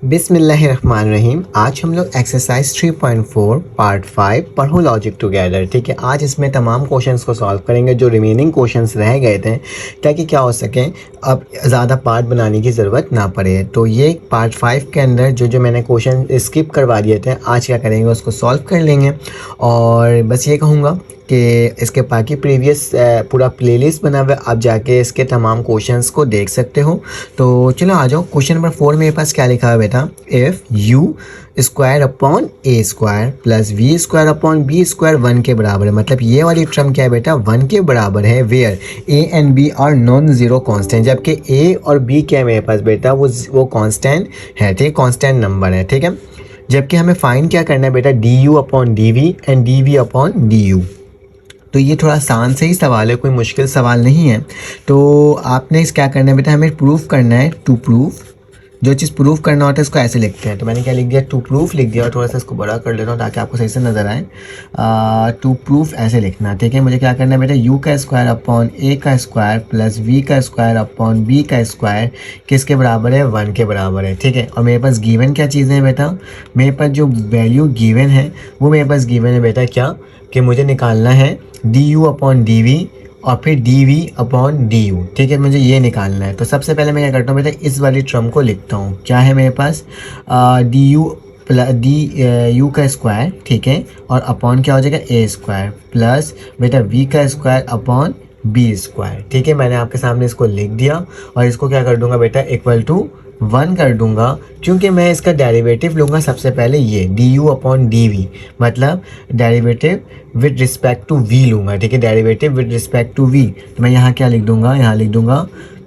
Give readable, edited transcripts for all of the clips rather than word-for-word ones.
बिस्मिल्लाहिर्रहमानिर्रहीम। आज हम लोग एक्सरसाइज 3.4 पार्ट 5 पढ़ो लॉजिक टुगेदर, ठीक है। आज इसमें तमाम क्वेश्चंस को सॉल्व करेंगे जो रिमेनिंग क्वेश्चंस रह गए थे, ताकि क्या हो सके अब ज़्यादा पार्ट बनाने की ज़रूरत ना पड़े। तो ये पार्ट 5 के अंदर जो मैंने क्वेश्चन स्किप करवा दिए थे, आज क्या करेंगे उसको सॉल्व कर लेंगे। और बस ये कहूँगा कि इसके बाकी प्रीवियस पूरा प्लेलिस्ट बना हुआ है, आप जाके इसके तमाम क्वेश्चंस को देख सकते हो। तो चलो आ जाओ। क्वेश्चन नंबर 4 मेरे पास क्या लिखा हुआ है बेटा, if u square upon a square plus v square upon b square 1 के बराबर है। मतलब ये वाली टर्म क्या है बेटा, 1 के बराबर है। Where a and b are non zero constant, जबकि ए और बी क्या है मेरे पास बेटा, वो कॉन्स्टेंट है, ठीक है, कॉन्स्टेंट नंबर है, ठीक है। जबकि हमें फाइंड क्या करना है बेटा, d u upon d v and d v upon d u. तो ये थोड़ा आसान से ही सवाल है, कोई मुश्किल सवाल नहीं है। तो आपने इस क्या करना है बेटा, हमें प्रूफ करना है। टू प्रूफ, जो चीज़ प्रूफ करना होता है इसको ऐसे लिखते हैं। तो मैंने क्या लिख दिया, टू प्रूफ लिख दिया। और थोड़ा सा इसको बड़ा कर लेता हूँ ताकि आपको सही से नज़र आए। टू प्रूफ ऐसे लिखना, ठीक है। मुझे क्या करना है बेटा, यू का स्क्वायर अपॉन ए का स्क्वायर प्लस वी का स्क्वायर अपॉन बी का स्क्वायर किसके बराबर है, 1 के बराबर है, ठीक है। और मेरे पास गिवन क्या चीज़ें हैं बेटा, मेरे पास जो वैल्यू गिवन है वो मेरे पास गिवन है बेटा क्या, कि मुझे निकालना है d u upon d v और फिर d v upon d u, ठीक है। मुझे ये निकालना है। तो सबसे पहले मैं क्या करता हूँ बेटा, इस वाली टर्म को लिखता हूँ। क्या है मेरे पास, डी यू डी यू का स्क्वायर, ठीक है, और अपॉन क्या हो जाएगा, ए स्क्वायर प्लस बेटा वी का स्क्वायर अपॉन बी स्क्वायर, ठीक है। मैंने आपके सामने इसको लिख दिया और इसको क्या कर दूंगा बेटा, इक्वल टू 1 कर दूंगा, क्योंकि मैं इसका डेरिवेटिव लूँगा सबसे पहले ये d u upon d v, मतलब derivative with respect to v लूँगा, ठीक है, derivative with respect to v. तो मैं यहाँ क्या लिख दूँगा, यहाँ लिख दूँगा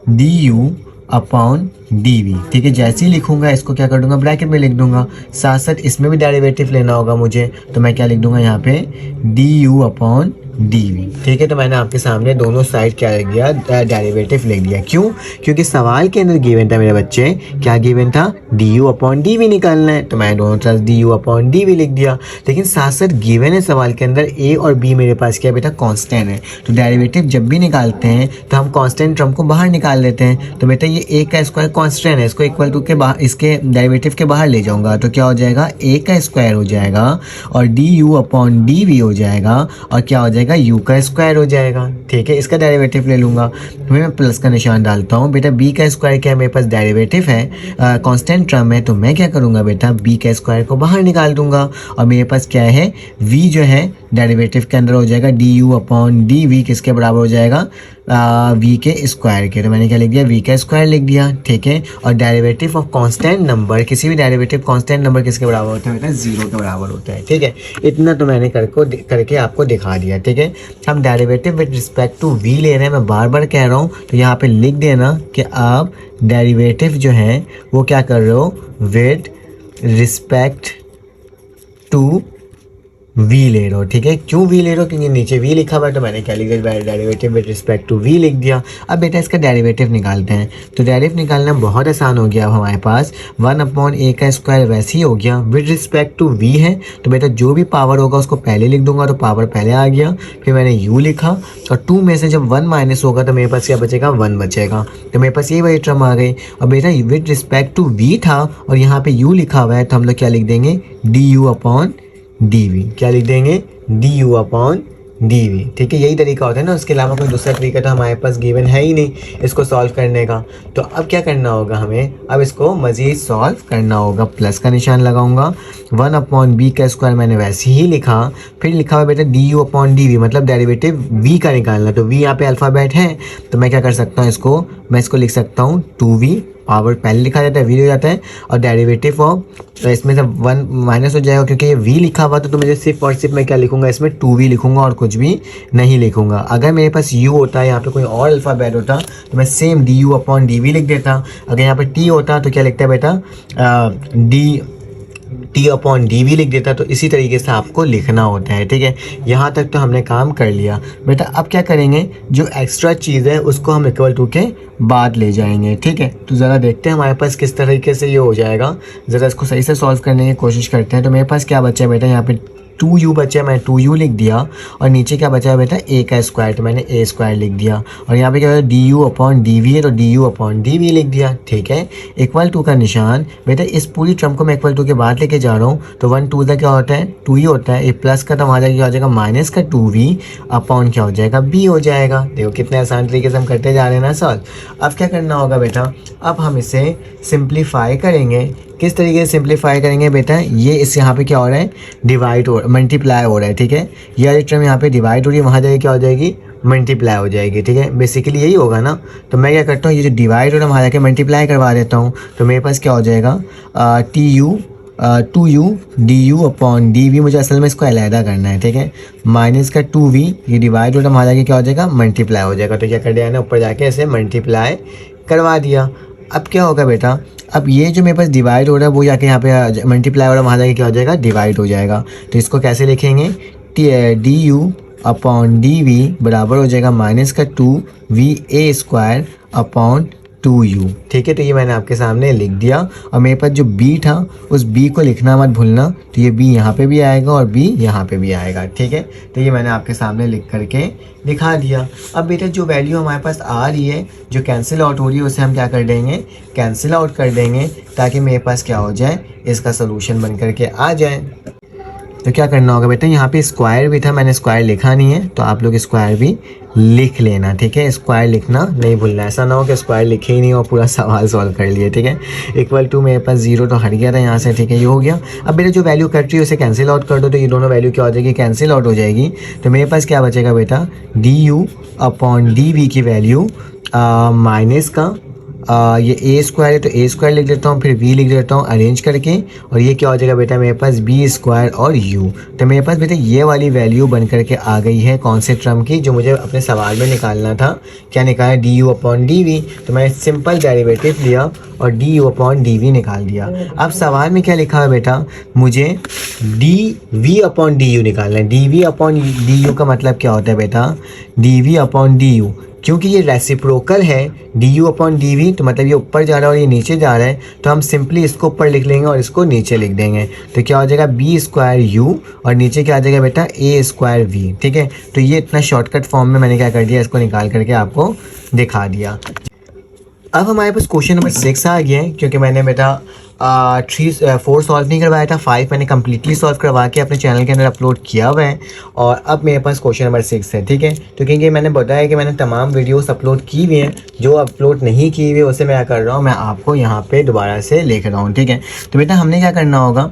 d u upon d v, ठीक है। जैसे ही लिखूँगा इसको क्या कर दूँगा, ब्रैकेट में लिख दूँगा। साथ साथ इसमें भी डेरिवेटिव लेना होगा मुझे, तो मैं क्या लिख दूँगा यहाँ पे, d u upon d v, ठीक है। तो मैंने आपके सामने दोनों साइड क्या लिख दिया, डेरिवेटिव लिख दिया। क्यों, क्योंकि सवाल के अंदर गिवन था मेरे बच्चे, क्या गिवन था, d u upon d v निकालना है। तो मैंने दोनों तरफ d u upon d v लिख दिया। लेकिन साथ साथ गिवन है सवाल के अंदर ए और बी मेरे पास क्या बेटा, कांस्टेंट है। तो डेरिवेटिव जब भी निकालते हैं तो हम कांस्टेंट टर्म को बाहर निकाल लेते हैं। तो बेटा ये ए का स्क्वायर कांस्टेंट है, इसको इक्वल टू के बाहर, इसके डेरिवेटिव के बाहर ले जाऊंगा तो क्या हो जाएगा, ए का स्क्वायर हो जाएगा और d u upon d v हो जाएगा और क्या हो जाएगा, यू का स्क्वायर हो जाएगा, ठीक है। इसका डेरिवेटिव ले लूँगा, मैं प्लस का निशान डालता हूँ। बेटा बी का स्क्वायर क्या है, मेरे पास डेरिवेटिव है, कांस्टेंट टर्म है। तो मैं क्या करूँगा बेटा, बी का स्क्वायर को बाहर निकाल दूंगा और मेरे पास क्या है, वी जो है डेरिवेटिव के अंदर हो जाएगा d u upon d v, किसके बराबर हो जाएगा, वी के स्क्वायर के। तो मैंने क्या लिख दिया, वी का स्क्वायर लिख दिया, ठीक है। और डेरिवेटिव ऑफ कांस्टेंट नंबर, किसी भी डेरिवेटिव कांस्टेंट नंबर किसके बराबर होता है बेटा, 0 के बराबर होता है, ठीक है। इतना तो मैंने करके आपको दिखा दिया, ठीक है। हम derivative with respect to v ले रहे हैं, मैं बार बार कह रहा हूँ, तो यहाँ पे लिख देना कि आप डेरिवेटिव जो है वो क्या कर रहे हो, विद रिस्पेक्ट टू वी ले रहे हो, ठीक है। क्यों वी ले रहे हो, क्योंकि नीचे वी लिखा हुआ है। तो मैंने क्या लिख दिया, derivative with respect to v लिख दिया। अब बेटा इसका डेरिवेटिव निकालते हैं। तो डेरिवेटिव निकालना बहुत आसान हो गया। अब हमारे पास 1 अपॉन ए का स्क्वायर वैसे ही हो गया, विद रिस्पेक्ट टू वी है। तो बेटा जो भी पावर होगा उसको पहले लिख दूंगा, तो पावर पहले आ गया। फिर मैंने यू लिखा और 2 में से जब 1 माइनस होगा तो मेरे पास क्या बचेगा, 1 बचेगा। तो मेरे पास ये वही टर्म आ गई। और बेटा विद रिस्पेक्ट टू वी था और यहाँ पे यू लिखा हुआ है, तो हम लोग क्या लिख देंगे, d u upon d v, क्या लिख देंगे, d u upon d v, ठीक है। यही तरीका होता है ना, उसके अलावा कोई दूसरा तरीका तो हमारे पास गिवन है ही नहीं इसको सॉल्व करने का। तो अब क्या करना होगा हमें, अब इसको मज़ीद सॉल्व करना होगा। प्लस का निशान लगाऊंगा, 1 अपॉन बी का स्क्वायर मैंने वैसे ही लिखा, फिर लिखा हुआ बेटा d u upon d v, मतलब डेरिवेटिव वी का निकालना। तो वी यहाँ पे अल्फ़ाबेट है, तो मैं क्या कर सकता हूँ, मैं इसको लिख सकता हूँ 2v, पावर पहले लिखा जाता है, वी हो जाता है, और डेरिवेटिव ऑफ इसमें से 1 माइनस हो जाएगा, क्योंकि ये वी लिखा हुआ तो मुझे सिर्फ और सिर्फ मैं क्या लिखूंगा, इसमें 2v लिखूंगा और कुछ भी नहीं लिखूंगा। अगर मेरे पास u होता है, यहाँ पे कोई और अल्फ़ाबेट होता तो मैं same d u upon d v लिख देता। अगर यहाँ पे t होता तो क्या लिखता है बेटा, टी अपॉन डी वी लिख देता। तो इसी तरीके से आपको लिखना होता है, ठीक है। यहाँ तक तो हमने काम कर लिया बेटा। अब क्या करेंगे, जो एक्स्ट्रा चीज़ है उसको हम इक्वल टू के बाद ले जाएंगे, ठीक है। तो ज़रा देखते हैं हमारे पास किस तरीके से ये हो जाएगा। ज़रा इसको सही से सॉल्व करने की कोशिश करते हैं। तो मेरे पास क्या बचा है बेटा, यहाँ पे 2u बचा, मैं 2u लिख दिया और नीचे क्या बचा है बेटा a का स्क्वायर, तो मैंने a स्क्वायर लिख दिया और यहाँ पे क्या होगा du अपॉन dv है तो du अपॉन dv लिख दिया। ठीक है, इक्वल टू का निशान बेटा इस पूरी टर्म को मैं इक्वल टू के बाद लेके जा रहा हूँ, तो 1 2 का क्या होता है 2 ही होता है, ये प्लस का तो वहाँ जाके क्या हो जाएगा माइनस का 2v अपॉन क्या हो जाएगा b हो जाएगा। देखो कितने आसान तरीके से हम करते जा रहे हैं ना सॉल्व। अब क्या करना होगा बेटा, अब हम इसे सिंप्लीफाई करेंगे। किस तरीके से सिंप्लीफाई करेंगे बेटा, ये इस यहाँ पे क्या हो रहा है डिवाइड हो मल्टीप्लाई हो रहा है। ठीक है, ये वाली टर्म यहाँ पे डिवाइड हो रही है, वहाँ जाके क्या हो जाएगी मल्टीप्लाई हो जाएगी। ठीक है, बेसिकली यही होगा ना। तो मैं क्या करता हूँ, ये जो डिवाइड हो रहा है वहाँ जाके मल्टीप्लाई करवा देता हूँ, तो मेरे पास क्या हो जाएगा tu 2u du upon dv, मुझे असल में इसको अलहदा करना है। ठीक है, माइनस का 2v ये डिवाइड हो रहा है वहाँ जाके क्या हो जाएगा मल्टीप्लाई हो जाएगा। तो क्या कर दिया ना ऊपर जाके ऐसे मल्टीप्लाई करवा दिया। अब क्या होगा बेटा, अब ये जो मेरे पास डिवाइड हो रहा है वो जाके यहाँ पे मल्टीप्लाई हो रहा है वहाँ जाके क्या हो जाएगा डिवाइड हो जाएगा। तो इसको कैसे लिखेंगे, du अपॉन dv बराबर हो जाएगा माइनस का 2va स्क्वायर अपॉन 2u। ठीक है, तो ये मैंने आपके सामने लिख दिया और मेरे पास जो b था उस b को लिखना मत भूलना, तो ये b यहाँ पे भी आएगा और b यहाँ पे भी आएगा। ठीक है, तो ये मैंने आपके सामने लिख करके दिखा दिया। अब बेटा जो वैल्यू हमारे पास आ रही है जो कैंसिल आउट हो रही है उसे हम क्या कर देंगे कैंसिल आउट कर देंगे, ताकि मेरे पास क्या हो जाए इसका सोल्यूशन बन करके आ जाए। तो क्या करना होगा बेटा, यहाँ पे स्क्वायर भी था, मैंने स्क्वायर लिखा नहीं है, तो आप लोग स्क्वायर भी लिख लेना। ठीक है, स्क्वायर लिखना नहीं भूलना, ऐसा ना हो कि स्क्वायर लिखे ही नहीं और पूरा सवाल सॉल्व कर लिए। ठीक है, इक्वल टू मेरे पास 0 तो हट गया था यहाँ से। ठीक है, ये हो गया। अब बेटा जो वैल्यू कट रही है उसे कैंसिल आउट कर दो, तो ये दोनों वैल्यू क्या हो जाएगी कैंसिल आउट हो जाएगी। तो मेरे पास क्या बचेगा बेटा du अपॉन dv की वैल्यू माइनस का ये a स्क्वायर है तो a स्क्वायर लिख देता हूँ, फिर v लिख देता हूँ अरेंज करके, और ये क्या हो जाएगा बेटा मेरे पास b स्क्वायर और u। तो मेरे पास बेटा ये वाली वैल्यू बन करके आ गई है कौन से टर्म की, जो मुझे अपने सवाल में निकालना था। क्या निकाला, du अपॉन dv। तो मैंने सिंपल डेरिवेटिव लिया और du अपॉन dv निकाल दिया। अब सवाल में क्या लिखा है बेटा, मुझे dv अपॉन du निकालना है। dv अपॉन du का मतलब क्या होता है बेटा, dv अपॉन du, क्योंकि ये रेसिप्रोकल है du अपॉन dv, तो मतलब ये ऊपर जा रहा है और ये नीचे जा रहा है, तो हम सिंपली इसको ऊपर लिख लेंगे और इसको नीचे लिख देंगे। तो क्या हो जाएगा b स्क्वायर u और नीचे क्या आ जाएगा बेटा a स्क्वायर v। ठीक है, तो ये इतना शॉर्टकट फॉर्म में मैंने क्या कर दिया, इसको निकाल करके आपको दिखा दिया। अब हमारे पास क्वेश्चन नंबर 6 आ गया है, क्योंकि मैंने बेटा 4 सॉल्व नहीं करवाया था, 5 मैंने कम्प्लीटली सॉल्व करवा के अपने चैनल के अंदर अपलोड किया हुआ है, और अब मेरे पास क्वेश्चन नंबर 6 है। ठीक है, तो क्योंकि मैंने बताया कि मैंने तमाम वीडियोस अपलोड की हुई हैं, जो अपलोड नहीं की हुई उसे मैं क्या कर रहा हूँ, मैं आपको यहाँ पे दोबारा से लिख रहा हूँ। ठीक है, तो बेटा हमने क्या करना होगा,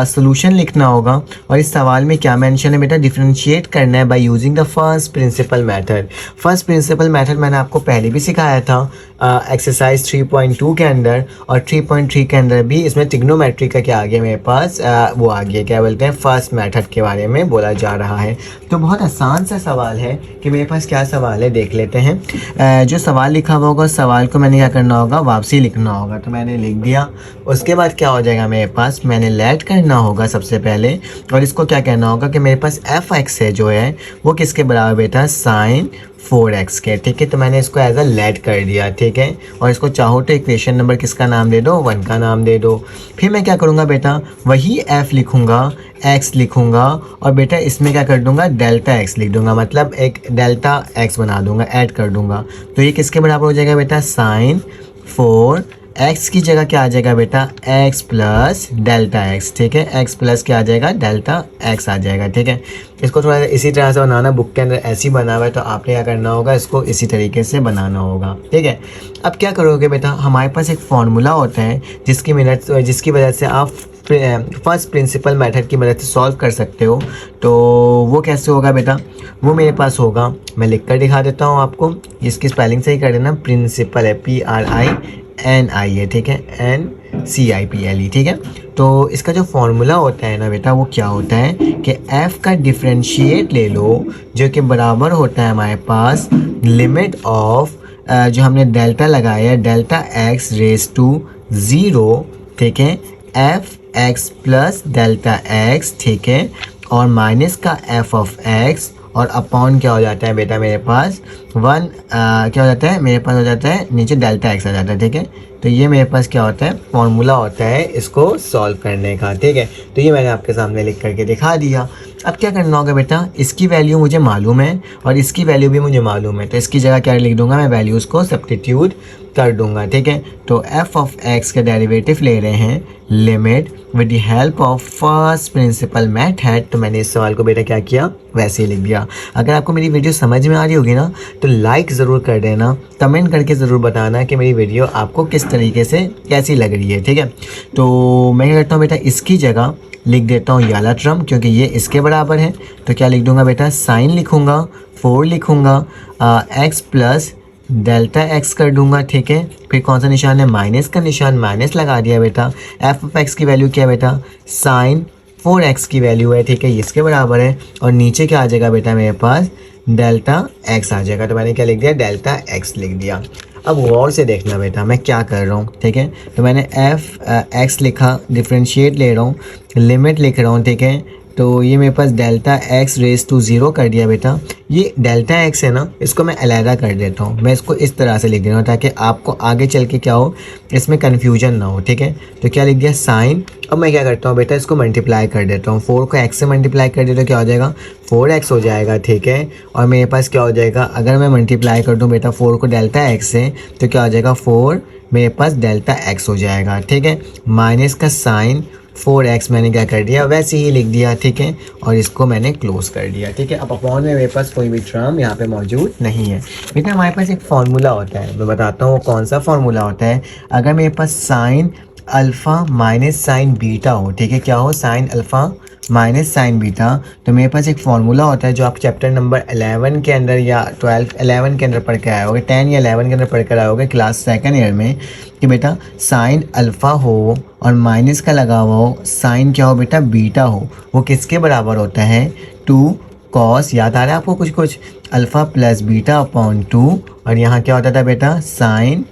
सोल्यूशन लिखना होगा, और इस सवाल में क्या मेंशन है बेटा, डिफ्रेंशिएट करना है by using the first principle method. First principle method मैंने आपको पहले भी सिखाया था एक्सरसाइज 3.2 के अंदर, और 3.3 के अंदर भी। इसमें ट्रिग्नोमेट्री का क्या आ गया मेरे पास, वो आ गया, क्या बोलते हैं, फर्स्ट मेथड के बारे में बोला जा रहा है। तो बहुत आसान सा सवाल है कि मेरे पास क्या सवाल है देख लेते हैं। जो सवाल लिखा हुआ होगा सवाल को मैंने क्या करना होगा, वापसी लिखना होगा, तो मैंने लिख दिया। उसके बाद क्या हो जाएगा मेरे पास, मैंने लेट करना होगा सबसे पहले, और इसको क्या कहना होगा कि मेरे पास f(x) है जो है वो किसके बराबर बेटा, साइन 4x के। ठीक है, तो मैंने इसको एज अ लेट कर दिया। ठीक है, और इसको चाहो तो इक्वेशन नंबर किसका नाम दे दो, 1 का नाम दे दो। फिर मैं क्या करूँगा बेटा, वही f लिखूँगा, x लिखूँगा, और बेटा इसमें क्या कर दूँगा, डेल्टा x लिख दूँगा, मतलब एक डेल्टा x बना दूँगा, ऐड कर दूँगा। तो ये किसके बराबर हो जाएगा बेटा, साइन 4x की जगह क्या आ जाएगा बेटा, x प्लस डेल्टा x। ठीक है, x प्लस क्या आ जाएगा, डेल्टा x आ जाएगा। ठीक है, इसको थोड़ा इसी तरह से बनाना, बुक के अंदर ऐसे ही बना हुआ है, तो आपने क्या करना होगा, इसको इसी तरीके से बनाना होगा। ठीक है, अब क्या करोगे बेटा, हमारे पास एक फार्मूला होता है जिसकी वजह से आप फर्स्ट प्रिंसिपल मेथड की मदद से सॉल्व कर सकते हो। तो वो कैसे होगा बेटा, वो मेरे पास होगा, मैं लिख कर दिखा देता हूँ आपको। इसकी स्पेलिंग सही कर देना, प्रिंसिपल है PRINI है। ठीक है, NCIPLE। ठीक है, तो इसका जो फॉर्मूला होता है ना बेटा, वो क्या होता है कि f का डिफरेंशिएट ले लो, जो कि बराबर होता है हमारे पास लिमिट ऑफ जो हमने डेल्टा लगाया है, डेल्टा x रेज टू 0। ठीक है, f(x) प्लस डेल्टा x। ठीक है, और माइनस का f(x) और अपॉन क्या हो जाता है बेटा मेरे पास वन क्या हो जाता है मेरे पास, हो जाता है नीचे डेल्टा एक्स आ जाता है, ठीक है। तो ये मेरे पास क्या होता है, फॉर्मूला होता है इसको सॉल्व करने का, ठीक है। तो ये मैंने आपके सामने लिख करके दिखा दिया। अब क्या करना होगा बेटा, इसकी वैल्यू मुझे मालूम है और इसकी वैल्यू भी मुझे मालूम है, तो इसकी जगह क्या लिख दूंगा मैं, वैल्यूज़ को सब्स्टिट्यूट कर दूंगा, ठीक है। तो एफ ऑफ एक्स का डेरिवेटिव ले रहे हैं, limit with the help of first principle method. तो मैंने इस सवाल को बेटा क्या किया, वैसे ही लिख दिया। अगर आपको मेरी वीडियो समझ में आ रही होगी ना तो लाइक ज़रूर कर देना, कमेंट करके ज़रूर बताना कि मेरी वीडियो आपको किस तरीके से कैसी लग रही है, ठीक है। तो मैं क्या करता हूँ बेटा, इसकी जगह लिख देता हूँ ये वाला टर्म, क्योंकि ये इसके बराबर है। तो क्या लिख दूंगा बेटा, साइन लिखूंगा, 4 लिखूंगा, एक्स प्लस डेल्टा एक्स कर दूंगा, ठीक है। फिर कौन सा निशान है, माइनस का निशान, माइनस लगा दिया बेटा। एफ ऑफ एक्स की वैल्यू क्या है बेटा, साइन 4x की वैल्यू है, ठीक है, इसके बराबर है। और नीचे क्या आ जाएगा बेटा, मेरे पास डेल्टा एक्स आ जाएगा। तो मैंने क्या लिख दिया, डेल्टा एक्स लिख दिया। अब गौर से देखना बेटा मैं क्या कर रहा हूँ, ठीक है। तो मैंने एफ एक्स लिखा, डिफ्रेंशिएट ले रहा हूँ, लिमिट लिख रहा हूँ, ठीक है। तो ये मेरे पास डेल्टा एक्स रेज टू 0 कर दिया बेटा। ये डेल्टा एक्स है ना, इसको मैं अलहदा कर देता हूँ, मैं इसको इस तरह से लिख दे रहा हूँ ताकि आपको आगे चल के क्या हो, इसमें कन्फ्यूजन ना हो, ठीक है। तो क्या लिख दिया, साइन। अब मैं क्या करता हूँ बेटा, इसको मल्टीप्लाई कर देता हूँ, 4 को x से मल्टीप्लाई कर देता हूँ, क्या हो जाएगा, 4x हो जाएगा, ठीक है। और मेरे पास क्या हो जाएगा, अगर मैं मल्टीप्लाई कर दूँ बेटा 4 को डेल्टा x से, तो क्या हो जाएगा, 4 मेरे पास डेल्टा x हो जाएगा, ठीक है। माइनस का साइन 4x मैंने क्या कर दिया, वैसे ही लिख दिया, ठीक है। और इसको मैंने क्लोज कर दिया, ठीक है। अब अपॉन में मेरे पास कोई भी टर्म यहाँ पे मौजूद नहीं है बेटा। हमारे पास एक फार्मूला होता है, मैं बताता हूँ वो कौन सा फार्मूला होता है। अगर मेरे पास sine alpha minus sine beta हो, ठीक है, क्या हो, sine alpha minus sine beta, तो मेरे पास एक फार्मूला होता है जो आप चैप्टर नंबर 11 के अंदर या 11 के अंदर पढ़ के आए होगे, 10 या 11 के अंदर पढ़ कर आए होगे क्लास सेकंड ईयर में, कि बेटा साइन अल्फ़ा हो और माइनस का लगा हुआ हो, साइन क्या हो बेटा, बीटा हो, वो किसके बराबर होता है, 2 कॉस, याद आ रहा है आपको कुछ कुछ, अल्फ़ा प्लस बीटा अपॉन 2। और यहाँ क्या होता था बेटा, साइन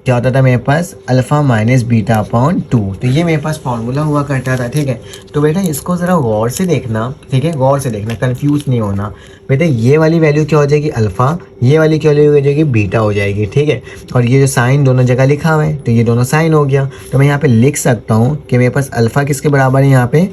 क्या होता था मेरे पास, अल्फ़ा माइनस बीटा अपॉन 2। तो ये मेरे पास फार्मूला हुआ करता था, ठीक है। तो बेटा इसको ज़रा गौर से देखना, ठीक है, गौर से देखना, कंफ्यूज नहीं होना बेटा। ये वाली वैल्यू क्या हो जाएगी, अल्फ़ा, ये वाली क्या वैल्यू हो जाएगी, बीटा हो जाएगी, ठीक है। और ये जो साइन दोनों जगह लिखा हुआ है, तो ये दोनों साइन हो गया। तो मैं यहाँ पे लिख सकता हूँ कि मेरे पास अल्फ़ा किसके बराबर है, यहाँ पे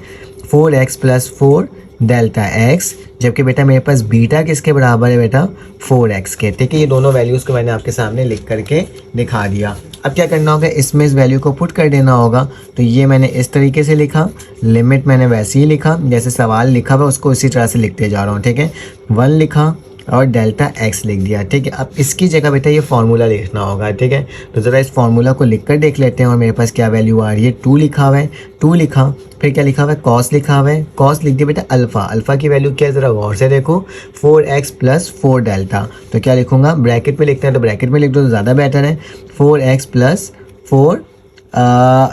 4x प्लस 4 डेल्टा एक्स, जबकि बेटा मेरे पास बीटा किसके बराबर है बेटा, 4x के, ठीक है। ये दोनों वैल्यूज़ को मैंने आपके सामने लिख करके दिखा दिया। अब क्या करना होगा, इसमें इस वैल्यू को पुट कर देना होगा। तो ये मैंने इस तरीके से लिखा, लिमिट मैंने वैसे ही लिखा जैसे सवाल लिखा हुआ उसको उसी तरह से लिखते जा रहा हूँ, ठीक है। 1 लिखा और डेल्टा एक्स लिख दिया, ठीक है। अब इसकी जगह बेटा ये फार्मूला लिखना होगा, ठीक है। तो ज़रा इस फार्मूला को लिख कर देख लेते हैं। और मेरे पास क्या वैल्यू आ रही है, 2 लिखा हुआ है, 2 लिखा, फिर क्या लिखा हुआ है, कॉस लिखा हुआ है, कॉस लिख दिया बेटा अल्फ़ा, अल्फ़ा की वैल्यू क्या है ज़रा गौर से देखो, 4x प्लस 4 डेल्टा। तो क्या लिखूंगा, ब्रैकेट में लिखते हैं तो ब्रैकेट में लिख दो तो ज़्यादा बेटर है, 4x प्लस 4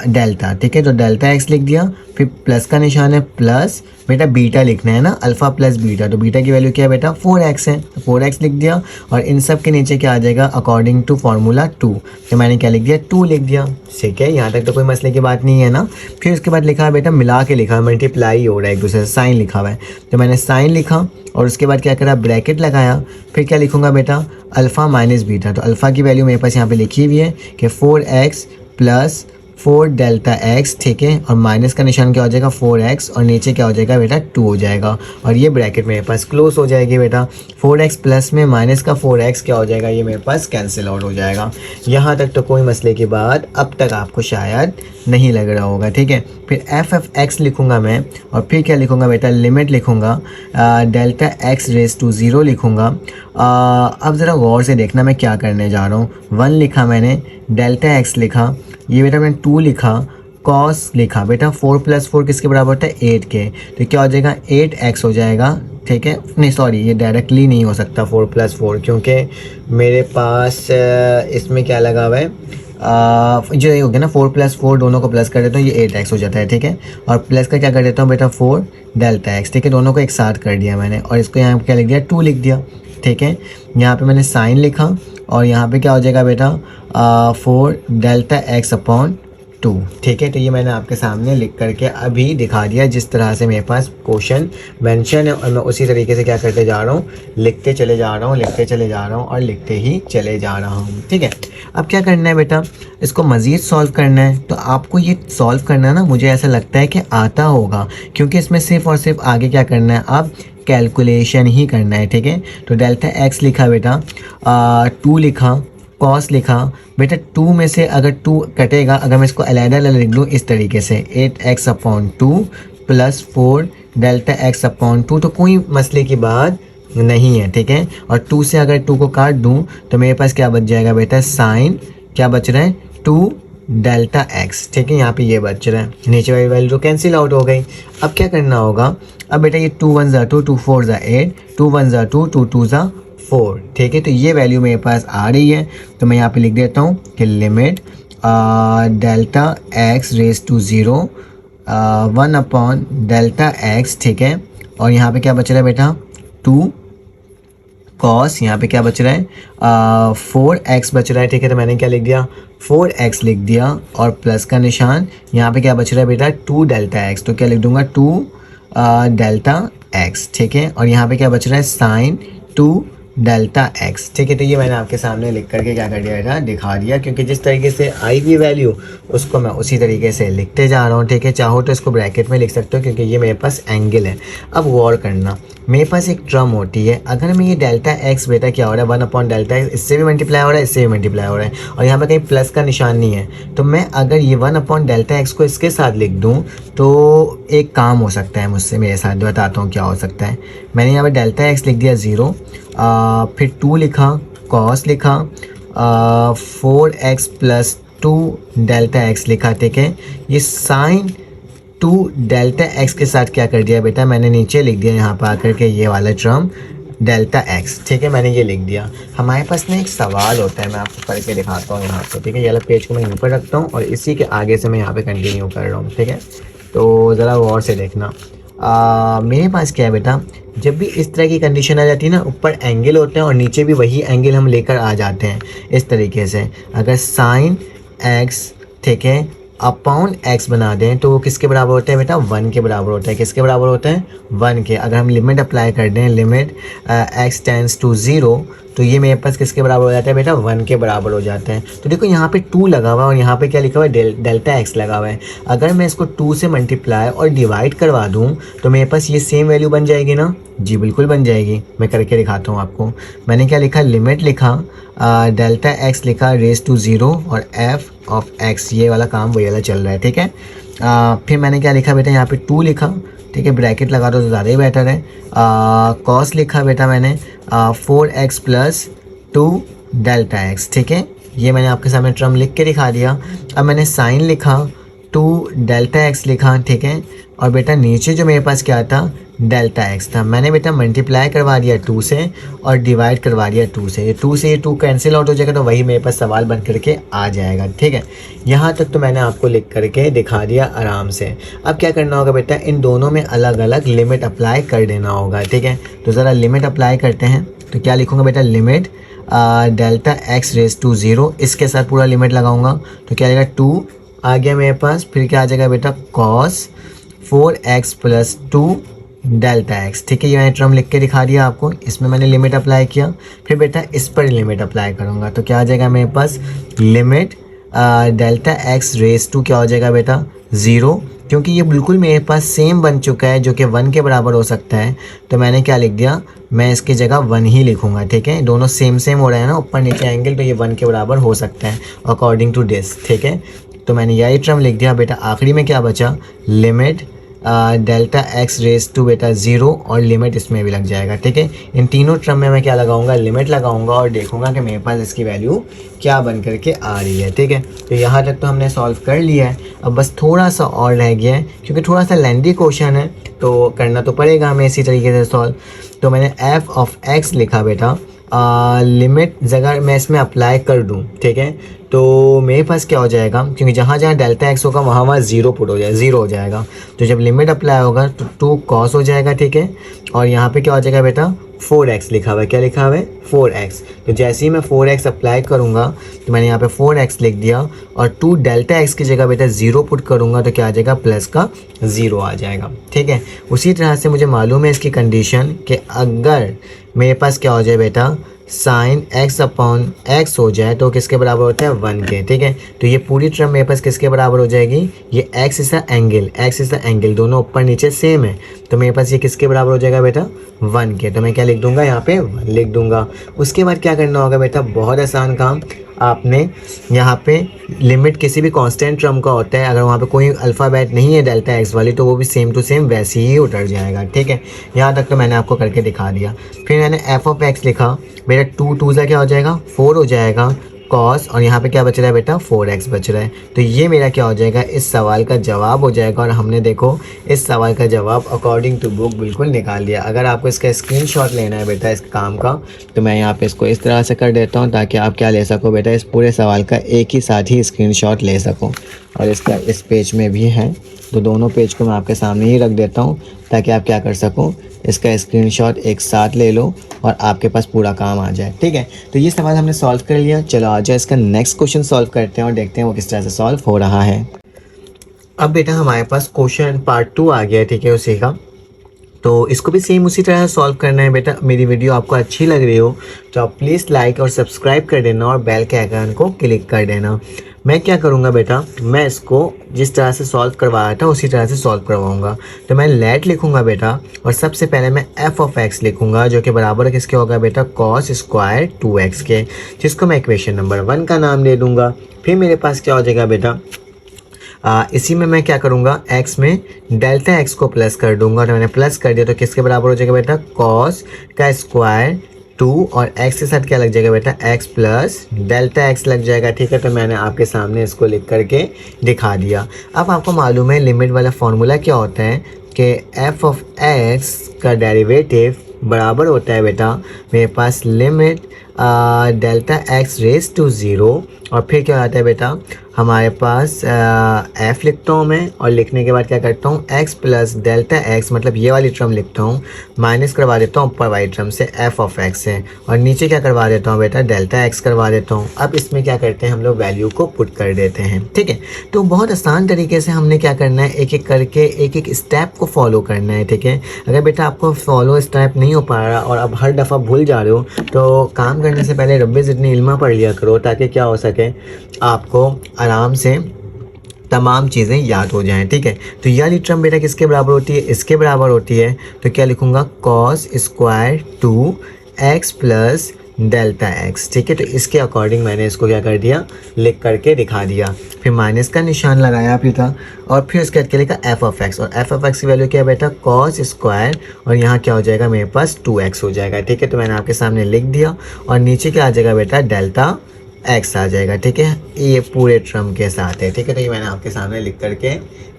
डेल्टा, ठीक है। तो डेल्टा एक्स लिख दिया, फिर प्लस का निशान है, प्लस बेटा बीटा लिखना है ना, अल्फ़ा प्लस बीटा, तो बीटा की वैल्यू क्या है बेटा, 4x है, तो 4x लिख दिया। और इन सब के नीचे क्या आ जाएगा, अकॉर्डिंग टू फार्मूला 2, तो मैंने क्या लिख दिया, 2 लिख दिया, ठीक है। यहाँ तक तो कोई मसले की बात नहीं है ना। फिर उसके बाद लिखा है बेटा, मिला के लिखा है, मल्टीप्लाई हो रहा है एक दूसरे से, साइन लिखा हुआ है, तो मैंने साइन लिखा और उसके बाद क्या करा, ब्रैकेट लगाया। फिर क्या लिखूँगा बेटा, अल्फ़ा माइनस बीटा, तो अल्फ़ा की वैल्यू मेरे पास यहाँ पे लिखी हुई है कि 4x प्लस 4 डेल्टा एक्स, ठीक है। और माइनस का निशान क्या हो जाएगा, 4x, और नीचे क्या हो जाएगा बेटा, 2 हो जाएगा। और ये ब्रैकेट मेरे पास क्लोज हो जाएगी बेटा। 4x प्लस में माइनस का 4x क्या हो जाएगा, ये मेरे पास कैंसिल आउट हो जाएगा। यहाँ तक तो कोई मसले की बात अब तक आपको शायद नहीं लग रहा होगा, ठीक है। फिर एफ एक्स लिखूँगा मैं, और फिर क्या लिखूँगा बेटा, लिमिट लिखूँगा, डेल्टा एक्स रेज टू 0 लिखूँगा। अब ज़रा गौर से देखना मैं क्या करने जा रहा हूँ। 1 लिखा मैंने, डेल्टा एक्स लिखा, ये बेटा मैंने 2 लिखा, कॉस लिखा, बेटा 4 प्लस 4 किसके बराबर होता है, 8 के, तो क्या हो जाएगा, 8x हो जाएगा, ठीक है। नहीं सॉरी, ये डायरेक्टली नहीं हो सकता 4 प्लस 4, क्योंकि मेरे पास इसमें क्या लगा हुआ है, जो ये हो गया ना, 4 प्लस 4 दोनों को प्लस कर देता हूँ, ये 8x हो जाता है, ठीक है। और प्लस का क्या कर देता हूँ बेटा, 4 डेल्टा एक्स, ठीक है, दोनों को एक साथ कर दिया मैंने। और इसको यहाँ पे क्या लिख दिया, 2 लिख दिया, ठीक है। यहाँ पे मैंने साइन लिखा और यहाँ पे क्या हो जाएगा बेटा, 4 डेल्टा एक्स अपॉन 2। ठीक है, तो ये मैंने आपके सामने लिख करके अभी दिखा दिया जिस तरह से मेरे पास क्वेश्चन मेंशन है, और मैं उसी तरीके से क्या करते जा रहा हूँ, लिखते चले जा रहा हूँ, लिखते चले जा रहा हूँ और लिखते ही चले जा रहा हूँ। ठीक है, अब क्या करना है बेटा, इसको मज़ीद सॉल्व करना है। तो आपको ये सॉल्व करना ना, मुझे ऐसा लगता है कि आता होगा, क्योंकि इसमें सिर्फ और सिर्फ आगे क्या करना है, अब कैलकुलेशन ही करना है। ठीक है, तो डेल्टा एक्स लिखा बेटा, 2 लिखा, कॉस लिखा बेटा। 2 में से अगर 2 कटेगा, अगर मैं इसको अलग अलग लिख लूँ इस तरीके से, 8x/2 + 4 डेल्टा x/2, तो कोई मसले की बात नहीं है। ठीक है, और 2 से अगर 2 को काट दूँ तो मेरे पास क्या बच जाएगा बेटा, साइन क्या बच रहा है, 2 डेल्टा एक्स। ठीक है, यहाँ पे ये बच रहा है, नीचे वाली वैल्यू कैंसिल आउट हो गई। अब क्या करना होगा, अब बेटा ये 2 1 ज़ा 2, 2 4 ज़ा 8, 2 1 ज़ा 2, 2 2 ज़ा 4। ठीक है, तो ये वैल्यू मेरे पास आ रही है, तो मैं यहाँ पे लिख देता हूँ कि limit delta x raise to 0 1 delta x. ठीक है, और यहाँ पे क्या बच रहा है बेटा, 2 कॉस, यहाँ पे क्या बच रहा है, 4x बच रहा है। ठीक है, तो मैंने क्या लिख दिया, 4x लिख दिया, और प्लस का निशान, यहाँ पे क्या बच रहा है बेटा, 2 डेल्टा एक्स, तो क्या लिख दूंगा, 2 डेल्टा एक्स। ठीक है, और यहाँ पे क्या बच रहा है, साइन 2 डेल्टा एक्स। ठीक है, तो ये मैंने आपके सामने लिख करके क्या कर दिया था, दिखा दिया, क्योंकि जिस तरीके से आई हुई वैल्यू उसको मैं उसी तरीके से लिखते जा रहा हूँ। ठीक है, चाहो तो इसको ब्रैकेट में लिख सकते हो, क्योंकि ये मेरे पास एंगल है। अब गौर करना, मेरे पास एक टर्म होती है, अगर मैं ये डेल्टा एक्स बेटा क्या हो रहा है, 1 डेल्टा एक्स, इससे भी मल्टीप्लाई हो रहा है, इससे भी मल्टीप्लाई हो रहा है, और यहाँ पर कहीं प्लस का निशान नहीं है, तो मैं अगर ये 1 डेल्टा एक्स को इसके साथ लिख दूँ तो एक काम हो सकता है मुझसे, मेरे साथ बताता हूँ क्या हो सकता है। मैंने यहाँ पर डेल्टा एक्स लिख दिया 0, फिर 2 लिखा, कॉस लिखा, 4x + 2 डेल्टा एक्स लिखा। ठीक है, ये साइन 2 डेल्टा एक्स के साथ क्या कर दिया बेटा, मैंने नीचे लिख दिया यहाँ पर आकर के ये वाला टर्म डेल्टा एक्स। ठीक है, मैंने ये लिख दिया। हमारे पास ना एक सवाल होता है, मैं आपको करके दिखाता हूँ यहाँ पे। ठीक है, ये वाला पेज को मैं ऊपर रखता हूँ और इसी के आगे से मैं यहाँ पे कंटिन्यू कर रहा हूँ। ठीक है, तो ज़रा गौर से देखना। मेरे पास क्या है बेटा, जब भी इस तरह की कंडीशन आ जाती है ना, ऊपर एंगल होते हैं और नीचे भी वही एंगल हम लेकर आ जाते हैं इस तरीके से। अगर साइन एक्स, ठीक है, अपॉन एक्स बना दें तो वो किसके बराबर होता है बेटा, 1 के बराबर होता है। किसके बराबर होता है, 1 के। अगर हम लिमिट अप्लाई कर दें, लिमिट x टेंड्स टू 0, तो ये मेरे पास किसके बराबर हो जाता है बेटा, 1 के बराबर हो जाता है। तो देखो यहाँ पे 2 लगा हुआ है और यहाँ पे क्या लिखा हुआ है, डेल्टा एक्स लगा हुआ है। अगर मैं इसको 2 से मल्टीप्लाई और डिवाइड करवा दूँ तो मेरे पास ये सेम वैल्यू बन जाएगी ना, जी बिल्कुल बन जाएगी। मैं करके दिखाता हूँ आपको। मैंने क्या लिखा, लिमिट लिखा, डेल्टा एक्स लिखा रेज टू 0 और f ऑफ x, ये वाला काम वही वाला चल रहा है। ठीक है, फिर मैंने क्या लिखा बेटा, यहाँ पे 2 लिखा, ठीक है, ब्रैकेट लगा दो तो ज़्यादा ही बेटर है। कॉस लिखा बेटा मैंने 4x + 2 डेल्टा एक्स। ठीक है, ये मैंने आपके सामने टर्म लिख के दिखा दिया। अब मैंने साइन लिखा, 2 डेल्टा एक्स लिखा। ठीक है, और बेटा नीचे जो मेरे पास क्या था, डेल्टा एक्स था। मैंने बेटा मल्टीप्लाई करवा दिया 2 से और डिवाइड करवा दिया 2 से। ये 2 से ये 2 कैंसिल आउट हो जाएगा, तो वही मेरे पास सवाल बन करके आ जाएगा। ठीक है, यहाँ तक तो मैंने आपको लिख करके दिखा दिया आराम से। अब क्या करना होगा बेटा, इन दोनों में अलग अलग लिमिट अप्लाई कर देना होगा। ठीक है, तो ज़रा लिमिट अप्लाई करते हैं। तो क्या लिखूँगा बेटा, limit delta x raise to 0, इसके साथ पूरा लिमिट लगाऊंगा तो क्या आएगा, 2 आ गया मेरे पास। फिर क्या आ जाएगा बेटा, कॉस 4x + 2 डेल्टा एक्स। ठीक है, ये मैंने टर्म लिख के दिखा दिया आपको, इसमें मैंने लिमिट अप्लाई किया। फिर बेटा इस पर लिमिट अप्लाई करूँगा तो क्या आ जाएगा मेरे पास, limit delta x raise to क्या हो जाएगा बेटा, 0, क्योंकि ये बिल्कुल मेरे पास सेम बन चुका है जो कि 1 के बराबर हो सकता है। तो मैंने क्या लिख दिया, मैं इसकी जगह 1 ही लिखूँगा। ठीक है, दोनों सेम हो रहा है ना, ऊपर नीचे एंगल, तो ये 1 के बराबर हो सकता है अकॉर्डिंग टू दिस। ठीक है, तो मैंने यही टर्म लिख दिया बेटा। आखिरी में क्या बचा, limit delta x raise to बेटा 0 और लिमिट इसमें भी लग जाएगा। ठीक है, इन तीनों टर्म में मैं क्या लगाऊंगा, लिमिट लगाऊंगा और देखूंगा कि मेरे पास इसकी वैल्यू क्या बन करके आ रही है। ठीक है, तो यहाँ तक तो हमने सॉल्व कर लिया है। अब बस थोड़ा सा और रह गया है, क्योंकि थोड़ा सा लेंथी क्वेश्चन है तो करना तो पड़ेगा हमें इसी तरीके से सॉल्व। तो मैंने f ऑफ x लिखा बेटा, लिमिट जगह मैं इसमें अप्लाई कर दूं, ठीक है, तो मेरे पास क्या हो जाएगा, क्योंकि जहाँ जहाँ डेल्टा एक्स होगा वहाँ वहाँ 0 पुट हो जाएगा, 0 हो जाएगा। तो जब लिमिट अप्लाई होगा तो 2 कॉस हो जाएगा। ठीक है, और यहाँ पे क्या हो जाएगा बेटा, 4x लिखा हुआ है। क्या लिखा हुआ है? 4x। तो जैसे ही मैं 4x अप्लाई करूँगा तो मैंने यहाँ पे 4x लिख दिया और 2 डेल्टा x की जगह बेटा 0 पुट करूँगा तो क्या आ जाएगा? प्लस का 0 आ जाएगा। ठीक है, उसी तरह से मुझे मालूम है इसकी कंडीशन कि अगर मेरे पास क्या हो जाए बेटा, साइन x अपॉन x हो जाए तो किसके बराबर होता है? 1 के। ठीक है, तो ये पूरी टर्म मेरे पास किसके बराबर हो जाएगी? ये x इज द एंगल, दोनों ऊपर नीचे सेम है, तो मेरे पास ये किसके बराबर हो जाएगा बेटा? 1 के। तो मैं क्या लिख दूंगा यहाँ पे? 1 लिख दूंगा। उसके बाद क्या करना होगा बेटा? बहुत आसान काम। आपने यहाँ पे लिमिट किसी भी कांस्टेंट टर्म का होता है, अगर वहाँ पे कोई अल्फ़ाबेट नहीं है डेल्टा एक्स वाली तो वो भी सेम टू सेम वैसे ही उतर जाएगा। ठीक है, यहाँ तक तो मैंने आपको करके दिखा दिया। फिर मैंने एफ ऑफ एक्स लिखा, बेटा 2 2 सा क्या हो जाएगा? 4 हो जाएगा कॉस, और यहाँ पे क्या बच रहा है बेटा? 4x बच रहा है। तो ये मेरा क्या हो जाएगा? इस सवाल का जवाब हो जाएगा। और हमने देखो इस सवाल का जवाब अकॉर्डिंग टू बुक बिल्कुल निकाल लिया। अगर आपको इसका स्क्रीनशॉट लेना है बेटा इस काम का, तो मैं यहाँ पे इसको इस तरह से कर देता हूँ ताकि आप क्या ले सको बेटा, इस पूरे सवाल का एक ही साथ ही स्क्रीनशॉट ले सको। और इसका इस पेज में भी है, तो दोनों पेज को मैं आपके सामने ही रख देता हूँ ताकि आप क्या कर सको, इसका स्क्रीनशॉट एक साथ ले लो और आपके पास पूरा काम आ जाए। ठीक है, तो ये सवाल हमने सॉल्व कर लिया। चलो आ जाए इसका नेक्स्ट क्वेश्चन सॉल्व करते हैं और देखते हैं वो किस तरह से सॉल्व हो रहा है। अब बेटा हमारे पास क्वेश्चन पार्ट 2 आ गया है। ठीक है, उसी का तो इसको भी सेम उसी तरह सॉल्व करना है बेटा। मेरी वीडियो आपको अच्छी लग रही हो तो आप प्लीज़ लाइक और सब्सक्राइब कर देना और बेल के आइकन को क्लिक कर देना। मैं क्या करूँगा बेटा, मैं इसको जिस तरह से सॉल्व करवाया था उसी तरह से सॉल्व करवाऊँगा। तो मैं लेट लिखूँगा बेटा, और सबसे पहले मैं एफ ऑफ एक्स लिखूँगा जो कि बराबर किसके होगा बेटा? कॉस स्क्वायर 2x के, जिसको मैं इक्वेशन नंबर 1 का नाम दे दूँगा। फिर मेरे पास क्या हो जाएगा बेटा, इसी में मैं क्या करूँगा, x में डेल्टा x को प्लस कर दूंगा। तो मैंने प्लस कर दिया तो किसके बराबर हो जाएगा बेटा? कॉस का स्क्वायर 2 और x के साथ क्या लग जाएगा बेटा? x प्लस डेल्टा x लग जाएगा। ठीक है, तो मैंने आपके सामने इसको लिख करके दिखा दिया। अब आपको मालूम है लिमिट वाला फॉर्मूला क्या होता है कि f ऑफ x का डेरिवेटिव बराबर होता है बेटा मेरे पास limit delta x raise to 0, और फिर क्या आता है बेटा हमारे पास f लिखता हूँ मैं, और लिखने के बाद क्या करता हूँ x प्लस डेल्टा x, मतलब ये वाली टर्म लिखता हूँ, माइनस करवा देता हूँ ऊपर वाली टर्म से f ऑफ x से, और नीचे क्या करवा देता हूँ बेटा? डेल्टा x करवा देता हूँ। अब इसमें क्या करते हैं हम लोग? वैल्यू को पुट कर देते हैं। ठीक है, तो बहुत आसान तरीके से हमने क्या करना है, एक एक करके एक एक स्टेप को फॉलो करना है। ठीक है, अगर बेटा आपको फॉलो स्टेप नहीं हो पा रहा और अब हर दफ़ा भूल जा रहे हो तो काम करने से पहले रब्बे ज़िदनी इल्मा पढ़ लिया करो, ताकि क्या हो सके आपको आराम से तमाम चीज़ें याद हो जाएं। ठीक है, तो यह वाली टर्म बेटा किसके बराबर होती है? इसके बराबर होती है। तो क्या लिखूँगा? Cos square 2x plus delta x। ठीक है, तो इसके अकॉर्डिंग मैंने इसको क्या कर दिया? लिख करके दिखा दिया। फिर माइनस का निशान लगाया भी था, और फिर उसके बाद क्या लिखा? एफ ऑफ एक्स, और एफ ऑफ एक्स की वैल्यू क्या है बेटा? कॉस स्क्वायर, और यहाँ क्या हो जाएगा मेरे पास? 2x हो जाएगा। ठीक है, तो मैंने आपके सामने लिख दिया, और नीचे क्या आ जाएगा बेटा? डेल्टा x आ जाएगा। ठीक है, ये पूरे टर्म के साथ है। ठीक है, तो ये मैंने आपके सामने लिख करके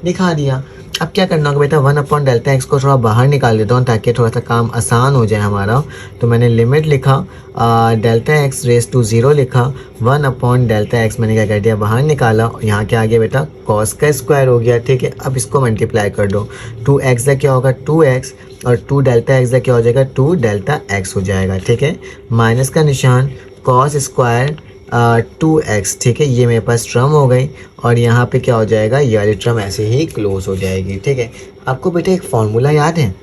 दिखा दिया। अब क्या करना होगा बेटा? 1 अपॉन डेल्टा एक्स को थोड़ा बाहर निकाल देता हूँ ताकि थोड़ा सा काम आसान हो जाए हमारा। तो मैंने लिमिट लिखा, डेल्टा एक्स रेज टू 0 लिखा, 1 अपॉन डेल्टा एक्स मैंने क्या कर दिया? बाहर निकाला, और यहाँ क्या आ गया बेटा? कॉस का स्क्वायर हो गया। ठीक है, अब इसको मल्टीप्लाई कर दो, 2x का क्या होगा? 2x, और 2 डेल्टा एक्स का क्या हो जाएगा? 2 डेल्टा एक्स हो जाएगा। ठीक है, माइनस का निशान, कॉस स्क्वायर 2x। ठीक है, ये मेरे पास टर्म हो गई, और यहाँ पे क्या हो जाएगा? ये वाली टर्म ऐसे ही क्लोज हो जाएगी। ठीक है, आपको बेटा एक फॉर्मूला याद है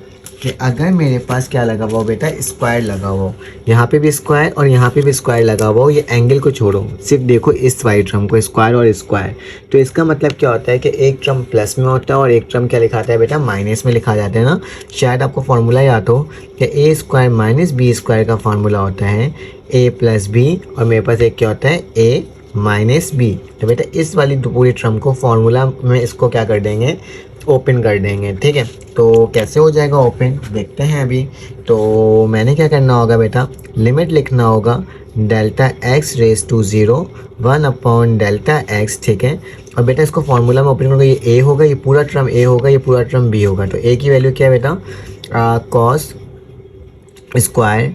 कि अगर मेरे पास क्या लगा हुआ बेटा? स्क्वायर लगा हुआ, यहाँ पे भी स्क्वायर और यहाँ पे भी स्क्वायर लगा हुआ, ये एंगल को छोड़ो, सिर्फ देखो इस वाली टर्म को, स्क्वायर और स्क्वायर। तो इसका मतलब क्या होता है कि एक टर्म प्लस में होता है और एक टर्म क्या लिखाता है बेटा? माइनस में लिखा जाता है ना। शायद आपको फॉर्मूला याद हो कि ए स्क्वायर माइनस बी स्क्वायर का फार्मूला होता है a प्लस बी, और मेरे पास एक क्या होता है? a minus b. तो बेटा इस वाली पूरी टर्म को फॉर्मूला में इसको क्या कर देंगे? ओपन कर देंगे। ठीक है, तो कैसे हो जाएगा ओपन देखते हैं अभी। तो मैंने क्या करना होगा बेटा? लिमिट लिखना होगा delta x raise to 0, 1 upon delta x। ठीक है, और बेटा इसको फॉर्मूला में ओपन करूँगा, ये a होगा, ये पूरा टर्म a होगा, ये पूरा टर्म b होगा। तो a की वैल्यू क्या है बेटा? कॉस स्क्वायर,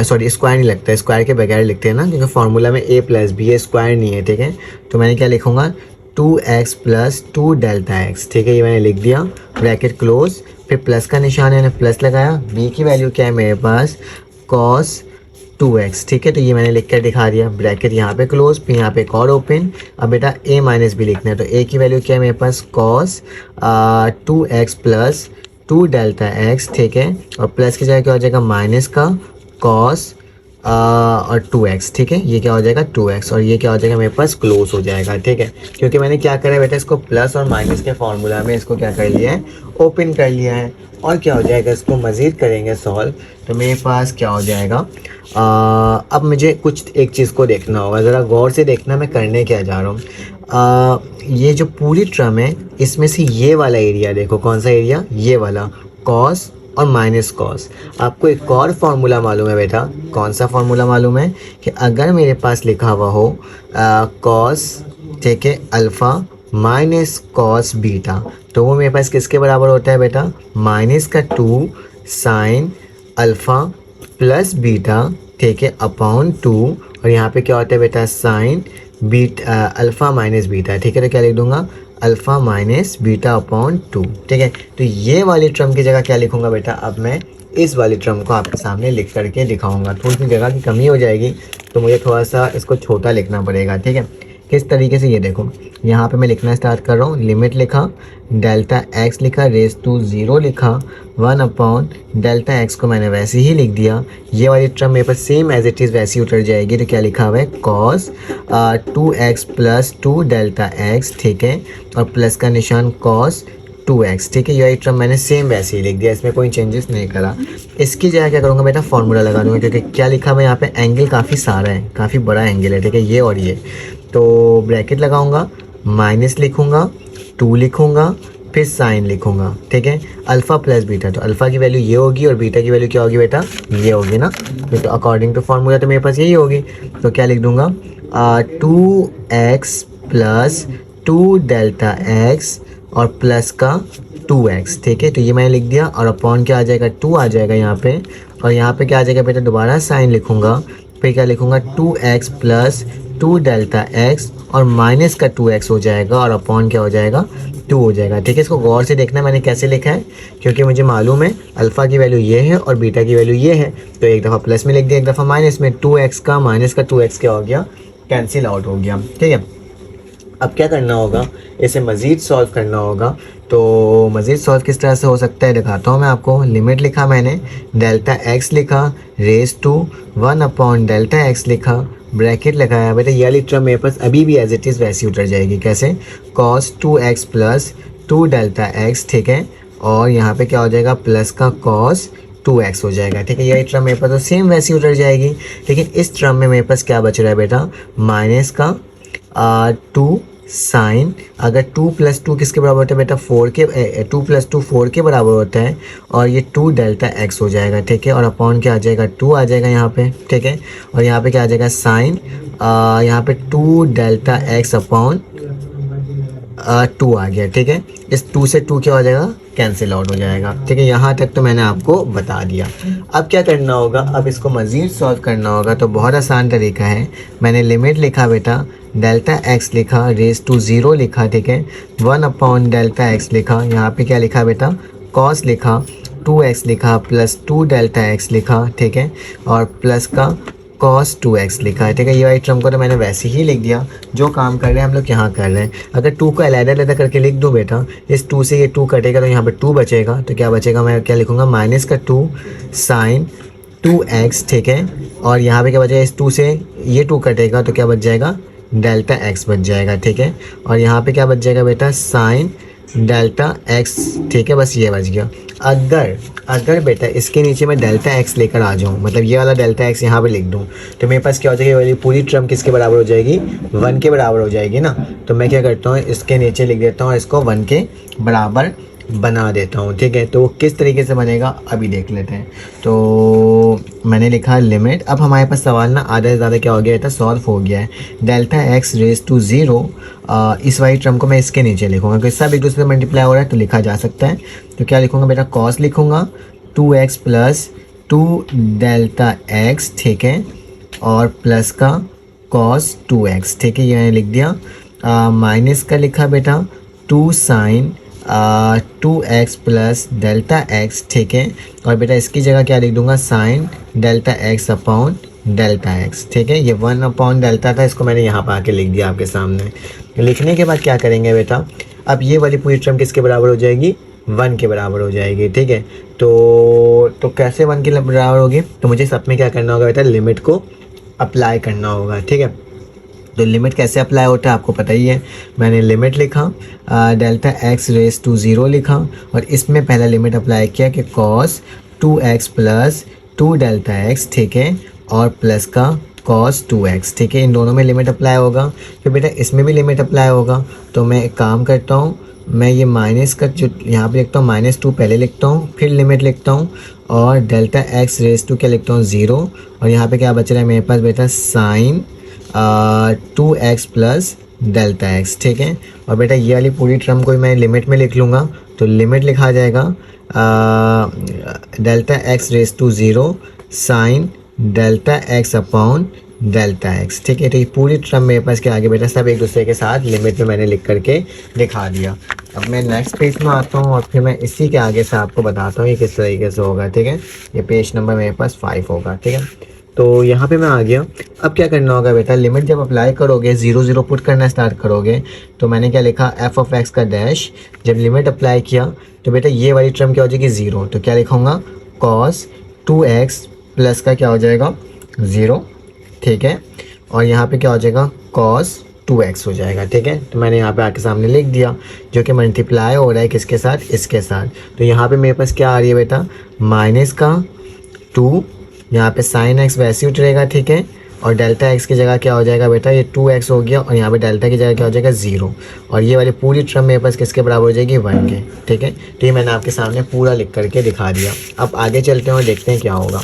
सॉरी स्क्वायर नहीं लगता है, स्क्वायर के बगैर लिखते हैं ना, क्योंकि फार्मूला में a प्लस बी है, स्क्वायर नहीं है। ठीक है, तो मैंने क्या लिखूँगा? 2x प्लस 2 डेल्टा एक्स, ठीक है, ये मैंने लिख दिया, ब्रैकेट क्लोज, फिर प्लस का निशान है, प्लस लगाया, b की वैल्यू क्या है मेरे पास, cos 2x, ठीक है, तो ये मैंने लिख कर दिखा दिया, ब्रैकेट यहाँ पे क्लोज, फिर यहाँ पे एक और ओपन। अब बेटा a माइनस बी लिखना है, तो a की वैल्यू क्या है मेरे पास, cos 2x plus 2 delta x, ठीक है, और प्लस की जगह क्या हो जाएगा, माइनस का cos और 2x, ठीक है, ये क्या हो जाएगा 2x, और ये क्या हो जाएगा मेरे पास क्लोज हो जाएगा, ठीक है, क्योंकि मैंने क्या करा है बेटा, इसको प्लस और माइनस के फॉर्मूला में इसको क्या कर लिया है, ओपन कर लिया है। और क्या हो जाएगा, इसको मज़ीद करेंगे सॉल्व, तो मेरे पास क्या हो जाएगा, अब मुझे कुछ एक चीज़ को देखना होगा, ज़रा गौर से देखना मैं करने क्या जा रहा हूँ। ये जो पूरी टर्म है, इसमें से ये वाला एरिया देखो, कौन सा एरिया, ये वाला, कॉस और माइनस कॉस। आपको एक और फार्मूला मालूम है बेटा, कौन सा फार्मूला मालूम है, कि अगर मेरे पास लिखा हुआ हो कॉस, ठीक है, अल्फ़ा माइनस कॉस बीटा, तो वो मेरे पास किसके बराबर होता है बेटा, माइनस का 2 साइन अल्फ़ा प्लस बीटा, ठीक है, अपॉन 2, और यहाँ पे क्या होता है बेटा, साइन अल्फ़ा माइनस बीटा, ठीक है, तो क्या लिख दूंगा, अल्फ़ा माइनस बीटा अपॉन 2, ठीक है। तो ये वाली टर्म की जगह क्या लिखूंगा बेटा, अब मैं इस वाली टर्म को आपके सामने लिख करके दिखाऊंगा। थोड़ी सी जगह की कमी हो जाएगी, तो मुझे थोड़ा सा इसको छोटा लिखना पड़ेगा, ठीक है। किस तरीके से, ये देखो, यहाँ पे मैं लिखना स्टार्ट कर रहा हूँ, लिमिट लिखा, डेल्टा एक्स लिखा, रेस टू 0 लिखा, 1 अपॉन डेल्टा एक्स को मैंने वैसे ही लिख दिया। ये वाली टर्म मेरे पास सेम एज इट इज़ वैसी उतर जाएगी, तो क्या लिखा हुआ है, cos 2x plus 2 delta x, ठीक है, और प्लस का निशान कॉस 2x, ठीक है, ये टर्म मैंने सेम वैसे ही लिख दिया, इसमें कोई चेंजेस नहीं करा। इसकी जगह क्या करूँगा बेटा, फार्मूला लगा दूँगा, क्योंकि क्या लिखा हुआ है यहाँ पे, एंगल काफ़ी सारा है, काफ़ी बड़ा एंगल है, ठीक है, ये और ये, तो ब्रैकेट लगाऊंगा, माइनस लिखूंगा, 2 लिखूंगा, फिर साइन लिखूंगा, ठीक है, अल्फ़ा प्लस बीटा, तो अल्फ़ा की वैल्यू ये होगी और बीटा की वैल्यू क्या होगी बेटा, ये होगी ना, तो अकॉर्डिंग टू फार्मूला तो मेरे पास यही होगी, तो क्या लिख दूंगा, 2x प्लस 2 डेल्टा एक्स और प्लस का 2x, ठीक है, तो ये मैंने लिख दिया, और अपॉन क्या आ जाएगा, 2 आ जाएगा यहाँ पे, और यहाँ पे क्या आ जाएगा बेटा, दोबारा साइन लिखूंगा, फिर क्या लिखूंगा, 2x प्लस 2 डेल्टा एक्स और माइनस का 2x हो जाएगा, और अपॉन क्या हो जाएगा, 2 हो जाएगा, ठीक है। इसको गौर से देखना मैंने कैसे लिखा है, क्योंकि मुझे मालूम है अल्फ़ा की वैल्यू ये है और बीटा की वैल्यू ये है, तो एक दफ़ा प्लस में लिख दिया, एक दफ़ा माइनस में, 2x का माइनस का 2x क्या हो गया, कैंसिल आउट हो गया, ठीक है। अब क्या करना होगा, इसे मज़ीद सॉल्व करना होगा, तो मज़ीद सॉल्व किस तरह से हो सकता है दिखाता हूँ मैं आपको। लिमिट लिखा मैंने, डेल्टा एक्स लिखा, race to 1 upon delta x लिखा, ब्रैकेट लगाया बेटा, ये वाली टर्म मेरे पास अभी भी एज इट इज़ वैसी उतर जाएगी, कैसे, cos 2x plus 2 delta x, ठीक है, और यहाँ पे क्या हो जाएगा, प्लस का cos 2x हो जाएगा, ठीक है, ये टर्म मेरे पास तो सेम वैसी उतर जाएगी, लेकिन इस टर्म में मेरे पास क्या बच रहा है बेटा, माइनस का 2 साइन, अगर 2 प्लस 2 किसके बराबर होता है बेटा, 4 के, 2 प्लस 2 4 के बराबर होता है, और ये 2 डेल्टा एक्स हो जाएगा, ठीक है, और अपॉन क्या आ जाएगा, 2 आ जाएगा यहाँ पे, ठीक है, और यहाँ पे क्या आ जाएगा, साइन यहाँ पे 2 डेल्टा एक्स अपॉन 2 आ गया, ठीक है, इस 2 से 2 क्या हो जाएगा, कैंसिल आउट हो जाएगा, ठीक है, यहाँ तक तो मैंने आपको बता दिया। अब क्या करना होगा, अब इसको मज़ीद सॉल्व करना होगा, तो बहुत आसान तरीका है, मैंने लिमिट लिखा बेटा, डेल्टा एक्स लिखा, रेस टू 0 लिखा, ठीक है, 1 अपॉन डेल्टा एक्स लिखा, यहाँ पे क्या लिखा बेटा, कॉस लिखा, 2x लिखा, प्लस 2 डेल्टा एक्स लिखा, ठीक है, और प्लस का cos 2x लिखा है, ठीक है, ये वाली टर्म को तो मैंने वैसे ही लिख दिया, जो काम कर रहे हैं हम लोग यहाँ कर रहे हैं। अगर 2 को अलग-अलग करके लिख दूँ बेटा, इस 2 से ये 2 कटेगा, तो यहाँ पे 2 बचेगा, तो क्या बचेगा, मैं क्या लिखूँगा, माइनस का 2 साइन 2x, ठीक है, और यहाँ पे क्या बचेगा, इस 2 से ये 2 कटेगा, तो क्या बच जाएगा, डेल्टा एक्स बच जाएगा, ठीक है, और यहाँ पे क्या बच जाएगा बेटा, साइन डेल्टा एक्स, ठीक है, बस ये बच गया। अगर बेटा इसके नीचे मैं डेल्टा एक्स लेकर आ जाऊँ, मतलब ये वाला डेल्टा एक्स यहाँ पे लिख दूँ, तो मेरे पास क्या हो जाएगी, ये वाली पूरी टर्म किसके बराबर हो जाएगी, 1 के बराबर हो जाएगी ना, तो मैं क्या करता हूँ, इसके नीचे लिख देता हूँ, इसको 1 के बराबर बना देता हूँ, ठीक है, तो वो किस तरीके से बनेगा अभी देख लेते हैं। तो मैंने लिखा लिमिट, अब हमारे पास सवाल ना आधा से ज़्यादा क्या हो गया था, सॉल्व हो गया है, डेल्टा एक्स रेस टू 0, इस वाली टर्म को मैं इसके नीचे लिखूँगा, क्योंकि सब एक दूसरे से मल्टीप्लाई हो रहा है, तो लिखा जा सकता है, तो क्या लिखूँगा बेटा, कॉस लिखूँगा, 2x प्लस 2 डेल्टा एक्स, ठीक है, और प्लस का cos 2x, ठीक है, ये मैंने लिख दिया, माइनस का लिखा बेटा 2 sign 2x plus delta x, ठीक है। और बेटा इसकी जगह क्या लिख दूंगा, sign delta x upon delta x, ठीक है। ये 1 अपॉन डेल्टा था, इसको मैंने यहाँ पर आके लिख दिया आपके सामने। लिखने के बाद क्या करेंगे बेटा, अब ये वाली पूरी टर्म किसके बराबर हो जाएगी, 1 के बराबर हो जाएगी, ठीक है। तो कैसे 1 के बराबर होगी, तो मुझे सब में क्या करना होगा बेटा, लिमिट को अप्लाई करना होगा, ठीक है। तो लिमिट कैसे अप्लाई होता है आपको पता ही है। मैंने लिमिट लिखा, डेल्टा एक्स रेस टू 0 लिखा, और इसमें पहला लिमिट अप्लाई किया कि cos 2x plus 2 delta x, ठीक है, और प्लस का कॉस 2x, ठीक है। इन दोनों में लिमिट अप्लाई होगा। फिर बेटा इसमें भी लिमिट अप्लाई होगा। तो मैं एक काम करता हूँ, मैं ये माइनस का जो यहाँ पे लिखता हूँ -2 पहले लिखता हूँ, फिर लिमिट लिखता हूँ, और डेल्टा एक्स रेस टू क्या लिखता हूँ 0, और यहाँ पे क्या बच रहा है मेरे पास बेटा, sign 2x plus delta x, ठीक है। और बेटा ये वाली पूरी टर्म को मैं लिमिट में लिख लूँगा, तो लिमिट लिखा जाएगा delta x race to 0 sine delta x upon delta x, ठीक है। तो ये पूरी टर्म मेरे पास के आगे बेटा सब एक दूसरे के साथ लिमिट में मैंने लिख करके दिखा दिया। अब मैं नेक्स्ट पेज में आता हूँ और फिर मैं इसी के आगे से आपको बताता हूँ ये किस तरीके से होगा, ठीक है। ये पेज नंबर मेरे पास 5 होगा, ठीक है। तो यहाँ पे मैं आ गया। अब क्या करना होगा बेटा, लिमिट जब अप्लाई करोगे 0 0 पुट करना स्टार्ट करोगे, तो मैंने क्या लिखा, एफ ऑफ एक्स का डैश, जब लिमिट अप्लाई किया तो बेटा ये वाली टर्म क्या हो जाएगी 0, तो क्या लिखूँगा, कॉस 2x प्लस का क्या हो जाएगा 0, ठीक है। और यहाँ पे क्या हो जाएगा, कॉस 2x हो जाएगा, ठीक है। तो मैंने यहाँ पे आके सामने लिख दिया, जो कि मल्टीप्लाई हो रहा है किसके साथ, इसके साथ। तो यहाँ पे मेरे पास क्या आ रही है बेटा, माइनस का 2, यहाँ पे साइन x वैसे ही उतरेगा, ठीक है। और डेल्टा x की जगह क्या हो जाएगा बेटा, ये 2x हो गया, और यहाँ पे डेल्टा की जगह क्या हो जाएगा 0, और ये वाली पूरी टर्म मेरे पास किसके बराबर हो जाएगी, 1 के, ठीक है। तो ये मैंने आपके सामने पूरा लिख करके दिखा दिया। अब आगे चलते हैं और देखते हैं क्या होगा।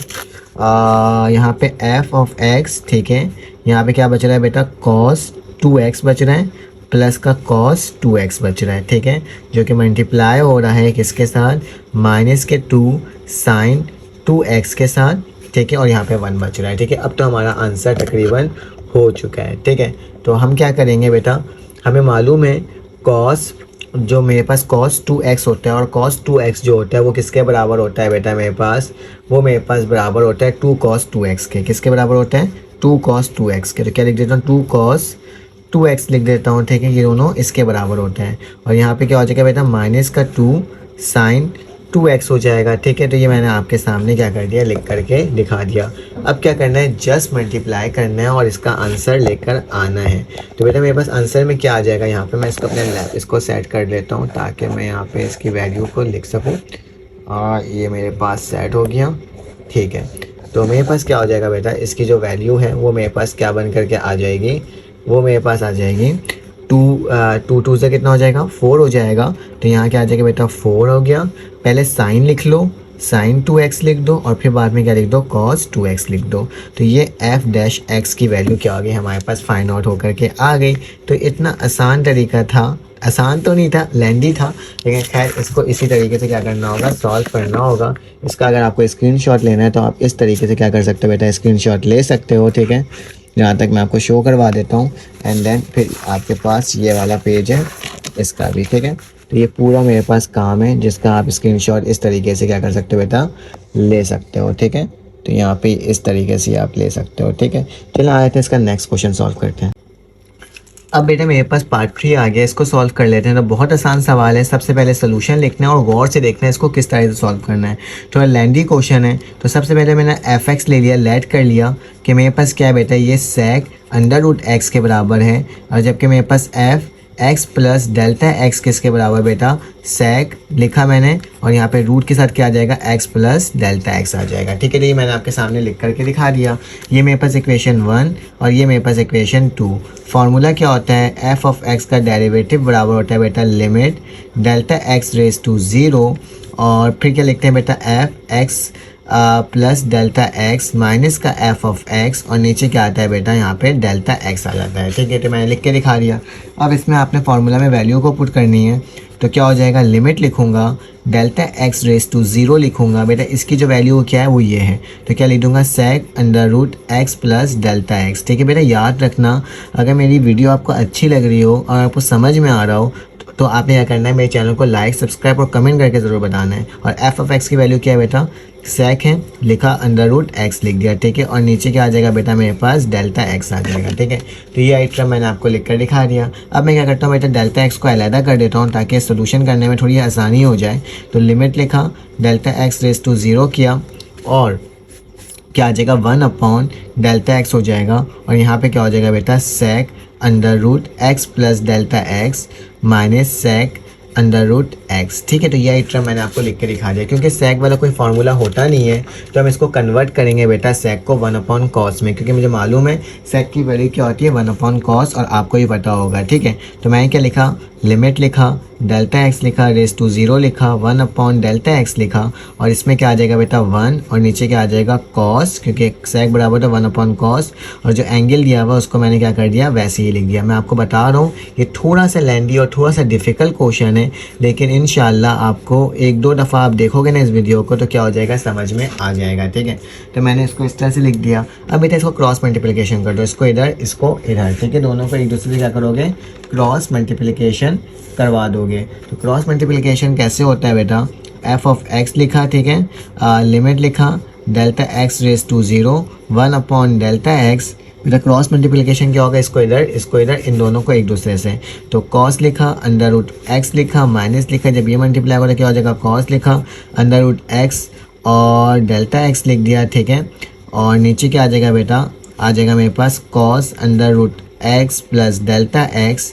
यहाँ पे f ऑफ x, ठीक है, यहाँ पे क्या बच रहा है बेटा, cos 2x बच रहा है, प्लस का cos 2x बच रहा है, ठीक है, जो कि मल्टीप्लाई हो रहा है किसके साथ, माइनस के 2 साइन 2x के साथ, ठीक है। और यहाँ पे 1 बच रहा है, ठीक है। अब तो हमारा आंसर तकरीबन हो चुका है, ठीक है। तो हम क्या करेंगे बेटा, हमें मालूम है cos, जो मेरे पास cos 2x होता है, और cos 2x जो होता है वो किसके बराबर होता है बेटा, मेरे पास बराबर होता है 2 cos 2x के। किसके बराबर होता है, 2 cos 2x के। तो क्या लिख देता हूँ, 2 cos 2x लिख देता हूँ, ठीक है। ये दोनों इसके बराबर होता है, और यहाँ पे क्या हो जाएगा बेटा, माइनस का 2 साइन 2x हो जाएगा, ठीक है। तो ये मैंने आपके सामने क्या कर दिया, लिख करके दिखा दिया। अब क्या करना है, जस्ट मल्टीप्लाई करना है और इसका आंसर लेकर आना है। तो बेटा मेरे पास आंसर में क्या आ जाएगा, यहाँ पे मैं इसको अपने इसको सेट कर देता हूँ ताकि मैं यहाँ पे इसकी वैल्यू को लिख सकूँ। और ये मेरे पास सेट हो गया, ठीक है। तो मेरे पास क्या हो जाएगा बेटा, इसकी जो वैल्यू है वो मेरे पास क्या बन करके आ जाएगी, वो मेरे पास आ जाएगी 2 से कितना हो जाएगा, 4 हो जाएगा। तो यहाँ क्या आ जाएगा बेटा, 4 हो गया। पहले साइन लिख लो, साइन 2x लिख दो, और फिर बाद में क्या लिख दो, cos 2x लिख दो। तो ये f डैश x की वैल्यू क्या आ गई, हमारे पास फाइंड आउट होकर के आ गई। तो इतना आसान तरीका था, आसान तो नहीं था, लेंदी था, लेकिन खैर इसको इसी तरीके से क्या करना होगा, सॉल्व करना होगा। इसका अगर आपको स्क्रीनशॉट लेना है तो आप इस तरीके से क्या कर सकते हो बेटा, स्क्रीनशॉट ले सकते हो, ठीक है। यहाँ तक मैं आपको शो करवा देता हूँ, एंड देन फिर आपके पास ये वाला पेज है इसका भी, ठीक है। तो ये पूरा मेरे पास काम है जिसका आप स्क्रीनशॉट इस तरीके से क्या कर सकते हो बेटा, ले सकते हो, ठीक है। तो यहाँ पे इस तरीके से आप ले सकते हो, ठीक है। चलो आए थे इसका नेक्स्ट क्वेश्चन सॉल्व करते हैं। अब बेटा मेरे पास पार्ट 3 आ गया, इसको सॉल्व कर लेते हैं। तो बहुत आसान सवाल है, सबसे पहले सोल्यूशन लिखना है और गौर से देखना है इसको किस तरह से सॉल्व करना है। थोड़ा लेंदी क्वेश्चन है। तो सबसे पहले मैंने fx ले लिया, लेट कर लिया कि मेरे पास क्या है बेटा, ये sec √x के बराबर है, और जबकि मेरे पास f x plus delta x किसके बराबर बेटा, sec लिखा मैंने, और यहाँ पे रूट के साथ क्या आ जाएगा, x प्लस डेल्टा x आ जाएगा, ठीक है। तो ये मैंने आपके सामने लिख करके दिखा दिया। ये मेरे पास इक्वेशन 1 और ये मेरे पास इक्वेशन 2। फार्मूला क्या होता है, f ऑफ x का डेरिवेटिव बराबर होता है बेटा limit delta x raise to 0, और फिर क्या लिखते हैं बेटा, f x plus delta x minus का एफ ऑफ एक्स, और नीचे क्या आता है बेटा, यहाँ पे डेल्टा एक्स आ जाता है, ठीक है। तो मैंने लिख के दिखा दिया। अब इसमें आपने फार्मूला में वैल्यू को पुट करनी है, तो क्या हो जाएगा, लिमिट लिखूंगा डेल्टा एक्स रेस टू 0 लिखूंगा बेटा, इसकी जो वैल्यू क्या है वो ये है, तो क्या लिख दूंगा sec under root x plus delta x. ठीक है बेटा, याद रखना अगर मेरी वीडियो आपको अच्छी लग रही हो और आपको समझ में आ रहा हो तो आपने क्या करना है, मेरे चैनल को लाइक सब्सक्राइब और कमेंट करके ज़रूर बताना है। और एफ ऑफ एक्स की वैल्यू क्या है बेटा, सेक है, लिखा अंडर रूट एक्स लिख दिया। ठीक है, और नीचे क्या आ जाएगा बेटा मेरे पास डेल्टा एक्स आ जाएगा। ठीक है, तो ये आइटम मैंने आपको लिख कर दिखा दिया। अब मैं क्या करता हूँ बेटा, डेल्टा एक्स को अलहदा कर देता हूँ ताकि सोल्यूशन करने में थोड़ी आसानी हो जाए। तो लिमिट लिखा, डेल्टा एक्स रेस टू 0 किया और क्या आ जाएगा 1 अपॉन डेल्टा एक्स हो जाएगा। और यहाँ पे क्या हो जाएगा बेटा, sec under root x plus delta x minus sec under root x. ठीक है, तो ये टर्म मैंने आपको लिख के दिखा दिया। क्योंकि सेक वाला कोई फार्मूला होता नहीं है तो हम इसको कन्वर्ट करेंगे बेटा सेक को 1 अपॉन कॉस में, क्योंकि मुझे मालूम है सेक की वैल्यू क्या होती है 1 अपॉन कॉस, और आपको ही पता होगा। ठीक है, तो मैंने क्या लिखा, लिमिट लिखा, डेल्टा एक्स लिखा, रेस टू 0 लिखा, 1 अपॉन डेल्टा एक्स लिखा, और इसमें क्या आ जाएगा बेटा 1, और नीचे क्या आ जाएगा कॉस, क्योंकि सेक बराबर था 1 अपॉन कॉस, और जो एंगल दिया हुआ उसको मैंने क्या कर दिया वैसे ही लिख दिया। मैं आपको बता रहा हूँ ये थोड़ा सा लेंदी और थोड़ा सा डिफ़िकल्ट क्वेश्चन है, लेकिन इंशाल्लाह आपको 1-2 दफ़ा आप देखोगे ना इस वीडियो को तो क्या हो जाएगा, समझ में आ जाएगा। ठीक है, तो मैंने इसको इस तरह से लिख दिया। अब बेटा इसको क्रॉस मल्टीप्लिकेशन कर दो, इसको इधर इसको इधर। ठीक है, दोनों को एक दूसरे से क्या करोगे, क्रॉस मल्टीप्लिकेशन करवा दोगे। तो क्रॉस मल्टीप्लिकेशन कैसे होता है बेटा, एफ ऑफ एक्स लिखा, ठीक है, लिमिट लिखा, delta x race to 0, 1 upon delta x. बेटा क्रॉस मल्टीप्लिकेशन क्या होगा, इसको इधर, इन दोनों को एक दूसरे से। तो कॉस लिखा, अंडर रूट एक्स लिखा, माइनस लिखा, जब ये मल्टीप्लाई होगा क्या हो जाएगा, कॉस लिखा, अंडर रूट एक्स और डेल्टा एक्स लिख दिया। ठीक है, और नीचे क्या आ जाएगा बेटा, आ जाएगा मेरे पास cos under root x plus delta x,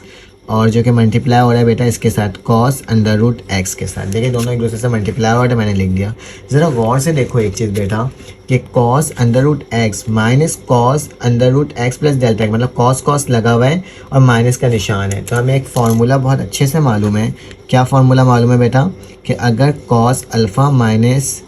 और जो कि मल्टीप्लाई हो रहा है बेटा इसके साथ कॉस अंडर रूट एक्स के साथ। देखिए दोनों एक दूसरे से मल्टीप्लाई हो रहा है, मैंने लिख दिया। ज़रा गौर से देखो एक चीज़ बेटा कि cos under root x minus cos under root x plus delta x, मतलब कॉस लगा हुआ है और माइनस का निशान है। तो हमें एक फार्मूला बहुत अच्छे से मालूम है। क्या फार्मूला मालूम है बेटा, कि अगर cos alpha minus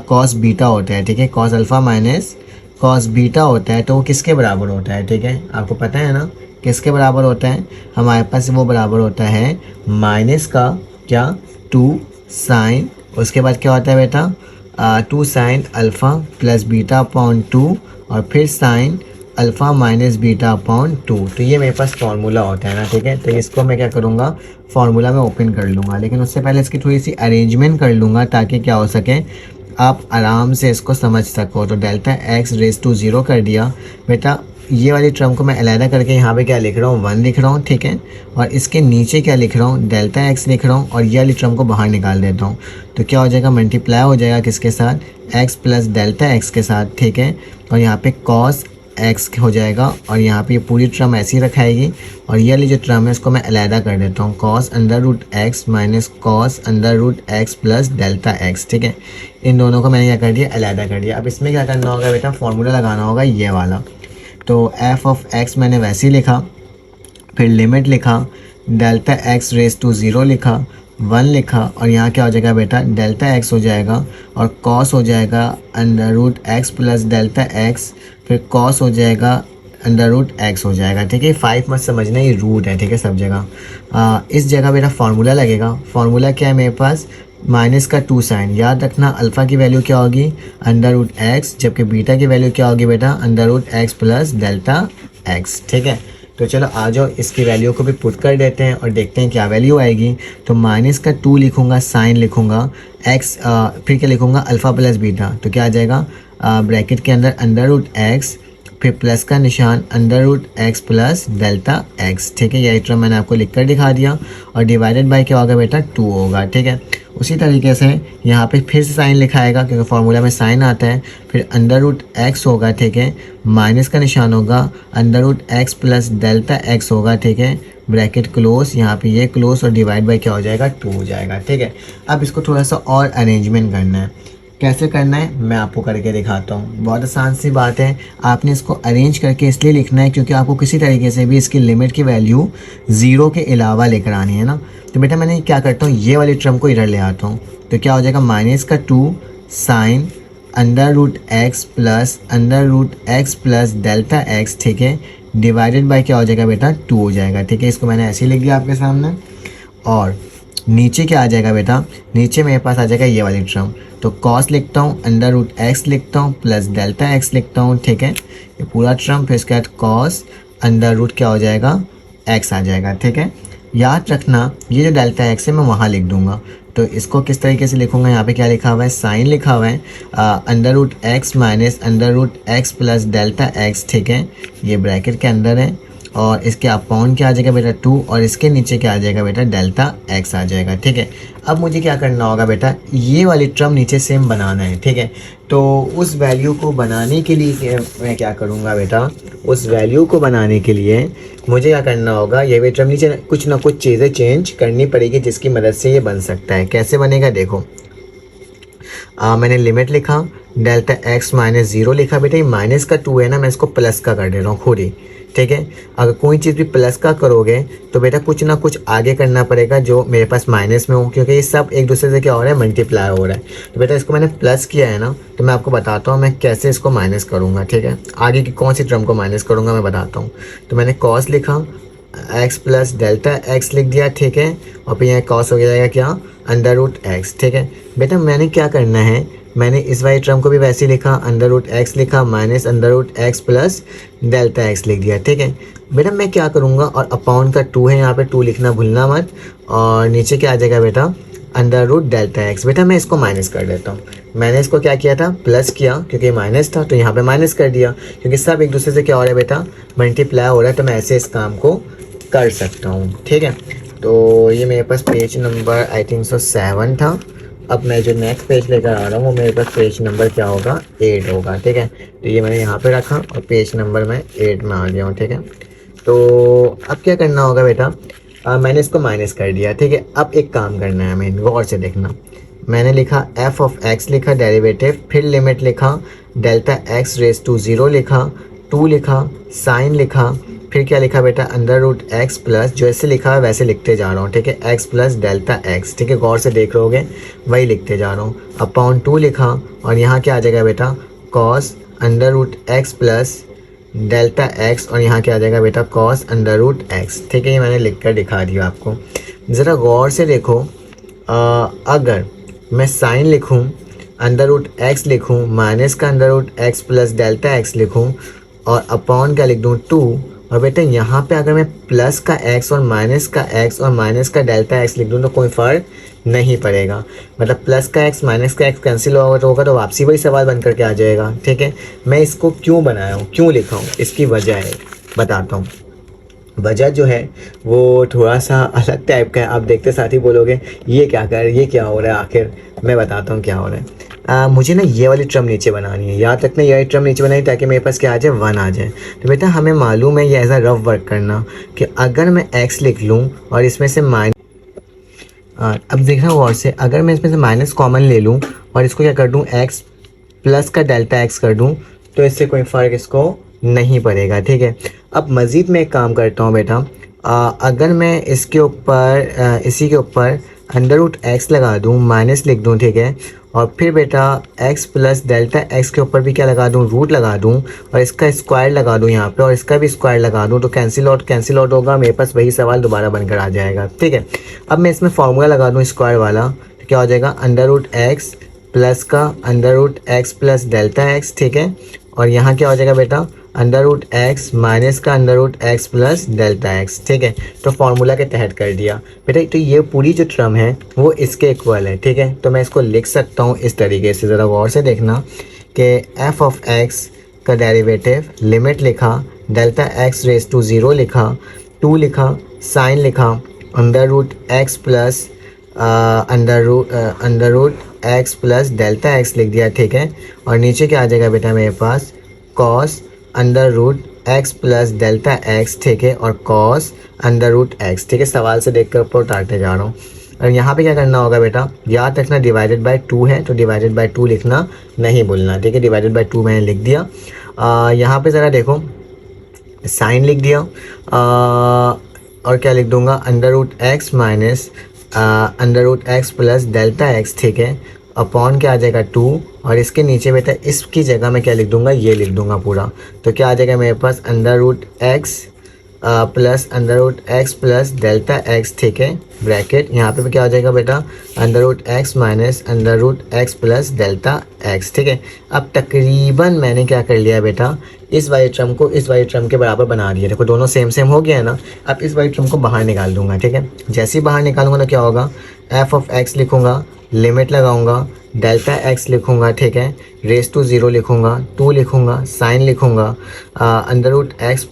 cos beta होता है, ठीक है, cos alpha minus cos beta होता है तो वो किसके बराबर होता है। ठीक है, आपको पता है ना किसके बराबर होता है, हमारे पास वो बराबर होता है माइनस का क्या 2 साइन, उसके बाद क्या होता है बेटा 2 sine alpha plus beta upon 2, और फिर sign alpha minus beta upon 2। तो ये मेरे पास फार्मूला होता है ना। ठीक है, तो इसको मैं क्या करूँगा, फार्मूला में ओपन कर लूँगा, लेकिन उससे पहले इसकी थोड़ी सी अरेंजमेंट कर लूँगा ताकि क्या हो सके आप आराम से इसको समझ सको। तो डेल्टा एक्स रेस टू 0 कर दिया बेटा, ये वाली टर्म को मैं अलहदा करके यहाँ पे क्या लिख रहा हूँ 1 लिख रहा हूँ। ठीक है, और इसके नीचे क्या लिख रहा हूँ, डेल्टा एक्स लिख रहा हूँ, और ये वाली टर्म को बाहर निकाल देता हूँ। तो क्या हो जाएगा, मल्टीप्लाई हो जाएगा किसके साथ, एक्स प्लस डेल्टा एक्स के साथ। ठीक है, और यहाँ पे कॉस एक्स हो जाएगा, और यहाँ पे ये पूरी टर्म ऐसी रखाएगी, और ये वाली जो टर्म है इसको मैं अलहदा कर देता हूँ, cos under root x minus cos under root x plus delta x. ठीक है, इन दोनों को मैंने क्या कर दिया, अलहदा कर दिया। अब इसमें क्या करना होगा बेटा, फार्मूला लगाना होगा ये वाला। तो एफ ऑफ एक्स मैंने वैसे ही लिखा, फिर लिमिट लिखा, डेल्टा एक्स रेस टू 0 लिखा, 1 लिखा, और यहाँ क्या हो जाएगा बेटा, डेल्टा एक्स हो जाएगा और कॉस हो जाएगा under root x plus delta x, फिर कॉस हो जाएगा अंडर रूट एक्स हो जाएगा। ठीक है, 5 मत समझना, ये रूट है। ठीक है, सब जगह इस जगह बेटा फार्मूला लगेगा। फार्मूला क्या है मेरे पास, माइनस का 2 साइन, याद रखना अल्फ़ा की वैल्यू क्या होगी, अंडर रूट एक्स, जबकि बीटा की वैल्यू क्या होगी बेटा, under root x plus delta x. ठीक है, तो चलो आ जाओ इसकी वैल्यू को भी पुट कर देते हैं और देखते हैं क्या वैल्यू आएगी। तो माइनस का 2 लिखूँगा, साइन लिखूँगा, एक्स फिर क्या लिखूँगा, अल्फ़ा प्लस बीटा, तो क्या आ जाएगा ब्रैकेट के अंदर अंडर रूट एक्स, फिर प्लस का निशान under root x plus delta x. ठीक है, यही टर्म मैंने आपको लिख कर दिखा दिया, और डिवाइडेड बाय क्या होगा बेटा 2 होगा। ठीक है, उसी तरीके से यहाँ पे फिर से साइन लिखाएगा क्योंकि फार्मूला में साइन आता है, फिर अंडर रूट एक्स होगा। ठीक है, माइनस का निशान होगा, under root x plus delta x होगा। ठीक है, ब्रैकेट क्लोज, यहाँ पे ये क्लोज, और डिवाइड बाय क्या हो जाएगा 2 हो जाएगा। ठीक है, अब इसको थोड़ा सा और अरेंजमेंट करना है। कैसे करना है मैं आपको करके दिखाता हूँ, बहुत आसान सी बात है। आपने इसको अरेंज करके इसलिए लिखना है क्योंकि आपको किसी तरीके से भी इसकी लिमिट की वैल्यू 0 के अलावा लेकर आनी है ना। तो बेटा मैंने क्या करता हूँ, ये वाली टर्म को इधर ले आता हूँ, तो क्या हो जाएगा, माइनस का 2 sine under root x plus under root x plus delta x. ठीक है, डिवाइडेड बाय क्या हो जाएगा बेटा 2 हो जाएगा। ठीक है, इसको मैंने ऐसे ही लिख दिया आपके सामने, और नीचे क्या आ जाएगा बेटा, नीचे मेरे पास आ जाएगा ये वाली टर्म, तो कॉस लिखता हूँ, अंडर रूट एक्स लिखता हूँ, प्लस डेल्टा एक्स लिखता हूँ, ठीक है, ये पूरा टर्म, फिर इसके बाद कॉस अंडर रूट क्या हो जाएगा, एक्स आ जाएगा, ठीक है। याद रखना ये जो डेल्टा एक्स है मैं वहाँ लिख दूंगा, तो इसको किस तरीके से लिखूंगा, यहाँ पे क्या लिखा हुआ है, साइन लिखा हुआ है, under root x minus under root x plus delta x, ठीक है, ये ब्रैकेट के अंदर है, और इसके अपॉन क्या आ जाएगा बेटा 2, और इसके नीचे क्या आ जाएगा बेटा, डेल्टा एक्स आ जाएगा, ठीक है। अब मुझे क्या करना होगा बेटा, ये वाली टर्म नीचे सेम बनाना है, ठीक है। तो उस वैल्यू को बनाने के लिए मैं क्या करूँगा बेटा, उस वैल्यू को बनाने के लिए मुझे क्या करना होगा, ये भी टर्म नीचे कुछ ना कुछ चीज़ें चेंज करनी पड़ेगी जिसकी मदद से ये बन सकता है। कैसे बनेगा देखो, मैंने लिमिट लिखा, डेल्टा एक्स माइनस 0 लिखा, बेटा ये माइनस का 2 है ना, मैं इसको प्लस का कर दे रहा हूँ खुद ही, ठीक है। अगर कोई चीज़ भी प्लस का करोगे तो बेटा कुछ ना कुछ आगे करना पड़ेगा जो मेरे पास माइनस में हो, क्योंकि ये सब एक दूसरे से क्या हो रहा है, मल्टीप्लाई हो रहा है। तो बेटा इसको मैंने प्लस किया है ना, तो मैं आपको बताता हूँ मैं कैसे इसको माइनस करूँगा, ठीक है। आगे की कौन सी टर्म को माइनस करूँगा मैं बताता हूँ। तो मैंने कॉस लिखा, एक्स प्लस डेल्टा एक्स लिख दिया, ठीक है, और फिर यहाँ कॉस हो जाएगा क्या, अंडर रूट एक्स, ठीक है। बेटा मैंने क्या करना है, मैंने इस वाली टर्म को भी वैसे ही लिखा, अंडर रूट एक्स लिखा minus under root x plus delta x लिख दिया, ठीक है। बेटा मैं क्या करूँगा, और अपॉन का 2 है यहाँ पे, 2 लिखना भूलना मत, और नीचे क्या आ जाएगा बेटा, अंडर रूट डेल्टा एक्स। बेटा मैं इसको माइनस कर देता हूँ, मैंने इसको क्या किया था, प्लस किया, क्योंकि माइनस था तो यहाँ पे माइनस कर दिया, क्योंकि सब एक दूसरे से क्या हो रहा है बेटा, मल्टीप्लाई हो रहा है, तो मैं ऐसे इस काम को कर सकता हूँ, ठीक है। तो ये मेरे पास page number I think so 7 था। अब मैं जो नेक्स्ट पेज लेकर आ रहा हूँ वो मेरे पास पेज नंबर क्या होगा, 8 होगा, ठीक है। तो ये मैंने यहाँ पे रखा और पेज नंबर मैं 8 में आ गया हूँ, ठीक है। तो अब क्या करना होगा बेटा, मैंने इसको माइनस कर दिया, ठीक है। अब एक काम करना है हमें, गौर से देखना, मैंने लिखा एफ ऑफ एक्स लिखा डेरिवेटिव, फिर लिमिट लिखा, डेल्टा एक्स रेज टू 0 लिखा, 2 लिखा, साइन लिखा, फिर क्या लिखा बेटा, अंडर रूट एक्स प्लस, जो ऐसे लिखा है वैसे लिखते जा रहा हूँ, ठीक है, एक्स प्लस डेल्टा एक्स, ठीक है, गौर से देख रहोगे वही लिखते जा रहा हूँ, अपॉन 2 लिखा, और यहाँ क्या आ जाएगा बेटा, cos under root x plus delta x, और यहाँ क्या आ जाएगा बेटा, कॉस अंडर रूट एक्स, ठीक है। ये मैंने लिख कर दिखा दिया आपको, ज़रा गौर से देखो, अगर मैं साइन लिखूँ, अंडर रूट एक्स लिखूँ, माइनस का under root x plus delta x लिखूँ, और अपॉन क्या लिख दूँ 2, और बेटा यहाँ पे अगर मैं प्लस का एक्स और माइनस का डेल्टा एक्स लिख दूँ तो कोई फ़र्क नहीं पड़ेगा, मतलब प्लस का एक्स माइनस का एक्स कैंसिल होगा तो वापसी वही सवाल बन करके आ जाएगा, ठीक है। मैं इसको क्यों बनाया हूँ, क्यों लिखा हूँ, इसकी वजह है, बताता हूँ। वजह जो है वो थोड़ा सा अलग टाइप का है, आप देखते साथ ही बोलोगे ये क्या हो रहा है, आखिर मैं बताता हूँ क्या हो रहा है। मुझे ना ये वाली ट्रम नीचे बनानी है, याद रखना ये वाली ट्रम नीचे बनानी ताकि मेरे पास क्या आ जाए, 1 आ जाए। तो बेटा हमें मालूम है ये एज अ रफ वर्क करना कि अगर मैं x लिख लूँ और इसमें से अब देखना गौर से, अगर मैं इसमें से माइनस कॉमन ले लूँ और इसको क्या कर दूँ, x प्लस का डेल्टा x कर दूँ, तो इससे कोई फ़र्क इसको नहीं पड़ेगा, ठीक है। अब मज़ीद मैं एक काम करता हूँ बेटा, अगर मैं इसके ऊपर इसी के ऊपर अंडर रूट एक्स लगा दूँ, माइनस लिख दूँ, ठीक है, और फिर बेटा x प्लस डेल्टा एक्स के ऊपर भी क्या लगा दूँ, रूट लगा दूँ, और इसका स्क्वायर लगा दूँ यहाँ पे, और इसका भी स्क्वायर लगा दूँ, तो कैंसिल आउट होगा, मेरे पास वही सवाल दोबारा बनकर आ जाएगा, ठीक है। अब मैं इसमें फार्मूला लगा दूँ स्क्वायर वाला, तो क्या हो जाएगा, अंडर रूट एक्स प्लस का under root x plus delta x, ठीक है, और यहाँ क्या हो जाएगा बेटा, अंडर रूट एक्स माइनस का under root x plus delta x, ठीक है। तो फार्मूला के तहत कर दिया बेटा, तो ये पूरी जो टर्म है वो इसके इक्वल है, ठीक है। तो मैं इसको लिख सकता हूँ इस तरीके से, ज़रा गौर से देखना कि एफ ऑफ एक्स का डेरिवेटिव, लिमिट लिखा, डेल्टा एक्स रेज टू 0 लिखा, 2 लिखा, साइन लिखा, under root x plus under root x plus delta x लिख दिया, ठीक है, और नीचे क्या आ जाएगा बेटा मेरे पास, cos under root x plus delta x, ठीक है, और कॉस अंडर रूट एक्स, ठीक है। सवाल से देख कर ऊपर उतारते जा रहा हूँ। और यहाँ पे क्या करना होगा बेटा, याद रखना डिवाइडेड बाय 2 है, तो डिवाइडेड बाय 2 लिखना नहीं भूलना, ठीक है। डिवाइडेड बाय 2 मैंने लिख दिया। यहाँ पे ज़रा देखो, साइन लिख दिया, और क्या लिख दूँगा, under root x minus under root x plus delta x, ठीक है, अपॉन क्या आ जाएगा 2, और इसके नीचे बेटा इसकी जगह मैं क्या लिख दूंगा, ये लिख दूंगा पूरा, तो क्या आ जाएगा मेरे पास, under root x plus under root x plus delta x, ठीक है, ब्रैकेट यहाँ पे भी क्या हो जाएगा बेटा, under root x minus under root x plus delta x, ठीक है। अब तकरीबन मैंने क्या कर लिया बेटा, इस वाले टर्म को इस वाले टर्म के बराबर बना दिया। देखो दोनों सेम सेम हो गया है ना। अब इस वाले टर्म को बाहर निकाल दूंगा, ठीक है। जैसे ही बाहर निकालूंगा तो क्या होगा, एफ ऑफ एक्स लिखूंगा, लिमिट लगाऊंगा, डेल्टा एक्स लिखूंगा, ठीक है, रेस टू ज़ीरो लिखूंगा, 2 लिखूंगा, साइन लिखूंगा, under root x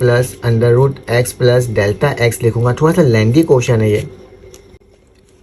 plus delta x लिखूंगा। थोड़ा सा लेंदी क्वेश्चन है ये।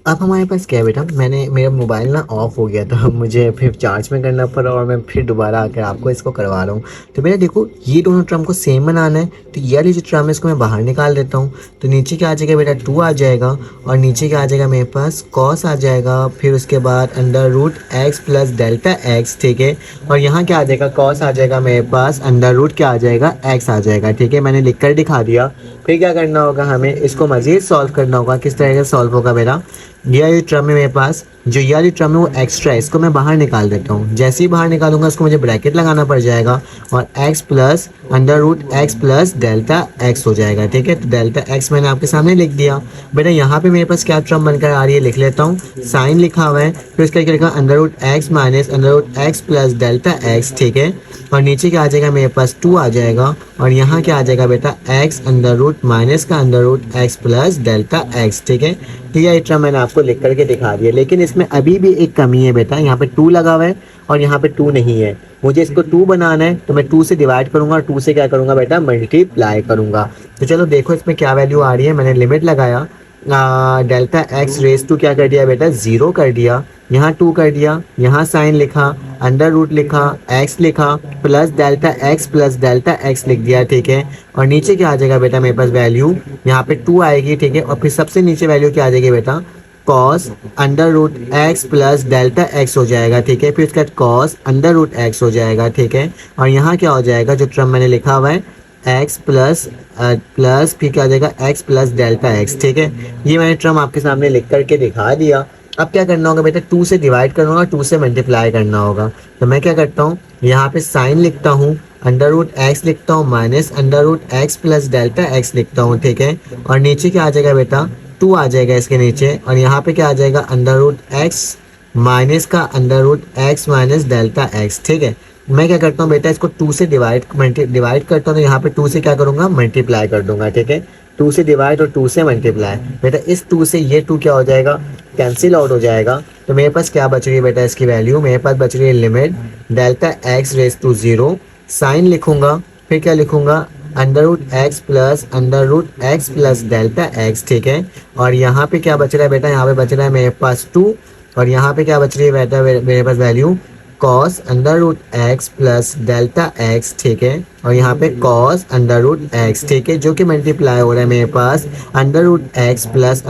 अब हमारे पास क्या है बेटा, मेरा मोबाइल ना ऑफ हो गया था, मुझे फिर चार्ज में करना पड़ा और मैं फिर दोबारा आकर आपको इसको करवा रहा हूँ। तो बेटा देखो, ये दोनों टर्म को सेम बनाना है, तो ये वाली जो टर्म है इसको मैं बाहर निकाल देता हूँ। तो नीचे क्या आ जाएगा बेटा, 2 आ जाएगा, और नीचे क्या आ जाएगा मेरे पास, कॉस आ जाएगा, फिर उसके बाद under root x plus delta x, ठीक है। और यहाँ क्या आ जाएगा, कॉस आ जाएगा मेरे पास, अंडर रूट क्या आ जाएगा, एक्स आ जाएगा, ठीक है। मैंने लिख कर दिखा दिया। फिर क्या करना होगा, हमें इसको मज़ीद सॉल्व करना होगा। किस तरह से सॉल्व होगा मेरा, ये वाली टर्म है मेरे पास, जो ये वाली टर्म है वो एक्स्ट्रा है, इसको मैं बाहर निकाल देता हूँ। जैसे ही बाहर निकालूंगा इसको मुझे ब्रैकेट लगाना पड़ जाएगा, और x plus under root x plus delta x हो जाएगा, ठीक है। तो डेल्टा एक्स मैंने आपके सामने लिख दिया। बेटा यहाँ पे मेरे पास क्या टर्म बनकर आ रही है, लिख लेता हूँ, साइन लिखा हुआ है, फिर उसका क्या लिखा, under root x minus under root x plus delta x, ठीक है। और नीचे क्या आ जाएगा मेरे पास, 2 आ जाएगा, और यहाँ क्या आ जाएगा बेटा, x अंडर रूट माइनस का under root x plus delta x, ठीक है। तो ये टर्म मैंने आपको लिख करके दिखा दिया, लेकिन इसमें अभी भी एक कमी है बेटा, यहाँ पे 2 लगा हुआ है और यहाँ पे 2 नहीं है। मुझे इसको 2 बनाना है, तो मैं 2 से डिवाइड करूंगा और 2 से क्या करूंगा बेटा, मल्टीप्लाई करूंगा। तो चलो देखो इसमें क्या वैल्यू आ रही है। मैंने लिमिट लगाया, डेल्टा एक्स रेस टू क्या कर दिया बेटा, 0 कर दिया, यहाँ 2 कर दिया, यहाँ साइन लिखा, अंडर रूट लिखा, एक्स लिखा, प्लस डेल्टा एक्स लिख दिया, ठीक है। और नीचे क्या आ जाएगा बेटा मेरे पास वैल्यू, यहाँ पे 2 आएगी, ठीक है। और फिर सबसे नीचे वैल्यू क्या आ जाएगी बेटा, cos under root x plus delta x हो जाएगा, ठीक है। फिर उसके बाद कॉस अंडर रूट एक्स हो जाएगा, ठीक है। और यहाँ क्या हो जाएगा, जो टर्म मैंने लिखा हुआ है, एक्स प्लस फिर क्या आ जाएगा, एक्स प्लस डेल्टा एक्स, ठीक है। ये मैंने टर्म आपके सामने लिख करके दिखा दिया। अब क्या करना होगा बेटा, 2 से डिवाइड करना होगा, 2 से मल्टीप्लाई करना होगा। तो मैं क्या करता हूँ, यहाँ पे साइन लिखता हूँ, अंडर रूट एक्स लिखता हूँ minus under root x plus delta x लिखता हूँ, ठीक है। और नीचे क्या आ जाएगा बेटा, 2 आ जाएगा इसके नीचे, और यहाँ पे क्या आ जाएगा, अंडर रूट एक्स माइनस का under root x minus delta x, ठीक है। मैं क्या करता हूँ बेटा, इसको 2 से डिवाइड करता हूँ, तो यहाँ पे 2 से क्या करूँगा, मल्टीप्लाई कर दूंगा, ठीक है। 2 से डिवाइड और 2 से मल्टीप्लाई, बेटा इस 2 से ये 2 क्या हो जाएगा, कैंसिल आउट हो जाएगा। तो मेरे पास क्या बच रही है बेटा, इसकी वैल्यू मेरे पास बच रही है, limit delta x race to 0, sine लिखूंगा, फिर क्या लिखूंगा, under root x plus delta x, ठीक है। और यहाँ पे क्या बच रहा है बेटा, यहाँ पे बच रहा है मेरे पास 2, और यहाँ पे क्या बच रही है बेटा मेरे पास value, cos under root x plus delta x, ठीक है। और यहाँ पे कॉस अंडर रूट एक्स, ठीक है, जो कि मल्टीप्लाई हो रहा है मेरे पास under root x plus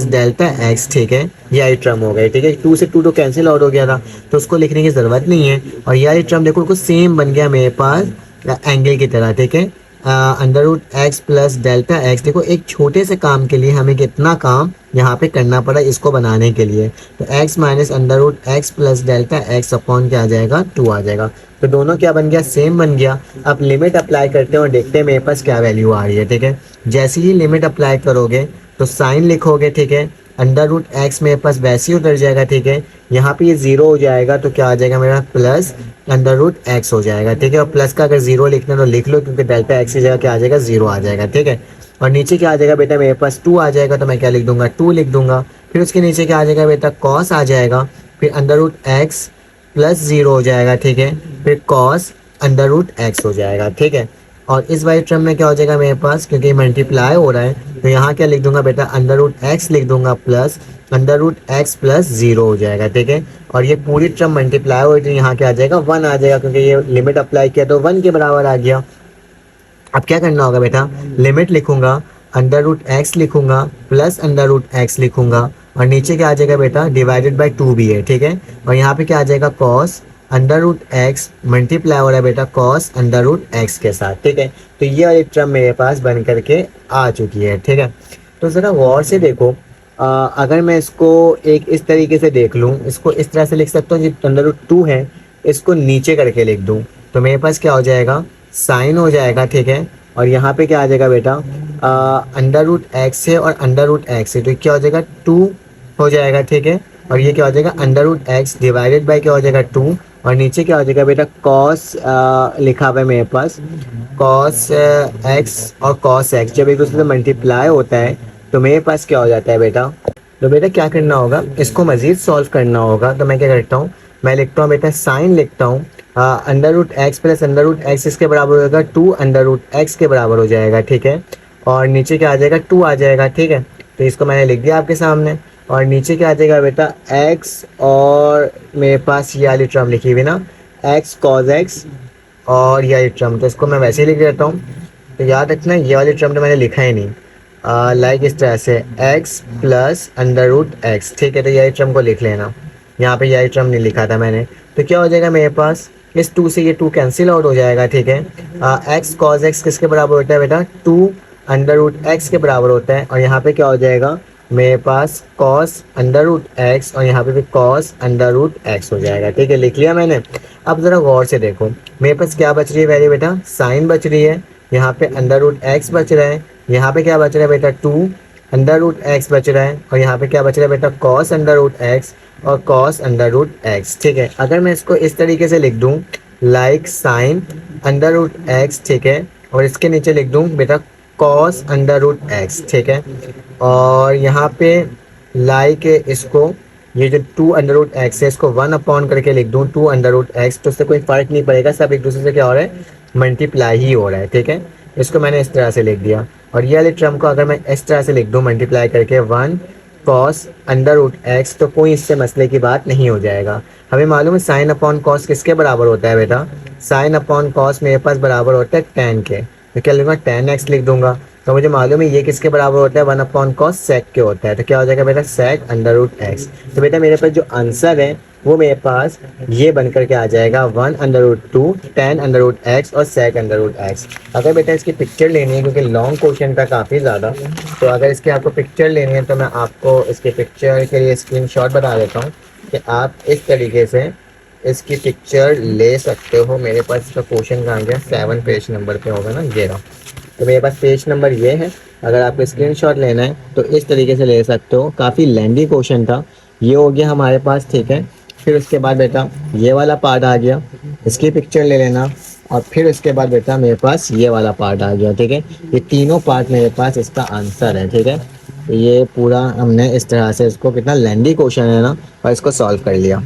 delta x, ठीक है। ये टर्म हो गई, ठीक है। 2 से 2 तो कैंसिल आउट हो गया था, तो उसको लिखने की ज़रूरत नहीं है। और ये टर्म देखो कुछ सेम बन गया मेरे पास एंगल की तरह, ठीक है। Under root x plus delta x, देखो एक छोटे से काम के लिए हमें कितना काम यहाँ पे करना पड़ा इसको बनाने के लिए। तो x minus under root x plus delta x upon क्या आ जाएगा, 2 आ जाएगा। तो दोनों क्या बन गया, सेम बन गया। अब लिमिट अप्लाई करते हैं और देखते हैं मेरे पास क्या वैल्यू आ रही है, ठीक है। जैसे ही लिमिट अप्लाई करोगे तो साइन लिखोगे, ठीक है, अंडर रूट एक्स मेरे पास वैसे ही उतर जाएगा, ठीक है। यहाँ पे ये 0 हो जाएगा, तो क्या आ जाएगा मेरा, प्लस अंडर रूट एक्स हो जाएगा, ठीक है। और प्लस का अगर 0 लिखना तो लिख लो, क्योंकि डेल्टा एक्स की जगह क्या आ जाएगा, 0 आ जाएगा, ठीक है। और नीचे क्या आ जाएगा बेटा, मेरे पास 2 आ जाएगा, तो मैं क्या लिख दूंगा, 2 लिख दूंगा। फिर उसके नीचे क्या आ जाएगा बेटा, कॉस आ जाएगा, फिर अंडर रूट एक्स प्लस 0 हो जाएगा, ठीक है। फिर कॉस अंडर रूट एक्स हो जाएगा, ठीक है। और इस वाले टर्म में क्या हो जाएगा मेरे पास, क्योंकि मल्टीप्लाई हो रहा है, तो यहाँ क्या लिख दूंगा बेटा, अंडर रूट एक्स लिख दूंगा plus under root x plus 0 हो जाएगा, ठीक है। और ये पूरी टर्म मल्टीप्लाई हो, तो यहाँ क्या आ जाएगा, 1 आ जाएगा, क्योंकि ये लिमिट अप्लाई किया तो 1 के बराबर आ गया। अब क्या करना होगा बेटा, लिमिट लिखूंगा, अंडर रूट एक्स लिखूंगा प्लस अंडर रूट एक्स लिखूंगा, और नीचे क्या आ जाएगा बेटा, डिवाइडेड बाई 2 भी है, ठीक है। और यहाँ पे क्या आ जाएगा, cos under root x multiply हो रहा है बेटा कॉस अंडर रूट एक्स के साथ, ठीक है। तो ये वाली टर्म मेरे पास बन करके आ चुकी है, ठीक है। तो ज़रा गौर से देखो, अगर मैं इसको एक इस तरीके से देख लूँ, इसको इस तरह से लिख सकता हूँ, जो अंडर रूट 2 है इसको नीचे करके लिख दूँ, तो मेरे पास क्या हो जाएगा, साइन हो जाएगा, ठीक है, और यहाँ पे क्या आ जाएगा बेटा, अंडर रूट एक्स है और अंडर रूट एक्स है, तो क्या हो जाएगा 2 हो जाएगा, ठीक है। और ये क्या हो जाएगा, under root x divided by क्या हो जाएगा 2, और नीचे क्या हो जाएगा बेटा कॉस लिखा हुआ है मेरे पास, कॉस एक्स और कॉस एक्स जब एक दूसरे से मल्टीप्लाई होता है तो मेरे पास क्या हो जाता है बेटा। तो बेटा क्या करना होगा, इसको मज़ीद सॉल्व करना होगा। तो मैं क्या करता हूँ, मैं लिखता हूँ बेटा साइन लिखता हूँ, under root x plus under root x इसके बराबर हो जाएगा 2 अंडर रूट एक्स के बराबर हो जाएगा, ठीक है। और नीचे क्या आ जाएगा 2 आ जाएगा, ठीक है। तो इसको मैंने लिख दिया आपके सामने। और नीचे क्या आ जाएगा बेटा एक्स, और मेरे पास ये वाली टर्म लिखी हुई ना, एक्स कॉज एक्स और ये वाली टर्म, तो इसको मैं वैसे ही लिख देता हूँ। तो याद रखना ये वाली टर्म तो मैंने लिखा ही नहीं, लाइक इस तरह से x plus under root x, ठीक है। तो यही ट्रम को लिख लेना, यहाँ पे यही ट्रम नहीं लिखा था मैंने। तो क्या हो जाएगा मेरे पास, इस 2 से ये 2 कैंसिल आउट हो जाएगा, ठीक है। एक्स कॉज एक्स किसके बराबर होता है बेटा, 2 अंडर रूट एक्स के बराबर होता है। और यहाँ पे क्या हो जाएगा मेरे पास कॉस अंडर रूट एक्स, और यहाँ पे भी कॉस अंडर रूट एक्स हो जाएगा, ठीक है। लिख लिया मैंने। अब ज़रा गौर से देखो मेरे पास क्या बच रही है वैल्यू बेटा, साइन बच रही है, यहाँ पे अंडर रूट एक्स बच रहा है, यहाँ पे क्या बच रहा है बेटा 2 अंडर रूट एक्स बच रहा है, और यहाँ पे क्या बच रहा है बेटा कॉस अंडर रूट एक्स और कॉस अंडर रूट एक्स, ठीक है। अगर मैं इसको इस तरीके से लिख दूँ like sine under root x, ठीक है, और इसके नीचे लिख दूँ बेटा कॉस अंडर रूट एक्स, ठीक है। और यहाँ पे लाइक इसको ये जो 2 अंडर रूट एक्स है इसको 1 अपॉन करके लिख दूँ 2 अंडर रूट एक्स, तो उससे कोई फ़र्क नहीं पड़ेगा, सब एक दूसरे से क्या हो रहा है मल्टीप्लाई ही हो रहा है, ठीक है। इसको मैंने इस तरह से लिख दिया। और ये वाले टर्म को अगर मैं इस तरह से लिख दूँ मल्टीप्लाई करके 1 कॉस अंडर रूट एक्स, तो कोई इससे मसले की बात नहीं हो जाएगा। हमें मालूम है साइन अपॉन कॉस किसके बराबर होता है बेटा, साइन अपॉन कॉस मेरे पास बराबर होता है tan के, तो क्या लिखूँगा tan x लिख दूंगा। तो मुझे मालूम है ये किसके बराबर होता है 1 अपॉन कॉस सेक के होता है, तो क्या हो जाएगा बेटा सेक अंडर रूट एक्स। तो बेटा मेरे पास जो आंसर है वो मेरे पास ये बन करके आ जाएगा 1 under root 2 tan under root x और सेक अंडर रूट एक्स। अगर बेटा इसकी पिक्चर लेनी है क्योंकि लॉन्ग क्वेश्चन था काफ़ी ज़्यादा, तो अगर इसकी आपको पिक्चर लेनी है तो मैं आपको इसके पिक्चर के लिए स्क्रीनशॉट बता देता हूँ कि आप इस तरीके से इसकी पिक्चर ले सकते हो। मेरे पास इसका क्वेश्चन कहाँ गया, 7 पेज नंबर पे होगा ना, ये रहा। तो मेरे पास पेज नंबर ये है, अगर आपको स्क्रीनशॉट लेना है तो इस तरीके से ले सकते हो। काफ़ी लेंदी क्वेश्चन था, ये हो गया हमारे पास, ठीक है। फिर उसके बाद बेटा ये वाला पार्ट आ गया, इसकी पिक्चर ले लेना, और फिर उसके बाद बेटा मेरे पास ये वाला पार्ट आ गया, ठीक है। ये तीनों पार्ट मेरे पास इसका आंसर है, ठीक है। तो ये पूरा हमने इस तरह से इसको, कितना लेंदी क्वेश्चन है ना, और इसको सॉल्व कर लिया।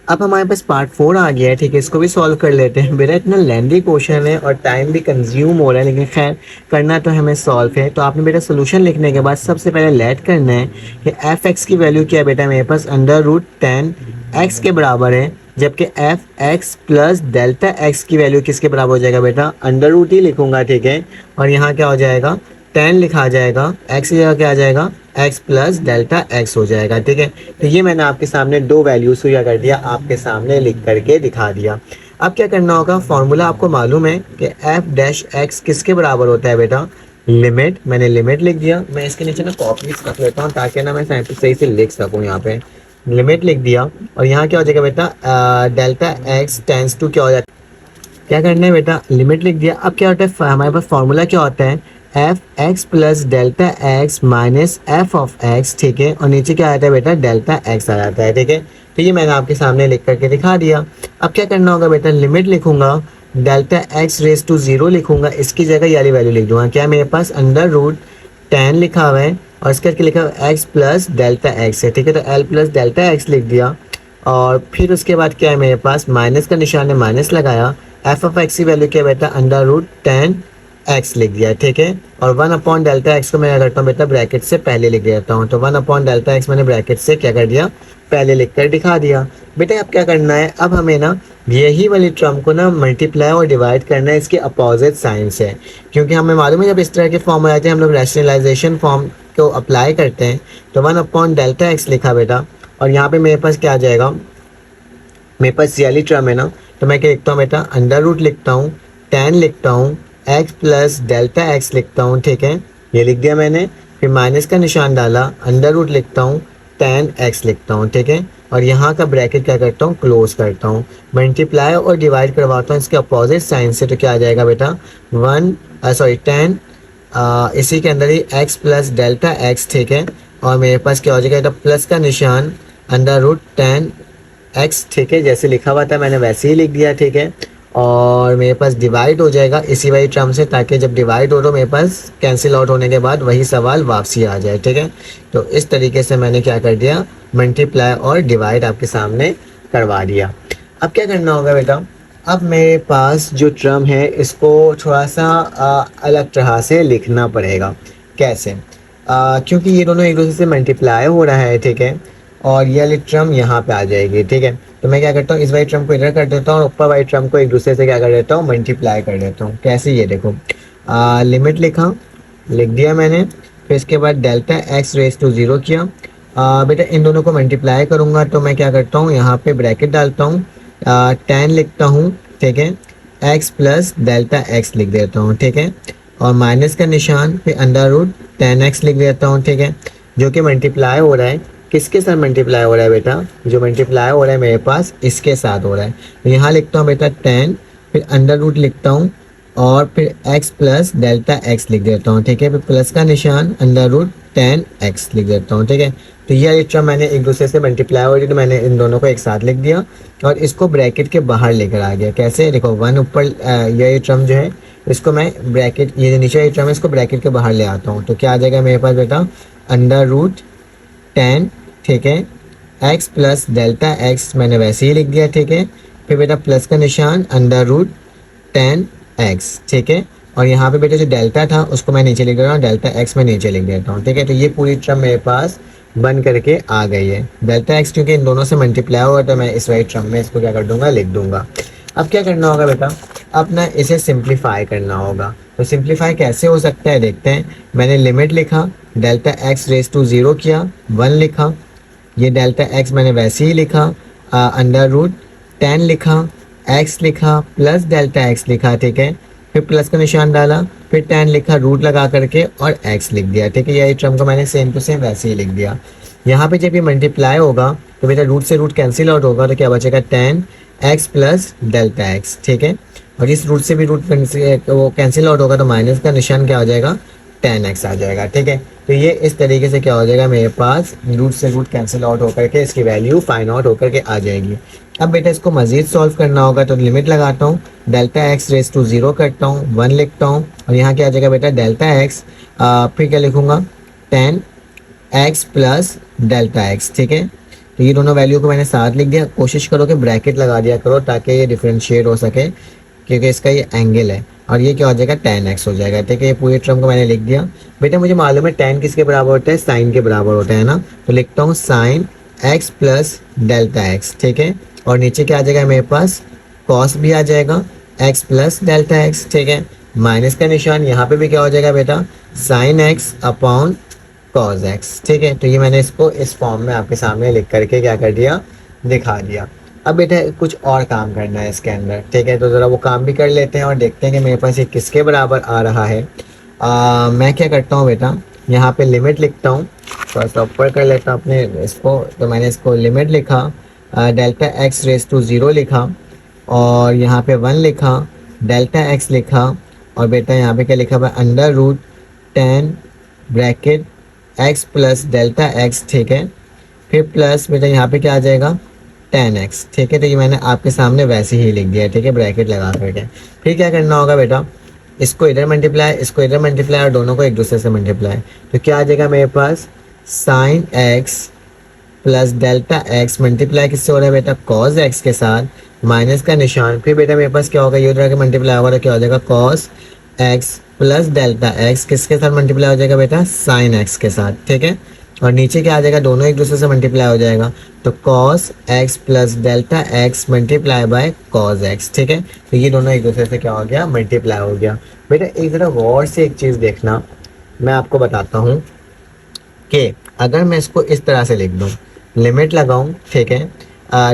अब हमारे पास पार्ट 4 आ गया है, ठीक है। इसको भी सॉल्व कर लेते हैं। बेटा इतना लेंदी क्वेश्चन है और टाइम भी कंज्यूम हो रहा है, लेकिन खैर करना तो हमें सॉल्व है। तो आपने बेटा सोल्यूशन लिखने के बाद सबसे पहले लेट करना है कि एफ एक्स की वैल्यू क्या है बेटा, मेरे पास अंडर रूट 10 एक्स के बराबर है, जबकि F x plus delta x की वैल्यू किसके बराबर हो जाएगा बेटा, अंडर रूट ही लिखूंगा, ठीक है। और यहाँ क्या हो जाएगा 10 लिखा जाएगा, एक्स की जगह क्या आ जाएगा x प्लस डेल्टा एक्स हो जाएगा, ठीक है। तो ये मैंने आपके सामने दो वैल्यूज़ को क्या कर दिया, आपके सामने लिख करके दिखा दिया। अब क्या करना होगा, फॉर्मूला आपको मालूम है कि एफ डैश एक्स किसके बराबर होता है बेटा, लिमिट, मैंने लिमिट लिख दिया। मैं इसके नीचे ना कॉपीज कर लेता हूँ ताकि ना मैं सही से लिख सकूँ। यहाँ पे लिमिट लिख दिया, और यहाँ क्या हो जाएगा बेटा डेल्टा एक्स टेंस टू क्या हो जाता है, क्या करना है बेटा लिमिट लिख दिया। अब क्या होता है, हमारे पास फॉर्मूला क्या होता है, F x plus delta x minus F of x, ठीक है। और नीचे क्या आता है बेटा डेल्टा एक्स आ जाता है, ठीक है। तो ये मैंने आपके सामने लिख करके दिखा दिया। अब क्या करना होगा बेटा, लिमिट लिखूंगा, डेल्टा एक्स रेज टू 0 लिखूंगा, इसकी जगह ये वाली वैल्यू लिख दूंगा। क्या मेरे पास अंडर रूट 10 लिखा हुआ है और इसके करके लिखा हुआ एक्स प्लस डेल्टा एक्स है, ठीक है। तो एल प्लस डेल्टा एक्स लिख दिया, और फिर उसके बाद क्या है मेरे पास माइनस का निशान है, माइनस लगाया। एफ ऑफ एक्स की वैल्यू क्या बेटा अंडर रूट 10 एक्स लिख दिया, ठीक है। और 1 अपॉन डेल्टा एक्स को मैं क्या करता हूँ बेटा ब्रैकेट से पहले लिख देता हूँ। तो 1 अपॉन डेल्टा एक्स मैंने ब्रैकेट से क्या कर दिया, पहले लिख कर दिखा दिया। बेटा अब क्या करना है, अब हमें ना यही वाली टर्म को ना मल्टीप्लाई और डिवाइड करना है, इसके अपोजिट साइन से, क्योंकि हमें मालूम है जब इस तरह के फॉर्म आ जाते हैं हम लोग रैशनलाइजेशन फॉर्म को अप्लाई करते हैं। तो 1 अपॉन डेल्टा एक्स लिखा बेटा, और यहाँ पे मेरे पास क्या आ जाएगा, मेरे पास ये वाली टर्म है ना, तो मैं क्या लिखता हूँ बेटा अंडर रूट लिखता हूँ, 10 लिखता हूँ, एक्स प्लस डेल्टा एक्स लिखता हूँ, ठीक है। ये लिख दिया मैंने, फिर माइनस का निशान डाला, अंडर रूट लिखता हूँ, 10 एक्स लिखता हूँ, ठीक है। और यहाँ का ब्रैकेट क्या करता हूँ, क्लोज करता हूँ, मल्टीप्लाई और डिवाइड करवाता हूँ इसके अपोजिट साइन से। तो क्या आ जाएगा बेटा, 10, इसी के अंदर ही x प्लस डेल्टा x, ठीक है। और मेरे पास क्या हो जाएगा बेटा, प्लस का निशान √10x, ठीक है। जैसे लिखा हुआ था मैंने वैसे ही लिख दिया, ठीक है। और मेरे पास डिवाइड हो जाएगा इसी वाली टर्म से, ताकि जब डिवाइड हो तो मेरे पास कैंसिल आउट होने के बाद वही सवाल वापसी आ जाए, ठीक है। तो इस तरीके से मैंने क्या कर दिया, मल्टीप्लाई और डिवाइड आपके सामने करवा दिया। अब क्या करना होगा बेटा, अब मेरे पास जो टर्म है इसको थोड़ा सा अलग तरह से लिखना पड़ेगा। कैसे? क्योंकि ये दोनों एक दूसरे से मल्टीप्लाई हो रहा है, ठीक है। और ये वाली टर्म यहाँ पे आ जाएगी, ठीक है। तो मैं क्या करता हूँ, इस वाली टर्म को इधर कर देता हूँ और ऊपर वाली टर्म को एक दूसरे से क्या कर देता हूँ, मल्टीप्लाई कर देता हूँ। कैसे, ये देखो, लिमिट लिख दिया मैंने। फिर इसके बाद डेल्टा एक्स रेज टू 0 किया। बेटा इन दोनों को मल्टीप्लाई करूँगा तो मैं क्या करता हूँ, यहाँ पे ब्रैकेट डालता हूँ, 10 लिखता हूँ, ठीक है। x प्लस डेल्टा एक्स लिख देता हूँ, ठीक है। और माइनस का निशान, फिर √10x लिख देता हूँ, ठीक है। जो कि मल्टीप्लाई हो रहा है, किसके साथ मल्टीप्लाई हो रहा है बेटा, जो मल्टीप्लाई हो रहा है मेरे पास इसके साथ हो रहा है। तो यहाँ लिखता हूँ बेटा 10, फिर √ लिखता हूँ और फिर x प्लस डेल्टा एक्स लिख देता हूँ, ठीक है। फिर प्लस का निशान √10x लिख देता हूँ, ठीक है। तो ये टर्म मैंने एक दूसरे से मल्टीप्लाई हो रही, तो मैंने इन दोनों को एक साथ लिख दिया और इसको ब्रैकेट के बाहर लेकर आ गया। कैसे, देखो 1 ऊपर, ये टर्म जो है इसको मैं ब्रैकेट, ये जो नीचे ये टर्म है इसको ब्रैकेट के बाहर ले आता हूँ। तो क्या आ जाएगा मेरे पास बेटा, √10, ठीक है। x प्लस डेल्टा एक्स मैंने वैसे ही लिख दिया, ठीक है। फिर बेटा प्लस का निशान √10x, ठीक है। और यहाँ पे बेटा जो डेल्टा था उसको मैं नीचे लिख दे रहा हूँ, डेल्टा एक्स मैं नीचे लिख देता हूँ, ठीक है। तो ये पूरी टर्म मेरे पास बन करके आ गई है। डेल्टा एक्स क्योंकि इन दोनों से मल्टीप्लाई हुआ तो मैं इस वाली टर्म में इसको क्या कर दूंगा, लिख दूंगा। अब क्या करना होगा बेटा, अब ना इसे सिंप्लीफाई करना होगा। तो सिंप्लीफाई कैसे हो सकता है देखते हैं। मैंने लिमिट लिखा, डेल्टा एक्स रेज टू 0 किया, 1 लिखा, ये डेल्टा एक्स मैंने वैसे ही लिखा, √10 लिखा, x लिखा, प्लस डेल्टा एक्स लिखा, ठीक है। फिर प्लस का निशान डाला, फिर 10 लिखा, रूट लगा करके और x लिख दिया, ठीक है। यही टर्म को मैंने सेम टू सेम वैसे ही लिख दिया। यहाँ पे जब ये मल्टीप्लाई होगा तो बेटा रूट से रूट कैंसिल आउट होगा, तो क्या बचेगा 10x प्लस डेल्टा एक्स, ठीक है। और इस रूट से भी रूट वो कैंसिल आउट होगा तो माइनस का निशान क्या हो जाएगा, 10x आ जाएगा, ठीक है। तो ये इस तरीके से क्या हो जाएगा, मेरे पास रूट से रूट कैंसिल आउट होकर के इसकी वैल्यू फाइंड आउट होकर के आ जाएगी। अब बेटा इसको मजीद सॉल्व करना होगा तो लिमिट लगाता हूँ, डेल्टा एक्स रेज टू 0 करता हूँ, 1 लिखता हूँ और यहाँ क्या आ जाएगा बेटा डेल्टा एक्स, फिर क्या लिखूँगा 10x प्लस डेल्टा एक्स, ठीक है। तो ये दोनों वैल्यू को मैंने साथ लिख दिया। कोशिश करो कि ब्रैकेट लगा दिया करो ताकि ये डिफ्रेंशिएट हो सके, क्योंकि इसका ये एंगल है। और ये क्या हो जाएगा 10x हो जाएगा, ठीक है। ये पूरे टर्म को मैंने लिख दिया। बेटा मुझे मालूम है 10 किसके बराबर होता है, साइन के बराबर होता है ना। तो लिखता हूँ sine x plus delta x, ठीक है। और नीचे क्या आ जाएगा मेरे पास, कॉस भी आ जाएगा x प्लस डेल्टा एक्स, ठीक है। माइनस का निशान यहाँ पे भी क्या हो जाएगा बेटा, sine x upon cos x, ठीक है। तो ये मैंने इसको इस फॉर्म में आपके सामने लिख करके क्या कर दिया, दिखा दिया। अब बेटा कुछ और काम करना है इसके अंदर, ठीक है। तो ज़रा वो काम भी कर लेते हैं और देखते हैं कि मेरे पास ये किसके बराबर आ रहा है। मैं क्या करता हूँ बेटा, यहाँ पे लिमिट लिखता हूँ, थोड़ा सा ऊपर कर लेता हूँ अपने इसको। तो मैंने इसको लिमिट लिखा, डेल्टा एक्स रेज टू 0 लिखा और यहाँ पे 1 लिखा, डेल्टा एक्स लिखा और बेटा यहाँ पे क्या लिखा हुआ है, √10 bracket x plus delta x, ठीक है। फिर प्लस बेटा यहाँ पे क्या आ जाएगा 10x, ठीक है। तो ये मैंने आपके सामने वैसे ही लिख दिया, ठीक है, ब्रैकेट लगा करके। फिर क्या करना होगा बेटा, इसको इधर मल्टीप्लाई, इसको इधर मल्टीप्लाई और दोनों को एक दूसरे से मल्टीप्लाई। तो क्या आ जाएगा मेरे पास, sine x plus delta x multiply किससे हो रहा है बेटा, कॉस x के साथ, माइनस का निशान। फिर बेटा मेरे पास क्या होगा, ये उधर के मल्टीप्लाई होगा तो क्या हो जाएगा, cos x plus delta x किसके साथ मल्टीप्लाई हो जाएगा बेटा, साइन x के साथ, ठीक है। और नीचे क्या आ जाएगा, दोनों एक दूसरे से मल्टीप्लाई हो जाएगा। तो cos x plus delta x multiply by cos x, ठीक है। तो ये दोनों एक दूसरे से क्या हो गया, मल्टीप्लाई हो गया। बेटा एक ज़रा गौर से एक चीज़ देखना, मैं आपको बताता हूँ कि अगर मैं इसको इस तरह से लिख दूँ, लिमिट लगाऊँ, ठीक है,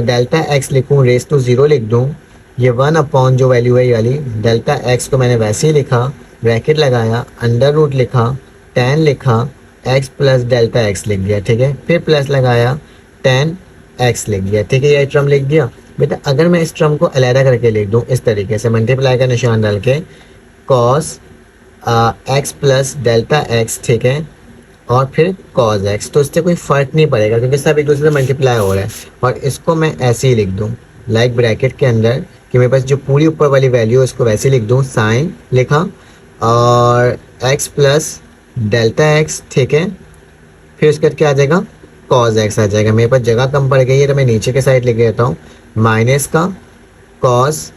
डेल्टा एक्स लिखूँ, रेज टू 0 लिख दूँ, ये 1 अपॉन जो वैल्यू है ये वाली, डेल्टा एक्स को मैंने वैसे ही लिखा, ब्रैकेट लगाया, √ लिखा, 10 लिखा, x प्लस डेल्टा एक्स लिख दिया, ठीक है। फिर प्लस लगाया, 10 एक्स लिख दिया, ठीक है, ये टर्म लिख दिया बेटा। अगर मैं इस टर्म को अलहदा करके लिख दूँ इस तरीके से, मल्टीप्लाई का निशान डाल के cos x plus delta x, ठीक है, और फिर कॉज एक्स, तो इससे कोई फ़र्क नहीं पड़ेगा क्योंकि सब एक दूसरे से मल्टीप्लाई हो रहा है। और इसको मैं ऐसे ही लिख दूँ लाइक ब्रैकेट के अंदर कि मेरे पास जो पूरी ऊपर वाली वैल्यू है उसको वैसे लिख दूँ, साइन लिखा और एक्स प्लस डेल्टा एक्स, ठीक है, फिर उसके बाद क्या आ जाएगा, कॉज एक्स आ जाएगा। मेरे पास जगह कम पड़ गई है तो मैं नीचे के साइड लिख देता हूँ, माइनस का cos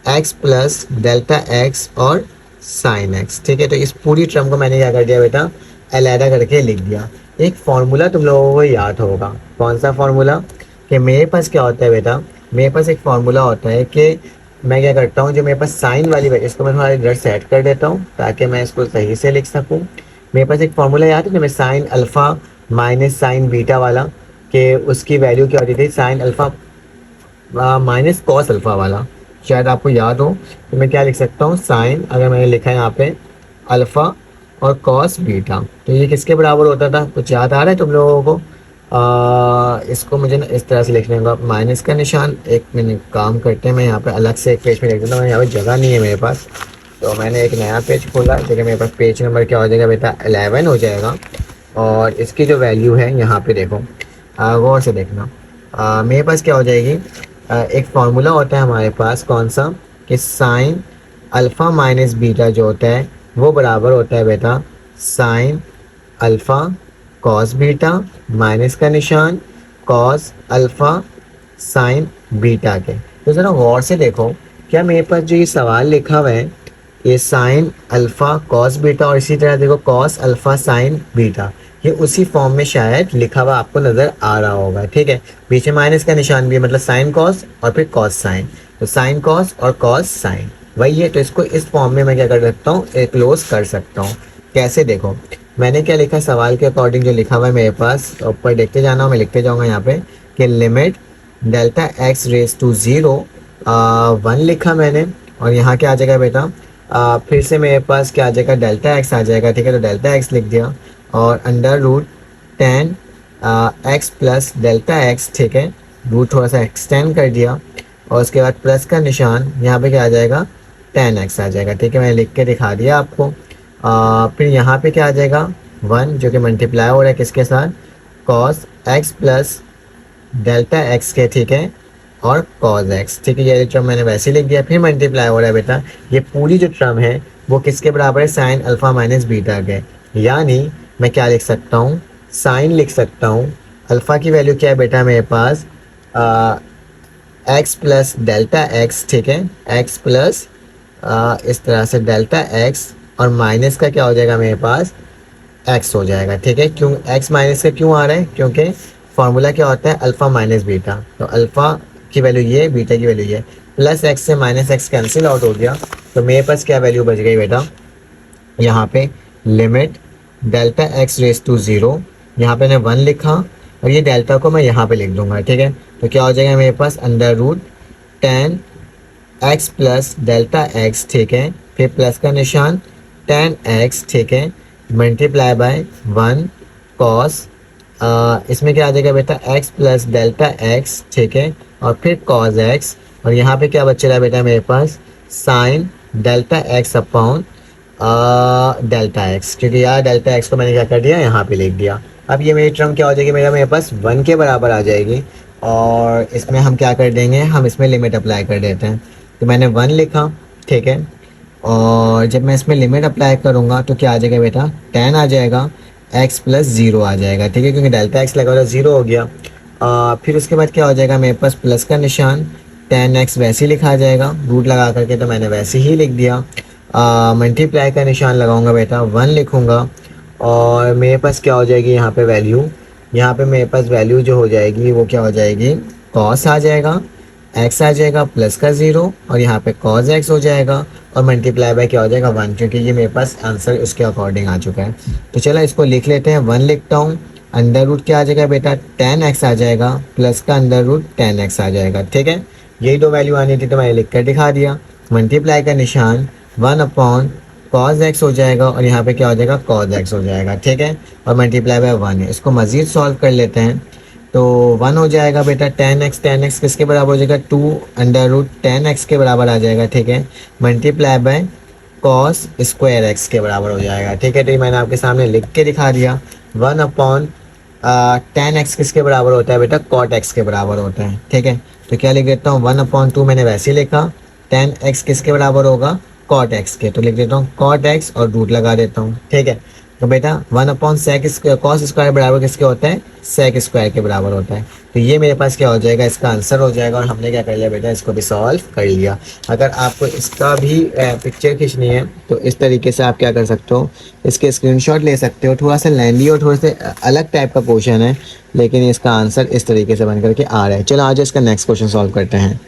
x plus delta x और साइन एक्स, ठीक है। तो इस पूरी टर्म को मैंने क्या कर दिया बेटा, अलहदा करके लिख दिया। एक फार्मूला तुम लोगों को याद होगा, कौन सा फार्मूला, कि मेरे पास क्या होता है बेटा, मेरे पास एक फार्मूला होता है कि मैं क्या करता हूँ, जो मेरे पास साइन वाली वजह, इसको मैं थोड़ा इधर सेट कर देता हूँ ताकि मैं इसको सही से लिख सकूँ। मेरे पास एक फार्मूला याद है ना, मैं sign alpha minus sine beta वाला, कि उसकी वैल्यू क्या होती थी, sign alpha minus cos alpha वाला, शायद आपको याद हो। तो मैं क्या लिख सकता हूँ, साइन, अगर मैंने लिखा है यहाँ पे अल्फ़ा और कॉस बीटा, तो ये किसके बराबर होता था, कुछ याद आ रहा है तुम लोगों को। इसको मुझे ना इस तरह से लिखने का, माइनस का निशान, एक मिनट काम करते हैं, मैं यहाँ पे अलग से एक पेज में लिख देता हूँ, यहाँ पे जगह नहीं है मेरे पास, तो मैंने एक नया पेज खोला, देखिए मेरे पास पेज नंबर क्या हो जाएगा बेटा, 11 हो जाएगा। और इसकी जो वैल्यू है यहाँ पे देखो, गौर से देखना, मेरे पास क्या हो जाएगी, एक फार्मूला होता है हमारे पास, कौन सा, कि साइन अल्फ़ा माइनस बीटा जो होता है वो बराबर होता है बेटा sine alpha cos beta minus का निशान कॉस अल्फ़ा साइन बीटा के। तो ज़रा गौर से देखो, क्या मेरे पास जो ये सवाल लिखा हुआ है, ये साइन अल्फ़ा कॉस बीटा और इसी तरह देखो कॉस अल्फ़ा साइन बीटा, ये उसी फॉर्म में शायद लिखा हुआ आपको नज़र आ रहा होगा, ठीक है। बीच में माइनस का निशान भी है, मतलब साइन कॉस और फिर कॉस साइन, तो साइन कॉस और कॉस साइन वही है। तो इसको इस फॉर्म में मैं क्या कर सकता हूँ, क्लोज कर सकता हूँ। कैसे, देखो मैंने क्या लिखा, सवाल के अकॉर्डिंग जो लिखा हुआ है मेरे पास, ऊपर देखते जाना, मैं लिखते जाऊँगा यहाँ पे कि limit delta x raise to 0 1 लिखा मैंने, और यहाँ क्या आ जाएगा बेटा, फिर से मेरे पास क्या आ जाएगा, डेल्टा एक्स आ जाएगा, ठीक है, तो डेल्टा एक्स लिख दिया और under root 10 x plus delta x, ठीक है, रूट थोड़ा सा एक्सटेंड कर दिया और उसके बाद प्लस का निशान यहाँ पे क्या आ जाएगा, 10x आ जाएगा, ठीक है, मैंने लिख के दिखा दिया आपको। फिर यहाँ पे क्या आ जाएगा 1 जो कि मल्टीप्लाई हो रहा है किसके साथ, cos x plus delta x के, ठीक है, और कॉस एक्स, ठीक है, ये टर्म मैंने वैसे लिख दिया। फिर मल्टीप्लाई हो रहा है बेटा, ये पूरी जो टर्म है वो किसके बराबर है, साइन अल्फ़ा माइनस बीटा के, यानी मैं क्या लिख सकता हूँ, साइन लिख सकता हूँ, अल्फ़ा की वैल्यू क्या है बेटा मेरे पास, एक्स प्लस डेल्टा एक्स, ठीक है, एक्स प्लस इस तरह से डेल्टा एक्स और माइनस का क्या हो जाएगा मेरे पास, एक्स हो जाएगा, ठीक है। क्यों एक्स माइनस का क्यों आ रहा है, क्योंकि फार्मूला क्या होता है, अल्फ़ा माइनस बीटा, तो अल्फ़ा की वैल्यू ये, बीटा की वैल्यू ये, प्लस एक्स से माइनस एक्स कैंसिल आउट हो गया, तो मेरे पास क्या वैल्यू बच गई बेटा, यहाँ पे limit delta x raise to 0, यहाँ पे मैंने 1 लिखा और ये डेल्टा को मैं यहाँ पे लिख दूंगा, ठीक है। तो क्या हो जाएगा मेरे पास, under root 10 x plus delta x, ठीक है, फिर प्लस का निशान 10x, ठीक है, मल्टीप्लाई बाय 1 कॉस, इसमें क्या आ जाएगा बेटा, x प्लस डेल्टा एक्स, ठीक है, और फिर कॉस x, और यहाँ पे क्या बच रहा है बेटा मेरे पास, sine delta x upon delta x, क्योंकि यार डेल्टा एक्स को मैंने क्या कर दिया, यहाँ पे लिख दिया। अब ये मेरी टर्म क्या हो जाएगी, मेरे पास 1 के बराबर आ जाएगी, और इसमें हम क्या कर देंगे, हम इसमें लिमिट अप्लाई कर देते हैं। तो मैंने 1 लिखा, ठीक है, और जब मैं इसमें लिमिट अप्लाई करूँगा तो क्या आ जाएगा बेटा, 10 आ जाएगा, x प्लस 0 आ जाएगा, ठीक है, क्योंकि डेल्टा एक्स लगा हुआ 0 हो गया। फिर उसके बाद क्या हो जाएगा मेरे पास, प्लस का निशान 10x वैसे ही लिखा जाएगा रूट लगा करके, तो मैंने वैसे ही लिख दिया। मल्टीप्लाई का निशान लगाऊंगा बेटा, 1 लिखूंगा, और मेरे पास क्या हो जाएगी यहाँ पे वैल्यू, यहाँ पे मेरे पास वैल्यू जो हो जाएगी वो क्या हो जाएगी, कॉस आ जाएगा, x आ जाएगा प्लस का 0, और यहाँ पे cos x हो जाएगा, और मल्टीप्लाई बाय क्या हो जाएगा 1, क्योंकि ये मेरे पास आंसर उसके अकॉर्डिंग आ चुका है। तो चलो इसको लिख लेते हैं, 1 लिखता हूँ, अंडर रूट क्या आ जाएगा बेटा, 10x आ जाएगा, प्लस का अंडर रूट 10x आ जाएगा, ठीक है, यही दो वैल्यू आनी थी तो मैंने लिख कर दिखा दिया। मल्टीप्लाई का निशान 1 अपॉन cos x हो जाएगा, और यहाँ पे क्या हो जाएगा, cos x हो जाएगा, ठीक है, और मल्टीप्लाई बाय 1 है। इसको मज़ीद सॉल्व कर लेते हैं, तो 1 हो जाएगा बेटा 10x किसके बराबर हो जाएगा 2√10x के बराबर आ जाएगा, ठीक है, multiply by cos square x के बराबर हो जाएगा, ठीक है। तो ये मैंने आपके सामने लिख के दिखा दिया। 1/10x किसके बराबर होता है बेटा कॉट एक्स के बराबर होता है, ठीक है। तो क्या लिख देता हूँ 1/2 मैंने वैसे ही लिखा, 10x किसके बराबर होगा कॉट एक्स के, तो लिख देता हूँ कॉट एक्स और रूट लगा देता हूँ, ठीक है। तो बेटा 1/sec कॉस स्क्वायर बराबर किसके होता है सेक स्क्वायर के बराबर होता है। तो ये मेरे पास क्या हो जाएगा इसका आंसर हो जाएगा। और हमने क्या कर लिया बेटा इसको भी सॉल्व कर लिया। अगर आपको इसका भी पिक्चर खींचनी है तो इस तरीके से आप क्या कर सकते हो, इसके स्क्रीनशॉट ले सकते हो। थोड़ा सा लेंदी और थोड़ा सा अलग टाइप का क्वेश्चन है, लेकिन इसका आंसर इस तरीके से बन करके आ रहा है। चलो आज इसका नेक्स्ट क्वेश्चन सॉल्व करते हैं।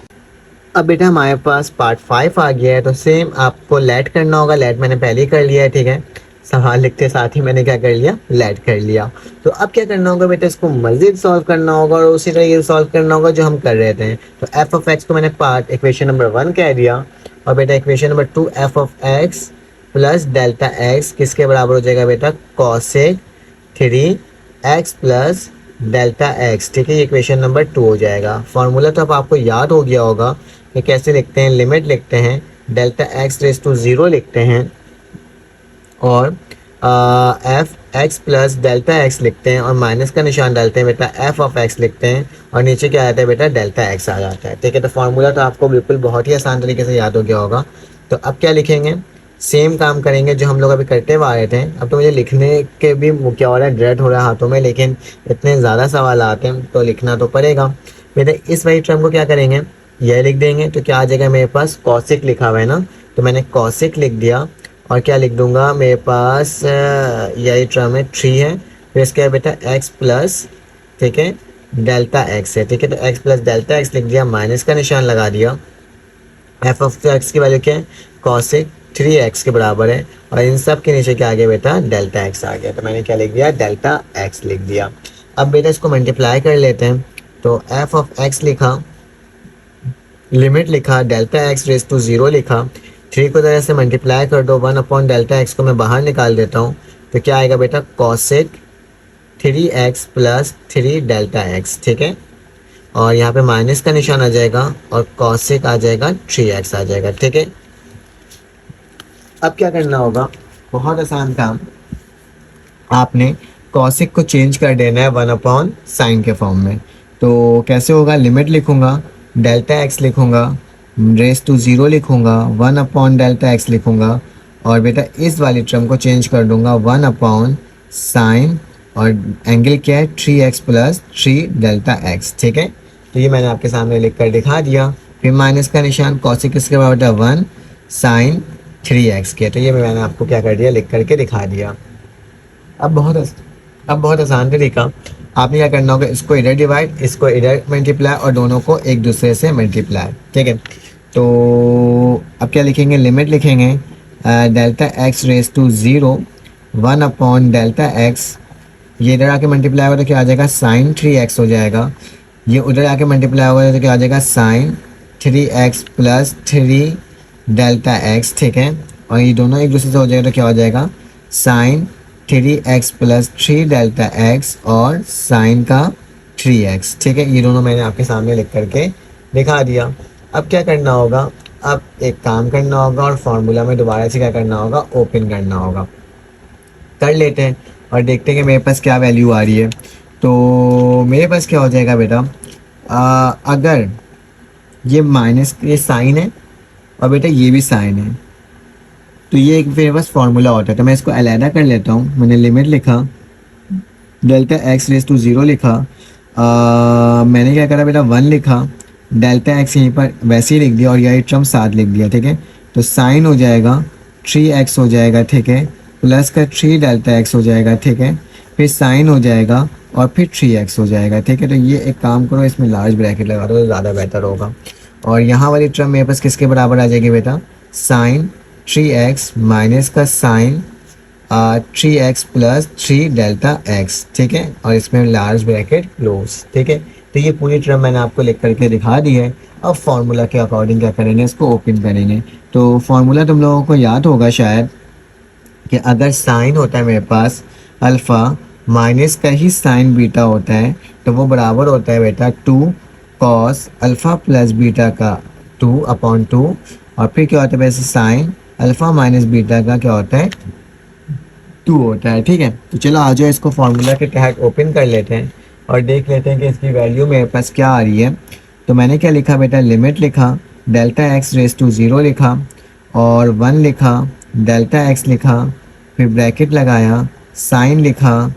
अब बेटा हमारे पास पार्ट 5 आ गया है, तो सेम आपको लेट करना होगा। लेट मैंने पहले ही कर लिया है, ठीक है। सवाल लिखते साथ ही मैंने क्या कर लिया लेट कर लिया। तो अब क्या करना होगा बेटा इसको मजीद सॉल्व करना होगा और उसी तरह ये सॉल्व करना होगा जो हम कर रहे थे। तो एफ ऑफ एक्स को मैंने पार्ट इक्वेशन नंबर 1 कह दिया और बेटा equation number 2 F of x plus delta x किसके बराबर हो जाएगा बेटा cosec 3x plus delta x, ठीक है। ये इक्वेशन नंबर 2 हो जाएगा। फॉर्मूला तो अब आपको याद हो गया होगा कि कैसे लिखते हैं, लिमिट लिखते हैं, डेल्टा एक्स रेस टू 0 लिखते हैं और F x plus delta x लिखते हैं और माइनस का निशान डालते हैं बेटा एफ ऑफ एक्स लिखते हैं और नीचे क्या आता है बेटा डेल्टा एक्स आ जाता है, ठीक है। तो फार्मूला तो आपको बिल्कुल बहुत ही आसान तरीके से याद हो गया होगा। तो अब क्या लिखेंगे, सेम काम करेंगे जो हम लोग अभी करते हुए आ रहे थे। अब तो मुझे लिखने के भी क्या हो रहा है ड्रेड हो रहा है हाथों में, लेकिन इतने ज़्यादा सवाल आते हैं तो लिखना तो पड़ेगा। बेटा इस वाली टर्म को क्या करेंगे यह लिख देंगे, तो क्या आ जाएगा मेरे पास कॉसिक लिखा हुआ है ना, तो मैंने कॉसिक लिख दिया और क्या लिख दूंगा मेरे पास यही टर्म है 3 है, फिर इसके बाद बेटा एक्स प्लस, ठीक है, डेल्टा एक्स है, ठीक है। तो एक्स प्लस डेल्टा एक्स लिख दिया, माइनस का निशान लगा दिया। एफ ऑफ एक्स की वैल्यू क्या है कॉसिक 3x के बराबर है और इन सब के नीचे क्या आ गया बेटा डेल्टा एक्स आ गया। तो मैंने क्या लिख दिया डेल्टा एक्स लिख दिया। अब बेटा इसको मल्टीप्लाई कर लेते हैं। तो एफ ऑफ एक्स लिखा, लिमिट लिखा, डेल्टा एक्स रेस टू 0 लिखा, 3 को तरह से मल्टीप्लाई कर दो, 1/डेल्टा एक्स को मैं बाहर निकाल देता हूँ। तो क्या आएगा बेटा cosec 3x plus 3 delta x, ठीक है। और यहाँ पे माइनस का निशान आ जाएगा और कॉसेक आ जाएगा 3x आ जाएगा, ठीक है। अब क्या करना होगा, बहुत आसान काम, आपने कॉसिक को चेंज कर देना है 1/साइन के फॉर्म में। तो कैसे होगा, लिमिट लिखूंगा, डेल्टा एक्स लिखूंगा, रेस टू 0 लिखूंगा, 1/डेल्टा एक्स लिखूंगा और बेटा इस वाली टर्म को चेंज कर दूंगा 1/साइन और एंगल क्या है 3x प्लस 3 डेल्टा एक्स, ठीक है। तो ये मैंने आपके सामने लिख कर दिखा दिया। फिर माइनस का निशान कॉसिक किसके बराबर था 1/साइन 3x के, तो ये मैंने आपको क्या कर दिया लिख करके दिखा दिया। अब बहुत आसान तरीका, आपने क्या करना होगा, इसको इधर डिवाइड, इसको इधर मल्टीप्लाई और दोनों को एक दूसरे से मल्टीप्लाई, ठीक है। तो अब क्या लिखेंगे, लिमिट लिखेंगे, डेल्टा एक्स रेस टू 0 1/डेल्टा एक्स, ये इधर आके मल्टीप्लाई होगा तो क्या आ जाएगा साइन 3x हो जाएगा, ये उधर आके मल्टीप्लाई होगा तो क्या आ जाएगा sine 3x plus 3 delta x, ठीक है। और ये दोनों एक दूसरे से हो जाएगा तो क्या हो जाएगा sine 3x plus 3 delta x और साइन का 3x, ठीक है। ये दोनों मैंने आपके सामने लिख करके दिखा दिया। अब क्या करना होगा, अब एक काम करना होगा और फार्मूला में दोबारा से क्या करना होगा ओपन करना होगा। कर लेते हैं और देखते हैं कि मेरे पास क्या वैल्यू आ रही है। तो मेरे पास क्या हो जाएगा बेटा, अगर ये माइनस ये साइन है और बेटा ये भी साइन है तो ये एक मेरे पास फार्मूला होता है। तो मैं इसको अलहदा कर लेता हूँ। मैंने लिमिट लिखा, डेल्टा एक्स रेस टू 0 लिखा, मैंने क्या करा बेटा 1 लिखा, डेल्टा एक्स यहीं पर वैसे ही लिख दिया और यही टर्म साथ लिख दिया, ठीक है। तो साइन हो जाएगा 3x हो जाएगा, ठीक है, प्लस का 3 डेल्टा एक्स हो जाएगा, ठीक है, फिर साइन हो जाएगा और फिर 3x हो जाएगा, ठीक है। तो ये एक काम करो, इसमें लार्ज ब्रैकेट लगा दो तो ज़्यादा बेहतर होगा। और यहाँ वाली टर्म मेरे पास किसके बराबर आ जाएगी बेटा, साइन 3x माइनस का sine 3x plus 3 delta x, ठीक है, और इसमें लार्ज ब्रैकेट क्लोज, ठीक है। तो ये पूरी टर्म मैंने आपको लिख करके दिखा दी है। अब फार्मूला के अकॉर्डिंग क्या करेंगे, इसको ओपन करेंगे। तो फार्मूला तुम लोगों को याद होगा शायद कि अगर साइन होता है मेरे पास अल्फ़ा माइनस का ही साइन बीटा होता है, तो वो बराबर होता है बेटा 2 कॉस अल्फ़ा प्लस बीटा का 2/2, और फिर क्या होता है वैसे साइन अल्फ़ा माइनस बीटा का क्या होता है 2 होता है। ठीक है, तो चलो आ जाओ, इसको फार्मूला के तहत ओपन कर लेते हैं और देख लेते हैं कि इसकी वैल्यू मेरे पास क्या आ रही है। तो मैंने क्या लिखा बेटा, लिमिट लिखा, डेल्टा एक्स रेस टू 0 लिखा और 1 लिखा, डेल्टा एक्स लिखा, फिर ब्रैकेट लगाया, साइन लिखा,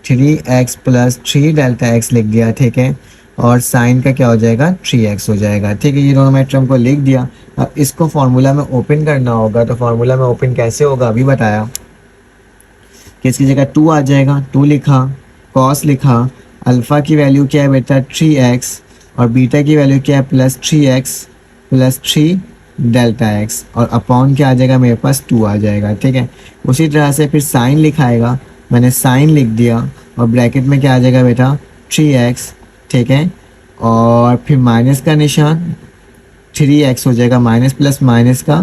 3x प्लस 3 डेल्टा एक्स लिख दिया। ठीक है, और साइन का क्या हो जाएगा 3x हो जाएगा। ठीक है, ये दोनों मैं टर्म को लिख दिया। अब इसको फार्मूला में ओपन करना होगा, तो फार्मूला में ओपन कैसे होगा अभी बताया कि इसकी जगह 2 आ जाएगा, 2 लिखा, कॉस लिखा, अल्फ़ा की वैल्यू क्या है बेटा 3x, और बीटा की वैल्यू क्या है plus 3x plus 3 delta x, और अपॉन क्या आ जाएगा मेरे पास 2 आ जाएगा। ठीक है, उसी तरह से फिर साइन लिखाएगा, मैंने साइन लिख दिया, और ब्रैकेट में क्या आ जाएगा बेटा 3x। ठीक है, और फिर माइनस का निशान 3x हो जाएगा, माइनस प्लस माइनस का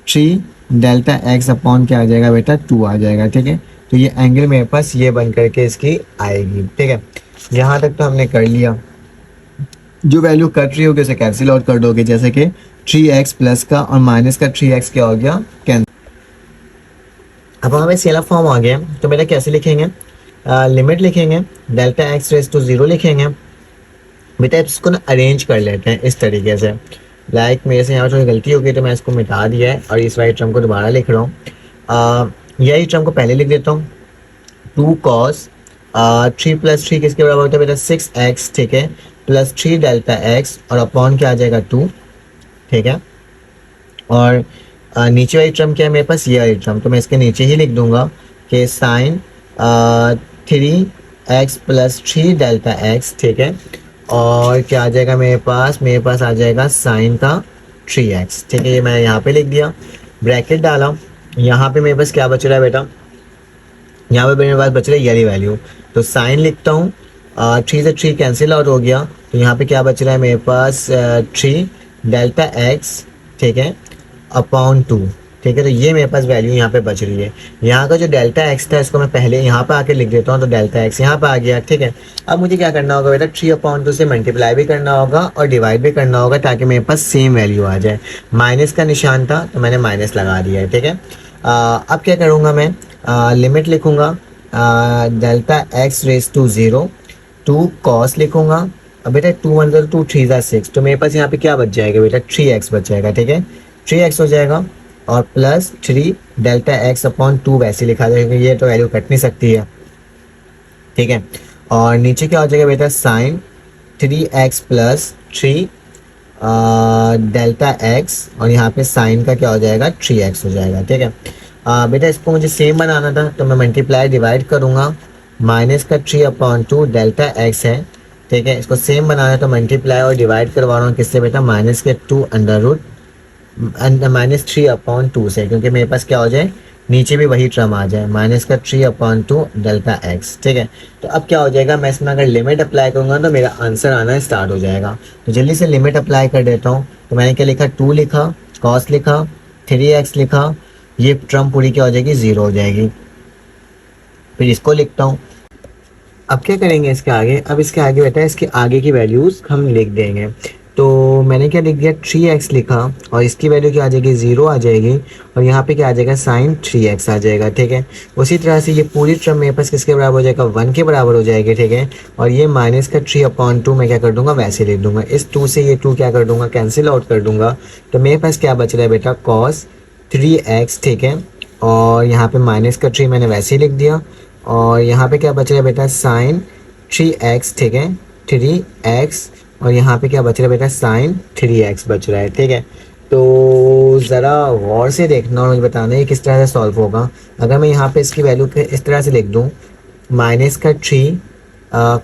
3 डेल्टा एक्स अपॉन क्या आ जाएगा बेटा 2 आ जाएगा। ठीक है, तो ये एंगल मेरे पास ये बन करके इसकी आएगी। ठीक है, यहाँ तक तो हमने कर लिया। जो वैल्यू कट रही होगी उसे कैंसिल आउट कर दोगे, जैसे कि 3x प्लस का और माइनस का 3x क्या हो गया कैंसिल। अब हमें सेलर फॉर्म आ गया, तो बेटा कैसे लिखेंगे, लिमिट लिखेंगे, डेल्टा एक्स रेस टू 0 लिखेंगे। बेटा इसको ना अरेंज कर लेते हैं इस तरीके से, लाइक मेरे से यहाँ थोड़ी गलती हो गई तो मैं इसको मिटा दिया है और इस वाइट टर्म को दोबारा लिख रहा हूँ। यही टर्म को पहले लिख देता हूँ, 2 कॉस 3 प्लस 3 किसके बराबर होता है बेटा 6x। ठीक है, प्लस 3 डेल्टा एक्स, और अपॉन क्या आ जाएगा 2। ठीक है, और नीचे वाली टर्म क्या है मेरे पास, ये वाली टर्म, तो मैं इसके नीचे ही लिख दूंगा कि sign 3x plus 3 delta x. ठीक है, और क्या आ जाएगा मेरे पास आ जाएगा साइन का 3x। ठीक है, ये मैं यहाँ पे लिख दिया, ब्रैकेट डाला, यहाँ पे मेरे पास क्या बच रहा है बेटा, यहाँ पे मेरे पास बच रहा है ये वैल्यू, तो साइन लिखता हूँ, 3 से 3 कैंसिल आउट हो गया, तो यहाँ पे क्या बच रहा है मेरे पास 3 डेल्टा एक्स। ठीक है, अपॉन 2। ठीक है, तो ये मेरे पास वैल्यू यहाँ पे बच रही है। यहाँ का जो डेल्टा एक्स था इसको मैं पहले यहाँ पे आके लिख देता हूँ, तो डेल्टा एक्स यहाँ पे आ गया। ठीक है, अब मुझे क्या करना होगा बेटा, 3/2 से मल्टीप्लाई भी करना होगा और डिवाइड भी करना होगा, ताकि मेरे पास सेम वैल्यू आ जाए। माइनस का निशान था तो मैंने माइनस लगा दिया है। ठीक है, अब क्या करूँगा मैं, लिमिट लिखूँगा, delta x race to 0, 2 cos लिखूँगा। अब बेटा 2 1 2 3 6, तो मेरे पास यहाँ पे क्या बच जाएगा बेटा 3x बच जाएगा। ठीक है, 3x हो जाएगा, और प्लस 3 डेल्टा एक्स अपॉन 2 वैसे लिखा जाएगा, ये तो वैल्यू कट नहीं सकती है। ठीक है, और नीचे क्या हो जाएगा बेटा sine 3x plus 3 delta x, और यहाँ पे साइन का क्या हो जाएगा 3x हो जाएगा। ठीक है, बेटा इसको मुझे सेम बनाना था तो मैं मल्टीप्लाई डिवाइड करूँगा, माइनस का 3/2 डेल्टा एक्स है। ठीक है, इसको सेम बनाना है तो मल्टीप्लाई और डिवाइड करवा रहा हूँ किससे बेटा, माइनस के 2 अंडर रूट -3/2 से, क्योंकि मेरे पास क्या हो जाए नीचे भी वही टर्म आ जाए, माइनस का 3/2 डेल्टा एक्स। ठीक है, तो अब क्या हो जाएगा, मैं इसमें अगर लिमिट अप्लाई करूँगा तो मेरा आंसर आना स्टार्ट हो जाएगा। तो जल्दी से लिमिट अप्लाई कर देता हूँ। तो मैंने क्या लिखा, 2 लिखा, कॉस लिखा, 3x लिखा, ये टर्म पूरी क्या हो जाएगी 0 हो जाएगी। फिर इसको लिखता हूँ। अब क्या करेंगे इसके आगे, अब इसके आगे बेटा इसके आगे की वैल्यूज़ हम लिख देंगे। तो मैंने क्या लिख दिया, 3x लिखा, और इसकी वैल्यू क्या आ जाएगी 0 आ जाएगी, और यहाँ पे क्या आ जाएगा साइन 3x आ जाएगा। ठीक है, उसी तरह से ये पूरी टर्म मेरे पास किसके बराबर हो जाएगा 1 के बराबर हो जाएगी। ठीक है, और ये माइनस का 3/2 मैं क्या कर दूंगा वैसे लिख दूंगा, इस 2 से ये 2 क्या कर दूंगा कैंसिल आउट कर दूंगा। तो मेरे पास क्या बच रहा है बेटा कॉस 3x। ठीक है, और यहाँ पे माइनस का 3 मैंने वैसे ही लिख दिया, और यहाँ पे क्या बच रहा है बेटा साइन 3x। ठीक है, 3x, और यहाँ पे क्या बच रहा है बेटा साइन 3x बच रहा है। ठीक है, तो ज़रा गौर से देखना और मुझे बताना है किस तरह से सॉल्व होगा। अगर मैं यहाँ पे इसकी वैल्यू इस तरह से लिख दूँ, माइनस का 3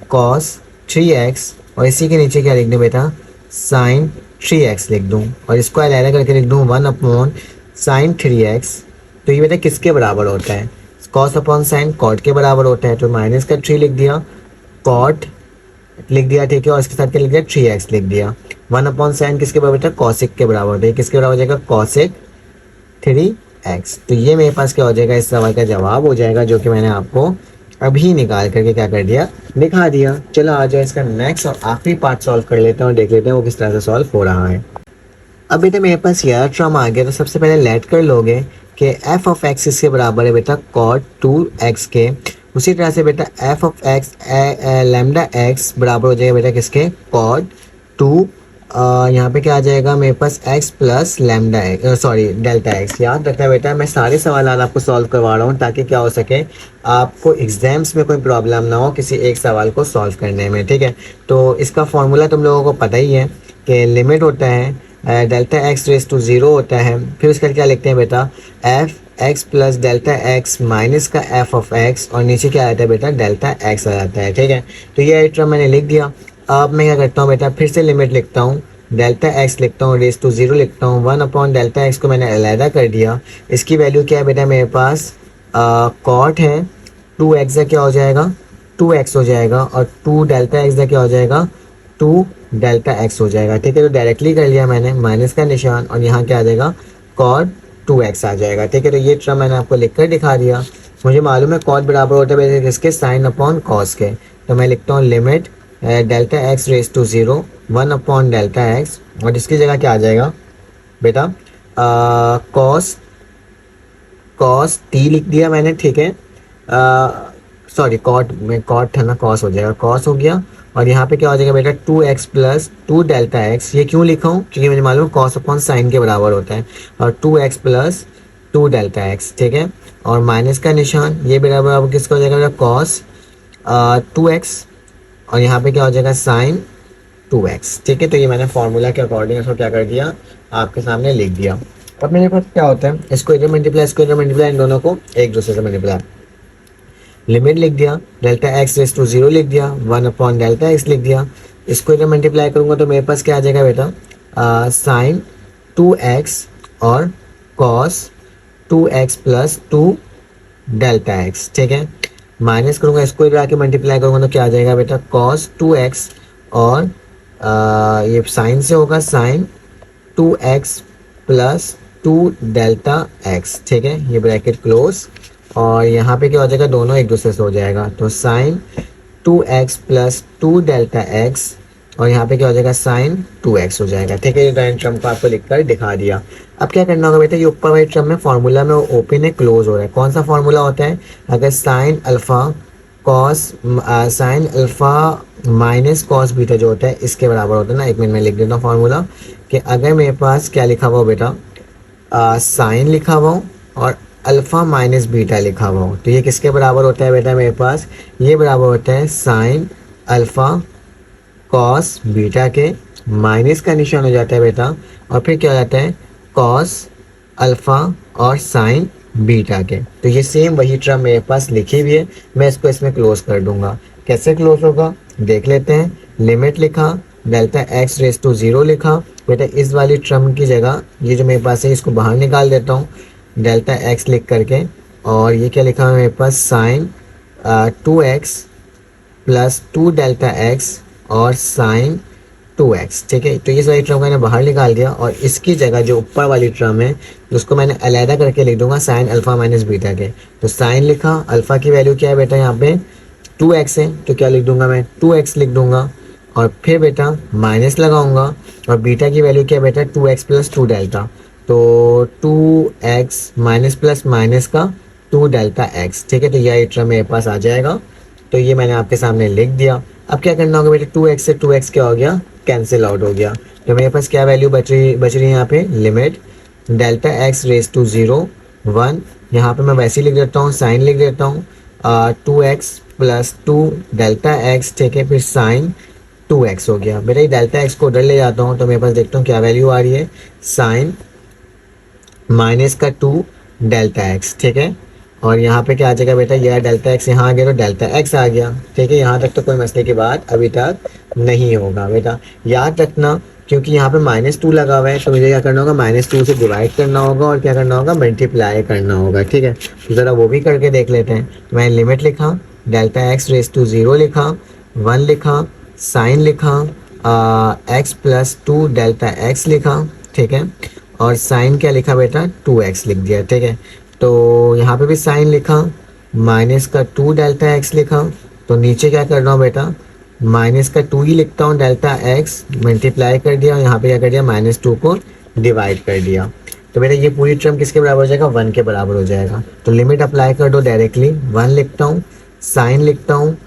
कॉस 3x, और इसी के नीचे क्या लिख दूँ बेटा साइन 3x लिख दूँ, और इसको अलग करके लिख दूँ 1 साइन 3x। तो ये बेटा किसके बराबर होता है, कॉस अपॉन साइन कॉट के बराबर होता है। तो माइनस का 3 लिख दिया, कॉट लिख दिया। ठीक है, और इसके साथ क्या लिख दिया 3x लिख दिया। 1/sin किसके बराबर होता है, कॉसिक के बराबर होता है। किसके बराबर हो जाएगा कॉसिक 3x। तो ये मेरे पास क्या हो जाएगा, इस सवाल का जवाब हो जाएगा, जो कि मैंने आपको अभी निकाल करके क्या कर दिया, दिखा दिया। चलो आ जाओ इसका नेक्स्ट और आखिरी पार्ट सॉल्व कर लेते हैं और देख लेते हैं वो किस तरह से सॉल्व हो रहा है। अब बेटा मेरे पास यह टर्म आ गया, तो सबसे पहले लेट कर लोगे कि एफ ऑफ एक्स इसके बराबर है बेटा कॉट 2x के। उसी तरह से बेटा F of x lambda x बराबर हो जाएगा बेटा किसके, कॉट 2, यहाँ पे क्या आ जाएगा मेरे पास x plus lambda x, sorry delta x. याद रखना बेटा मैं सारे सवाल आपको सॉल्व करवा रहा हूँ ताकि क्या हो सके, आपको एग्जाम्स में कोई प्रॉब्लम ना हो किसी एक सवाल को सॉल्व करने में, ठीक है। तो इसका फॉर्मूला तुम लोगों को पता ही है कि लिमिट होता है डेल्टा एक्स रेस टू 0 होता है, फिर उसका क्या लिखते हैं बेटा F x plus delta x minus का एफ ऑफ एक्स, और नीचे क्या आता है बेटा डेल्टा एक्स आ जाता है, ठीक है। तो ये टर्म मैंने लिख दिया। अब मैं क्या करता हूँ बेटा, फिर से लिमिट लिखता हूँ, डेल्टा एक्स लिखता हूँ, रेस टू 0 लिखता हूँ, 1 अपॉन डेल्टा एक्स को मैंने अलहदा कर दिया। इसकी वैल्यू क्या है बेटा मेरे पास, कॉट है 2x का क्या हो जाएगा, 2x हो जाएगा, और 2 डेल्टा एक्स का क्या हो जाएगा, 2 डेल्टा एक्स हो जाएगा, ठीक है। तो डायरेक्टली कर लिया मैंने, माइनस का निशान, और यहाँ क्या आ जाएगा कॉट 2x आ जाएगा, ठीक है। तो ये टर्म मैंने आपको लिख कर दिखा दिया। मुझे मालूम है कॉट बराबर होता है किसके, साइन अपॉन कॉस के। तो मैं लिखता हूँ limit delta x race to 0 1 upon delta x, और इसकी जगह क्या आ जाएगा बेटा कॉस कॉस टी लिख दिया मैंने, ठीक है। सॉरी कॉट में कॉट था ना, कॉस हो जाएगा, कॉस हो गया। और यहाँ पे क्या हो जाएगा बेटा 2x प्लस 2 डेल्टा एक्स। ये क्यों लिखा हूँ, क्योंकि मुझे मालूम कॉस अपॉन साइन के बराबर होता है, और 2x प्लस 2 डेल्टा एक्स, ठीक है। और माइनस का निशान, ये बराबर किसका हो जाएगा बेटा कॉस 2x, और यहाँ पे क्या हो जाएगा साइन 2x, ठीक है। तो ये मैंने फॉर्मूला के अकॉर्डिंग इसको क्या कर दिया, आपके सामने लिख दिया। अब मेरे पास क्या होता है, इसको इधर मल्टीप्लाई इन दोनों को एक दूसरे से मल्टीप्लाई, लिमिट लिख दिया, डेल्टा एक्स रेस टू 0 लिख दिया, 1 अपॉन डेल्टा एक्स लिख दिया। इसको इधर मल्टीप्लाई करूँगा तो मेरे पास क्या आ जाएगा बेटा साइन 2x और cos 2x plus 2 delta x, ठीक है। माइनस करूँगा, इसको इधर आके मल्टीप्लाई करूँगा तो क्या आ जाएगा बेटा कॉस 2x, और ये साइन से होगा sign 2x plus 2 delta x, ठीक है। ये ब्रैकेट क्लोज, और यहाँ पे क्या हो जाएगा, दोनों एक दूसरे से हो जाएगा, तो sign 2x plus 2 delta x, और यहाँ पे क्या हो जाएगा साइन 2x हो जाएगा, ठीक है। ये टर्म को आपको लिखकर दिखा दिया। अब क्या करना होगा बेटा, ये ऊपर वाले टर्म में फॉर्मूला में ओपन है क्लोज हो रहा है, कौन सा फॉर्मूला होता है, अगर sine alpha cos sine alpha minus cos beta जो होता है इसके बराबर होता है ना, एक मिनट में लिख देता हूँ फॉर्मूला, कि अगर मेरे पास क्या लिखा हुआ हो बेटा साइन लिखा हुआ हो और अल्फ़ा माइनस बीटा लिखा हुआ हो, तो ये किसके बराबर होता है बेटा मेरे पास, ये बराबर होता है साइन अल्फ़ा कॉस बीटा के, माइनस का निशान हो जाता है बेटा, और फिर क्या हो जाता है कॉस अल्फ़ा और साइन बीटा के। तो ये सेम वही टर्म मेरे पास लिखी हुई है, मैं इसको इसमें क्लोज कर दूंगा। कैसे क्लोज होगा देख लेते हैं। लिमिट लिखा, डेल्टा एक्स रेस टू 0 लिखा, बेटा इस वाली टर्म की जगह ये जो मेरे पास है इसको बाहर निकाल देता हूँ, डेल्टा एक्स लिख करके, और ये क्या लिखा है मेरे पास sine 2x plus 2 delta x और साइन 2x, ठीक है। तो ये सारी टर्म मैंने बाहर निकाल दिया, और इसकी जगह जो ऊपर वाली टर्म है उसको मैंने अलहदा करके लिख दूंगा साइन अल्फ़ा माइनस बीटा के। तो साइन लिखा, अल्फ़ा की वैल्यू क्या है बेटा यहाँ पे 2x है, तो क्या लिख दूंगा मैं 2x लिख दूंगा, और फिर बेटा माइनस लगाऊंगा, और बीटा की वैल्यू क्या है बेटा 2x प्लस 2 डेल्टा, तो 2x माइनस प्लस माइनस का 2 डेल्टा x, ठीक है। तो यह टर्म मेरे पास आ जाएगा, तो ये मैंने आपके सामने लिख दिया। अब क्या करना होगा बेटा 2x से 2x क्या हो गया, कैंसिल आउट हो गया, तो मेरे पास क्या वैल्यू बच रही है यहाँ पे, limit delta x race to 0 1, यहाँ पे मैं वैसे ही लिख देता हूँ, साइन लिख देता हूँ 2x प्लस 2 डेल्टा एक्स, ठीक है, फिर साइन 2x हो गया। बेटा ये डेल्टा एक्स को उधर ले जाता हूँ तो मेरे पास देखता हूँ क्या वैल्यू आ रही है, साइन माइनस का 2 डेल्टा एक्स, ठीक है। और यहाँ पे क्या आ जाएगा बेटा, यह डेल्टा एक्स यहाँ आ गया तो डेल्टा एक्स आ गया, ठीक है। यहाँ तक तो कोई मसले की बात अभी तक नहीं होगा बेटा, याद रखना, क्योंकि यहाँ पे -2 लगा हुआ है तो मुझे क्या करना होगा -2 से डिवाइड करना होगा, और क्या करना होगा मल्टीप्लाई करना होगा, ठीक है। तो ज़रा वो भी करके देख लेते हैं। मैं लिमिट लिखा, डेल्टा एक्स रेस टू 0 लिखा, 1 लिखा, साइन लिखा एक्स प्लस 2 डेल्टा एक्स लिखा, ठीक है, और साइन क्या लिखा बेटा 2x लिख दिया, ठीक है। तो यहाँ पे भी साइन लिखा, माइनस का 2 डेल्टा एक्स लिखा, तो नीचे क्या कर रहा हूँ बेटा, माइनस का 2 ही लिखता हूँ, डेल्टा एक्स मल्टीप्लाई कर दिया और यहाँ पे क्या कर दिया, -2 को डिवाइड कर दिया। तो बेटा ये पूरी टर्म किसके बराबर हो जाएगा, 1 के बराबर हो जाएगा। तो लिमिट अप्लाई कर दो डायरेक्टली, 1 लिखता हूँ, साइन लिखता हूँ,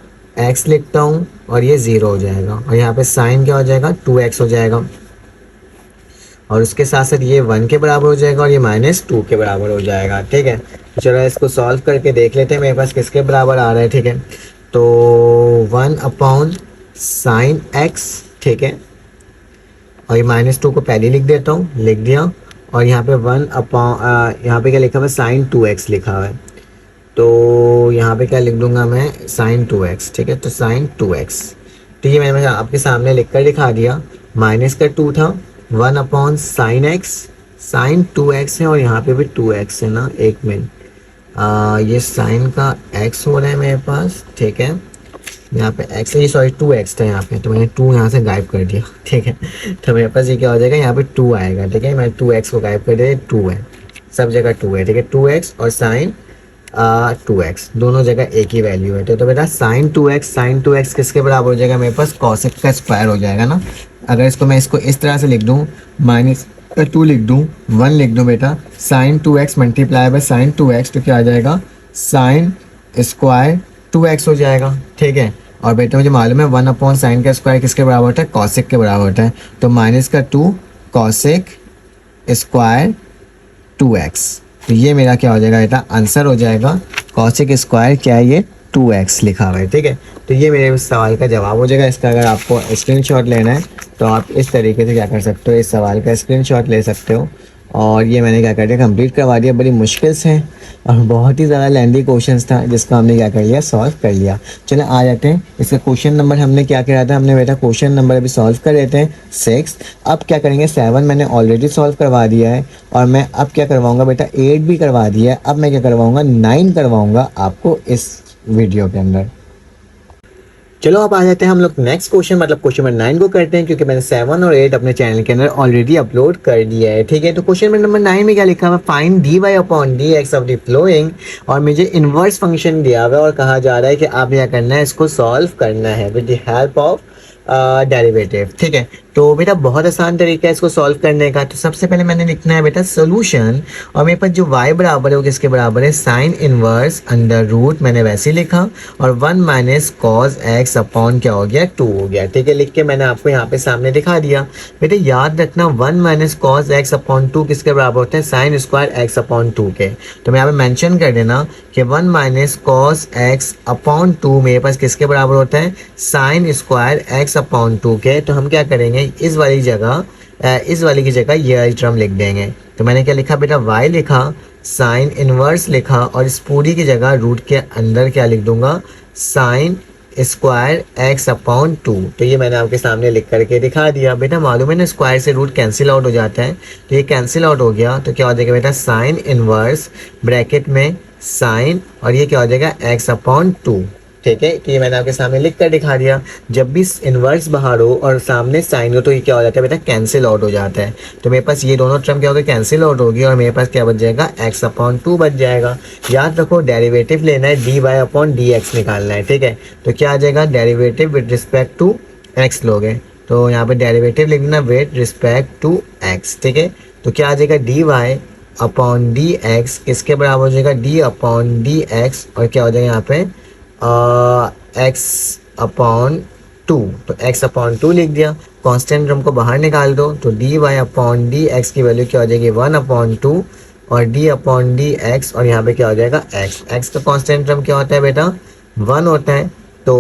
एक्स लिखता हूँ और ये 0 हो जाएगा और यहाँ पे साइन क्या हो जाएगा, 2x हो जाएगा और उसके साथ साथ ये 1 के बराबर हो जाएगा और ये -2 के बराबर हो जाएगा। ठीक है, तो चलो इसको सॉल्व करके देख लेते हैं मेरे पास किसके बराबर आ रहा है। ठीक है, तो 1/sin x, ठीक है, और ये -2 को पहले लिख देता हूँ, लिख दिया और यहाँ पे यहाँ पे क्या लिखा हुआ है, sin 2x लिखा हुआ है, तो यहाँ पे क्या लिख दूंगा मैं, sin 2x। ठीक है, तो sin 2x, तो ये मैंने आपके सामने लिख कर दिखा दिया। माइनस का 2 था, 1/sin x, sin 2x है और यहाँ पे भी 2x है ना, एक मिनट, ये sin का x हो रहा है मेरे पास। ठीक है, यहाँ पे x है, सॉरी 2x था यहाँ पे, तो मैंने 2 यहाँ से गायब कर दिया। ठीक है, तो मेरे पास ये क्या हो जाएगा, यहाँ पे 2 आएगा। ठीक है, मैं 2x को गायब कर दिया, 2 है, सब जगह 2 है। ठीक है, 2x और sin 2x दोनों जगह एक ही वैल्यू है। तो बेटा sin 2x किसके बराबर हो जाएगा, मेरे पास cosec का स्क्वायर हो जाएगा ना। अगर इसको मैं इस तरह से लिख दूँ, -2 लिख दूँ, 1 लिख दूँ बेटा, sin 2x multiply by sin 2x, तो क्या आ जाएगा, sin स्क्वायर 2x हो जाएगा। ठीक है, और बेटा मुझे मालूम है 1/sin का स्क्वायर किसके बराबर होता है, cosec के बराबर होता है, तो -2 cosec स्क्वायर 2x, तो ये मेरा क्या हो जाएगा बेटा, आंसर हो जाएगा। cosec स्क्वायर क्या है, ये 2x लिखा हुआ है। ठीक है, तो ये मेरे उस सवाल का जवाब हो जाएगा। इसका अगर आपको स्क्रीनशॉट लेना है तो आप इस तरीके से क्या कर सकते हो, इस सवाल का स्क्रीनशॉट ले सकते हो। और ये मैंने क्या कर दिया, कंप्लीट करवा दिया। बड़ी मुश्किल से और बहुत ही ज़्यादा लेंदी क्वेश्चंस था, जिसको हमने क्या कर लिया, सॉल्व कर लिया। चलो आ जाते हैं, इसका क्वेश्चन नंबर हमने क्या किया था, हमने बेटा क्वेश्चन नंबर अभी सॉल्व कर लेते हैं 6। अब क्या करेंगे, 7 मैंने ऑलरेडी सॉल्व करवा दिया है और मैं अब क्या करवाऊँगा बेटा, 8 भी करवा दिया है। अब मैं क्या करवाऊँगा, 9 करवाऊँगा आपको इस वीडियो के अंदर। चलो अब आ जाते हैं हम लोग नेक्स्ट क्वेश्चन, मतलब क्वेश्चन नंबर 9 को करते हैं, क्योंकि मैंने 7 और 8 अपने चैनल के अंदर ऑलरेडी अपलोड कर दिया है। ठीक है, तो क्वेश्चन नंबर 9 में क्या लिखा हुआ है, find dy/dx of the flowing, और मुझे इनवर्स फंक्शन दिया हुआ है और कहा जा रहा है कि आप क्या करना है, इसको सॉल्व करना है with the help of derivative. ठीक है, तो बेटा बहुत आसान तरीका है इसको सॉल्व करने का। तो सबसे पहले मैंने लिखना है बेटा सोल्यूशन, और मेरे पास जो y बराबर है वो किसके बराबर है, साइन इनवर्स अंडर रूट, मैंने वैसे ही लिखा, और 1 - cos x अपॉन क्या हो गया, 2 हो गया। ठीक है, लिख के मैंने आपको यहाँ पे सामने दिखा दिया। बेटा याद रखना 1 - cos x अपॉन 2 किसके बराबर होता है, साइन स्क्वायर x अपॉन 2 के। तो मैं यहाँ पे मैंशन कर देना कि 1 - cos x अपॉन 2 मेरे पास किसके बराबर होता है, साइन स्क्वायर x अपॉन 2 के। तो हम क्या करेंगे, इस वाली की जगह ये टर्म लिख देंगे। तो मैंने क्या लिखा बेटा, y लिखा, साइन इनवर्स लिखा, और इस पूरी की जगह रूट के अंदर क्या लिख दूंगा, साइन स्क्वायर x अपॉन 2। तो ये मैंने आपके सामने लिख करके दिखा दिया। बेटा मालूम है ना, स्क्वायर से रूट कैंसिल आउट हो जाता है, तो ये कैंसिल आउट हो गया। तो क्या हो जाएगा बेटा, साइन इनवर्स ब्रैकेट में साइन, और ये क्या हो जाएगा, x अपॉन 2। ठीक है, तो ये मैंने आपके सामने लिख कर दिखा दिया। जब भी इनवर्स बाहर हो और सामने साइन हो तो ये क्या हो जाता है बेटा, कैंसिल आउट हो जाता है। तो मेरे पास ये दोनों टर्म क्या होगा, कैंसिल आउट होगी, और मेरे पास क्या बच जाएगा, x अपॉन 2 बच जाएगा। याद रखो डेरिवेटिव लेना है, dy/dx निकालना है। ठीक है, तो क्या आ जाएगा, derivative with respect to x लोगे, तो यहाँ पे डेरिवेटिव लिखना विद रिस्पेक्ट टू x। ठीक है, तो क्या आ जाएगा, dy/dx किसके बराबर हो जाएगा, d/dx, और क्या हो जाएगा यहाँ पे x अपॉन 2। तो x अपॉन 2 लिख दिया, कांस्टेंट टर्म को बाहर निकाल दो, तो dy/dx की वैल्यू क्या हो जाएगी, 1/2, और d/dx, और यहाँ पे क्या हो जाएगा, x का कांस्टेंट टर्म क्या होता है बेटा, 1 होता है, तो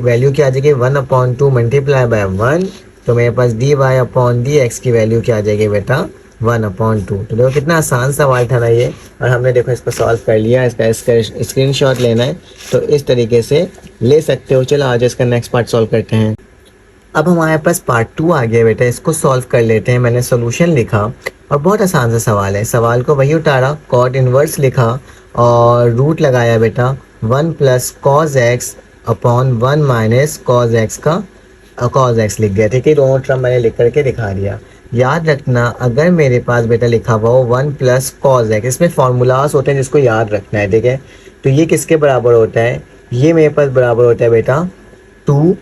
वैल्यू क्या आ जाएगी, 1/2 मल्टीप्लाई बाय 1, तो मेरे पास dy/dx की वैल्यू क्या आ जाएगी बेटा, 1/2। तो देखो कितना आसान सवाल था ना ये, और हमने देखो इसको सॉल्व कर लिया। इसका स्क्रीनशॉट लेना है तो इस तरीके से ले सकते हो। चलो आज इसका नेक्स्ट पार्ट सॉल्व करते हैं। अब हमारे पास पार्ट 2 आ गया बेटा, इसको सॉल्व कर लेते हैं। मैंने सोल्यूशन लिखा और बहुत आसान सा सवाल है, सवाल को वही उतारा, कॉट इनवर्स लिखा और रूट लगाया बेटा, 1 + cos x upon 1 - cos x का cos x लिख दिया। ठीक है, दोनों टर्म मैंने लिख करके दिखा दिया। याद रखना अगर मेरे पास बेटा लिखा हुआ हो 1 + cos x, इसमें फार्मूलाज होते हैं जिसको याद रखना है। ठीक है, तो ये किसके बराबर होता है, ये मेरे पास बराबर होता है बेटा 2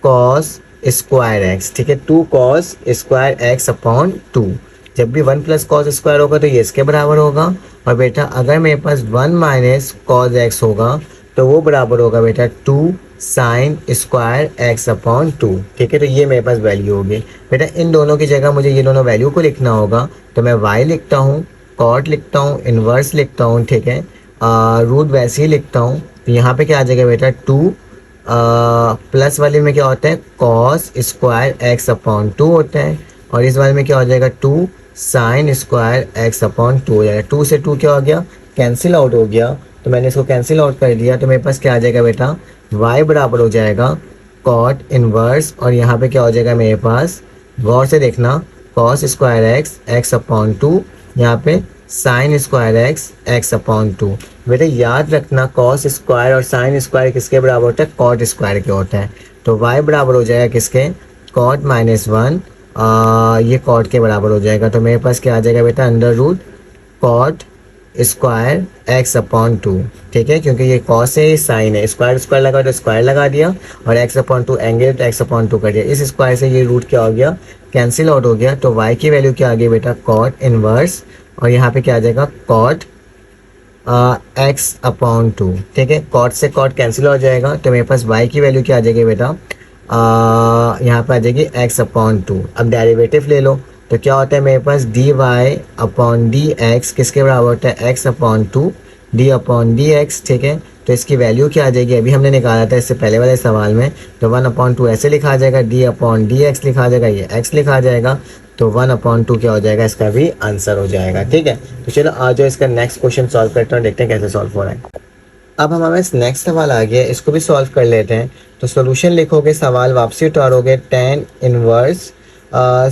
कॉस स्क्वायर एक्स, ठीक है, 2 कॉस स्क्वायर एक्स अपॉन 2। जब भी 1 प्लस कॉस स्क्वायर होगा तो ये इसके बराबर होगा। और बेटा अगर मेरे पास 1 माइनस कॉस एक्स होगा तो वो बराबर होगा बेटा 2 साइन स्क्वायर एक्स अपॉन 2, ठीक है। तो ये मेरे पास वैल्यू होगी। बेटा इन दोनों की जगह मुझे ये दोनों वैल्यू को लिखना होगा, तो मैं y लिखता हूँ, कॉट लिखता हूँ, इन्वर्स लिखता हूँ, ठीक है, रूट वैसे ही लिखता हूँ। तो यहाँ पे क्या आ जाएगा बेटा 2 प्लस वाले में क्या होता है कॉस स्क्वायर एक्स अपॉन 2 होता है, और इस वाले में क्या हो जाएगा 2 साइन स्क्वायर एक्स अपॉन 2 हो जाएगा। 2 से 2 क्या हो गया, कैंसिल आउट हो गया। तो मैंने इसको कैंसिल आउट कर दिया, तो मेरे पास क्या आ जाएगा बेटा y बराबर हो जाएगा कॉट इनवर्स, और यहाँ पे क्या हो जाएगा मेरे पास, गौर से देखना, cos square x x upon 2, यहाँ पे sine square x x upon 2। बेटा याद रखना कॉस स्क्वायर और साइन स्क्वायर किसके बराबर होता है, कॉट स्क्वायर के होता है। तो y बराबर हो जाएगा किसके, कॉट -1, ये कॉट के बराबर हो जाएगा। तो मेरे पास क्या आ जाएगा बेटा under root cot square x upon 2, ठीक है, क्योंकि ये कॉस है, ये साइन है, स्क्वायर स्क्वायर लगा तो स्क्वायर लगा दिया, और एक्स अपॉन 2 एंगल तो एक्स अपॉन 2 कर दिया। इस स्क्वायर से ये रूट क्या हो गया, कैंसिल आउट हो गया। तो y की वैल्यू क्या आ गई बेटा कॉट इनवर्स, और यहाँ पे क्या आ जाएगा कॉट एक्स अपॉन 2, ठीक है, कॉट से कॉट कैंसिल हो जाएगा। तो मेरे पास y की वैल्यू क्या आ जाएगी बेटा, यहाँ पे आ जाएगी एक्स अपॉन 2। अब डेरिवेटिव ले लो, तो क्या होता है मेरे पास d y upon d x किसके बराबर होता है, x upon 2 d upon d x, ठीक है। तो इसकी वैल्यू क्या आ जाएगी, अभी हमने निकाला था इससे पहले वाले सवाल में, तो 1/2 ऐसे लिखा जाएगा, डी अपॉन डी एक्स लिखा जाएगा, ये एक्स लिखा जाएगा। तो 1/2 क्या हो जाएगा, इसका भी आंसर हो जाएगा, ठीक है। तो चलो आ जाओ इसका नेक्स्ट क्वेश्चन सॉल्व करते हैं, देखते हैं कैसे सॉल्व हो रहा है। अब हमारे पास नेक्स्ट सवाल आ गया, इसको भी सॉल्व कर लेते हैं। तो सोल्यूशन लिखोगे, सवाल वापसी उतारोगे, tan inverse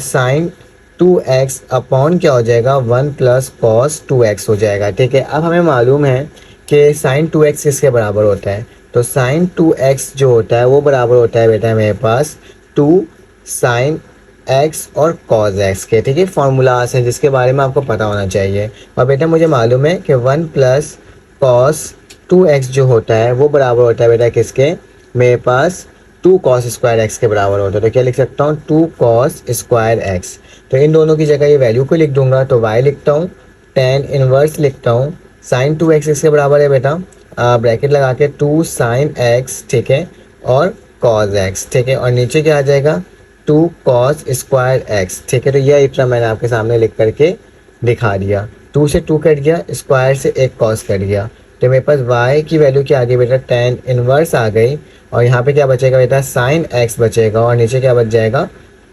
sine 2x upon क्या हो जाएगा 1 प्लस कॉस 2x हो जाएगा, ठीक है। अब हमें मालूम है कि साइन 2x किसके बराबर होता है, तो साइन 2x जो होता है वो बराबर होता है बेटा मेरे पास 2 साइन x और कॉस x के, ठीक है। फॉर्मूलास हैं जिसके बारे में आपको पता होना चाहिए। और बेटा मुझे मालूम है कि 1 प्लस कॉस 2x जो होता है वो बराबर होता है बेटा किसके, मेरे पास 2 कॉस स्क्वायर एक्स के बराबर होता है। तो क्या लिख सकता हूँ 2 कॉस स्क्वायर एक्स। तो इन दोनों की जगह ये वैल्यू को लिख दूंगा, तो y लिखता हूँ, tan इनवर्स लिखता हूँ, साइन 2x इसके बराबर है बेटा, ब्रैकेट लगा के 2 साइन x, ठीक है, और कॉस x, ठीक है, और नीचे क्या आ जाएगा 2 कॉस स्क्वायर एक्स, ठीक है। तो यह इतना मैंने आपके सामने लिख करके दिखा दिया। 2 से 2 कट गया, स्क्वायर से 1 कॉस कट गया, तो मेरे पास y की वैल्यू क्या आ गई बेटा tan इनवर्स आ गई, और यहाँ पे क्या बचेगा बेटा साइन x बचेगा, और नीचे क्या बच जाएगा